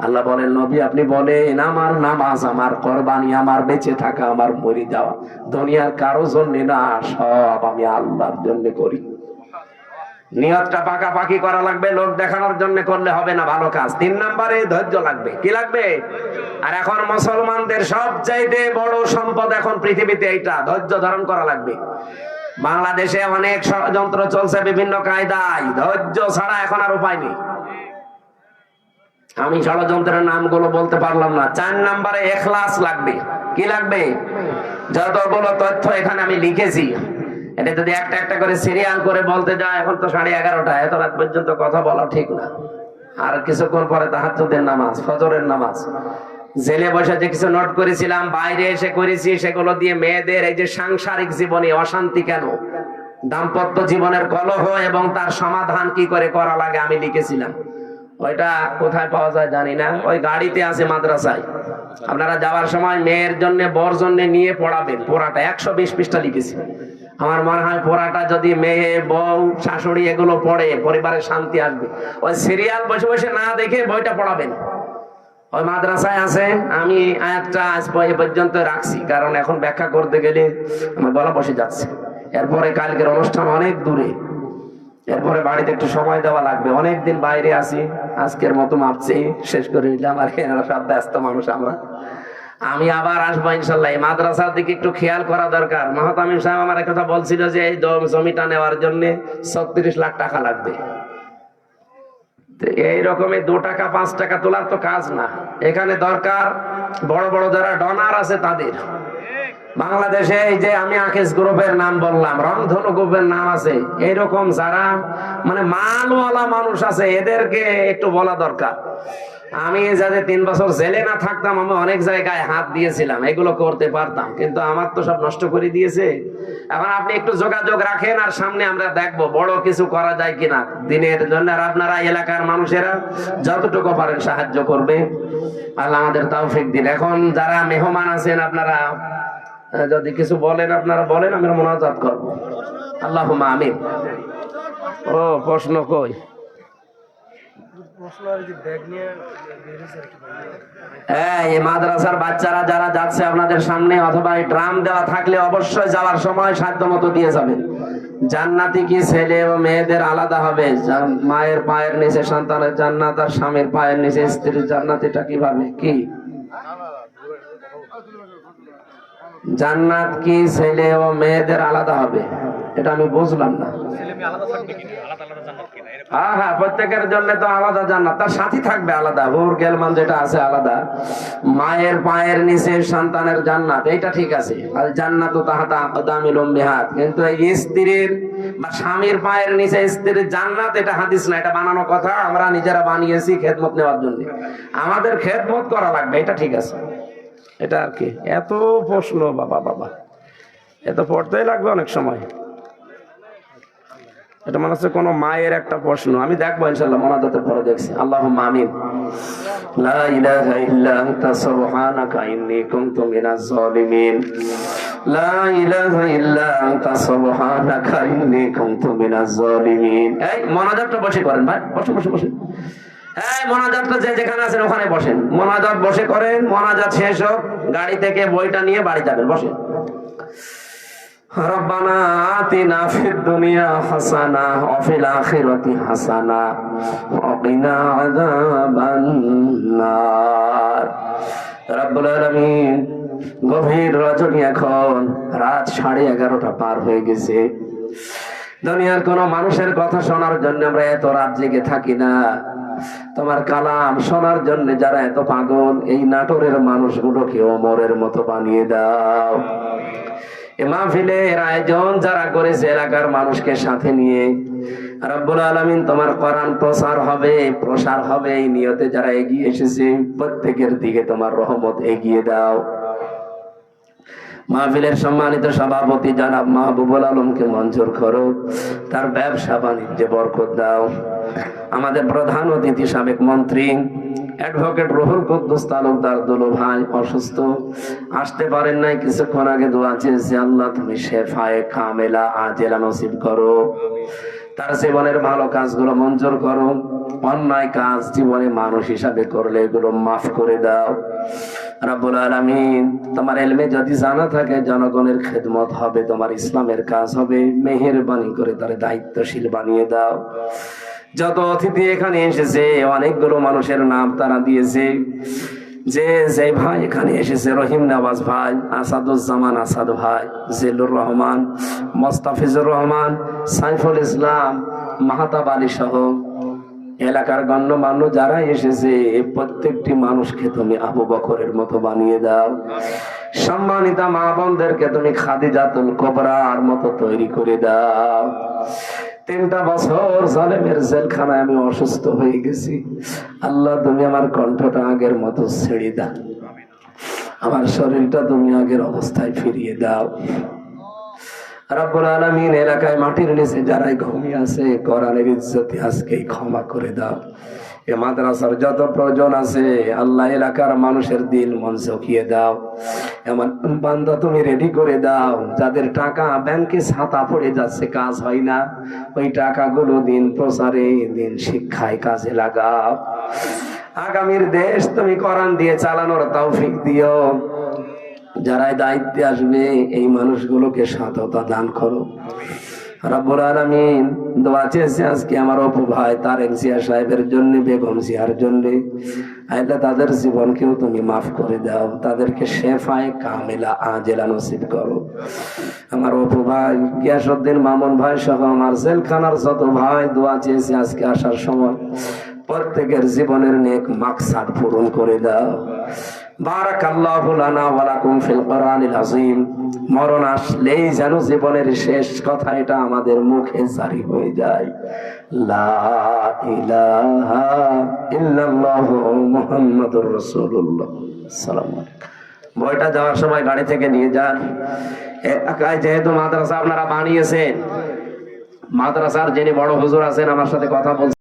আল্লাহ বলেন, নবী আপনি বলেন আমার নামাজ, আমার কোরবানি, আমার বেঁচে থাকা, আমার মরে যাওয়া দুনিয়ার কারো জন্য না, সব আমি আল্লাহর জন্য করি। নিয়তটা পাকাপাকি করা লাগবে, লোক দেখানোর জন্য করলে হবে না ভালো কাজ। 3 নম্বরে ধৈর্য লাগবে। কি লাগবে? আর এখন মুসলমানদের সবচাইতে বড় সম্পদ এখন পৃথিবীতে এইটা, ধৈর্য ধারণ করা লাগবে। বাংলাদেশে অনেক ষড়যন্ত্র চলছে বিভিন্ন কায়দায়, ধৈর্য ছাড়া এখন আর উপায় নেই। আমি ষড়যন্ত্রের নামগুলো বলতে পারলাম না। 4 নম্বরে ইখলাস লাগবে। কি লাগবে? যতগুলো তথ্য এখানে আমি লিখেছি, এটা যদি একটা একটা করে সিরিয়াল করে বলতে যায়, এখন তো 11:30, এত রাত পর্যন্ত কথা বলা ঠিক না। আর কিছুক্ষণ পরে তাহাজ্জুদের নামাজ, ফজরের নামাজ। জেলে বসে যে কিছু নোট করেছিলাম, বাইরে এসে করেছি, সেগুলো দিয়ে মেয়েদের এই যে সাংসারিক জীবনে অশান্তি কেন, দাম্পত্য জীবনের কলহ এবং তার সমাধান কি করে করা লাগে আমি লিখেছিলাম। ওইটা কোথায় পাওয়া যায় জানি না, ওই গাড়িতে আছে মাদ্রাসায়। আপনারা যাওয়ার সময় মেয়ের জন্য বর জন্য নিয়ে পড়াবেন। পড়াটা 120 পৃষ্ঠা লিখেছি। আমার মনে হয় পড়াটা যদি মেয়ে, বউ, শাশুড়ি এগুলো পড়ে, পরিবারের শান্তি আসবে। ওই সিরিয়াল বসে বসে না দেখে বইটা পড়াবেন। ওই মাদ্রাসায় আছে। আমি আয়াতটা আজ পর্যন্ত রাখছি, কারণ এখন ব্যাখ্যা করতে গেলে আমার গলা বসে যাচ্ছে। এরপরে কালকের অনুষ্ঠান অনেক দূরে, এরপরে বাড়িতে একটু সময় দেওয়া লাগবে। অনেকদিন বাইরে আছি, আজকের মতো মাপছি, শেষ করে নিলাম। আর এনারা সব ব্যস্ত মানুষ, আমি আবার আসবো ইনশাল্লাহ। এই মাদ্রাসার দিকে একটু খেয়াল করা দরকার। মাহতামিম সাহেব আমার একটা কথা বলছিল যে এই জমিটা নেওয়ার জন্য 36 লাখ টাকা লাগবে। এই রকমের 2 টাকা 5 টাকা তোলার তো কাজ না। এখানে দরকার বড় বড় যারা ডনার আছে তাদের। বাংলাদেশে এই যে আমি আকিস গ্রুপের নাম বললাম, রংধনু গ্রুপের নাম আছে, এইরকম যারা মানে মালওয়ালা মানুষ আছে, এদেরকে একটু বলা দরকার। আমি যাতে 3 বছর জেলে না থাকতাম, আমি অনেক জায়গায় হাত দিয়েছিলাম, এগুলো করতে পারতাম, কিন্তু আমার তো সব নষ্ট করে দিয়েছে। এখন আপনি একটু যোগাযোগ রাখেন, আর সামনে আমরা দেখবো বড় কিছু করা যায় কিনা দিনের জন্য। আর আপনারা এলাকার মানুষেরা যতটুকু পারেন সাহায্য করবে, আল্লাহ আমাদের তৌফিক দিন। এখন যারা মেহমান আছেন, আপনারা যদি কিছু বলেন আপনারা বলেন, আমরা মুনাজাত করবো। আল্লাহুম্মা আমিন। ও প্রশ্ন কই? এই মাদ্রাসার বাচ্চারা যারা যাচ্ছে আপনাদের সামনে, অথবা ড্রাম দেওয়া থাকলে অবশ্যই যাওয়ার সময় সাধ্য মতো দিয়ে যাবেন। জান্নাতি কি ছেলে ও মেয়েদের আলাদা হবে? মায়ের পায়ের নিচে সন্তানের জান্নাত, আর স্বামীর পায়ের নিচে স্ত্রীর জান্নাত, এটা কিভাবে কি? জান্নাত কি ছেলে ও মেয়েদের আলাদা হবে? এটা আমি বুঝলাম না। হ্যাঁ হ্যাঁ, প্রত্যেকের জন্য তো আলাদা জান্নাত, তার সাথী থাকবে আলাদা, হুর গেলমান যেটা আছে আলাদা। মায়ের পায়ের নিচে সন্তানের জান্নাত, এইটা ঠিক আছে। আর জান্নাতু তাহতা আকদামিল উম্মাহাত, কিন্তু এই স্ত্রীর বা স্বামীর পায়ের নিচে স্ত্রীর জান্নাত, এটা হাদিস না, এটা বানানো কথা। আমরা নিজেরা বানিয়েছি খেদমত নেওয়ার জন্য। আমাদের খেদমত করা লাগবে, এটা ঠিক আছে। এটা আর কি এত প্রশ্ন, বাবা বাবা, এত পড়তেই লাগবে অনেক সময়। এটা মনে হচ্ছে কোনো মায়ের একটা প্রশ্ন। আমি দেখবো ইনশাআল্লাহ, মোনাজাতের পরে দেখছি। আল্লাহুম্মা আমিন। লা ইলাহা ইল্লা আনতা সুবহানাকা ইন্নী কুনতু মিনাজ জালিমিন। লা ইলাহা ইল্লা আনতা সুবহানাকা ইন্নী কুনতু মিনাজ জালিমিন। এই মোনাজাতটা বসে করেন ভাই, বসে বসে বসে। এই মোনাজাতটা যে যেখানে আছেন ওখানে বসেন, মোনাজাত বসে করেন। মোনাজাত শেষ হোক, গাড়ি থেকে বইটা নিয়ে বাড়ি যাবেন, বসেন। রব্বানা আতিনা ফিদ দুনিয়া হাসানা ওয়া ফিল আখিরাতি হাসানা ওয়া কিনা আযাবান নার। রব্বুল আলামিন, গভীর রজনী, এখন রাত 11:30 পার হয়ে গেছে। দুনিয়ার কোন মানুষের কথা শোনার জন্য আমরা এত রাত জেগে থাকি না। তোমার কালাম শোনার জন্য যারা এত পাগল, এই নাটোরের মানুষগুলোকে ওমরের মতো বানিয়ে দাও। এ মাহফিলের আয়োজন যারা করেছে এলাকার মানুষকে সাথে নিয়ে, রব্বুল আলামিন তোমার কোরআন প্রচার হবে, প্রসার হবে, এই নিয়তে যারা এগিয়ে এসেছে প্রত্যেকের দিকে তোমার রহমত এগিয়ে দাও। মাহফিলের সম্মানিত সভাপতি জনাব মাহবুবুল আলমকে মঞ্জুর করো, তার ব্যবসা বাণিজ্যে বরকত দাও। আমাদের প্রধান অতিথি সাবেক মন্ত্রী অ্যাডভোকেট রুহুল কুদ্দুস তালুকদার দুলু ভাই অসুস্থ, আসতে পারেন নাই, কিছুক্ষণ আগে দোয়া চেয়েছে, আল্লাহ তুমি শেফায়ে কামেলা আজেলা নসিব করো। তার জীবনের ভালো কাজগুলো মঞ্জুর করো, অন্যায় কাজ জীবনে মানুষ হিসাবে করলে এগুলো মাফ করে দাও। রব্বুল আলামিন, তোমার ইলমে যদি জানা থাকে জনগণের খেদমত হবে, তোমার ইসলামের কাজ হবে, মেহেরবানি করে তার দায়িত্বশীল বানিয়ে দাও। যত অতিথি এখানে এসেছে অনেকগুলো মানুষের নাম তারা দিয়েছে। যে ভাই এখানে এসেছে, রহিম নওয়াজ ভাই, আসাদুজ্জামান আসাদ ভাই, জিলুর রহমান, মোস্তাফিজুর রহমান, সাইফুল ইসলাম, মাহতাব আলী সহ এলাকার গণ্যমান্য যারা এসেছে প্রত্যেকটি মানুষকে তুমি আবু বকরের মতো বানিয়ে দাও। সম্মানিতা মা বোনদেরকে তুমি খাদিজাতুল কুবরার মতো তৈরি করে দাও। 3টা বছর জালেমের জেলখানায় আমি অসুস্থ হয়ে গেছি, আল্লাহ তুমি আমার কণ্ঠটা আগের মতো ছেড়ে দাও, আমার শরীরটা তুমি আগের অবস্থায় ফিরিয়ে দাও। রব্বুল আলামিন, এলাকায় মাটির নিচে যারাই ঘুমিয়ে আছে কোরআনের ইজ্জতে আজকেই ক্ষমা করে দাও। এ মাদ্রাসার যত প্রয়োজন আছে আল্লাহ এলাকার মানুষের দিল মন চকিয়ে দাও। এমন বান্দা তুমি রেডি করে দাও যাদের টাকা ব্যাংকে ছাতা পড়ে যাচ্ছে, কাজ হয় না, ওই টাকাগুলো দিন প্রচারে, দিন শিক্ষায় কাজে লাগাও। আগামীর দেশ তুমি কোরআন দিয়ে চালানোর তৌফিক দিও। যারা দায়িত্বে আসবে এই মানুষগুলোকে সততা দান করো। রব্বুল আলামিন, দোয়া চেয়েছে আজকে আমার অপু ভাই তারেক জিয়া সাহেবের জন্য, বেগম জিয়ার জন্য, আল্লাহ তাদের জীবনকেও তুমি মাফ করে দাও, তাদেরকে শেফায়ে কামেলা আজেলা নসিব করো। আমার অপু ভাই, গিয়াসউদ্দিন মামুন ভাই সহ আমার জেলখানার যত ভাই দোয়া চেয়েছে আজকে আসার সময়, প্রত্যেকের জীবনের নেক মাকসাদ পূরণ করে দাও। বারাকাল্লাহু লানা ওয়া লাকুম ফিল কোরআনিল আযীম। মরণ আসলেই যেন জীবনের শেষ কথা এটা আমাদের মুখে জারি হয়ে যায়, লা ইলাহা ইল্লাল্লাহু মুহাম্মাদুর রাসূলুল্লাহ। আসসালামু আলাইকুম। বইটা যাওয়ার সময় গাড়ি থেকে নিয়ে যান। এলাকায় যেহেতু মাদ্রাসা আপনারা বানিয়েছেন, মাদ্রাসার যিনি বড় হুজুর আছেন আমার সাথে কথা বলছেন।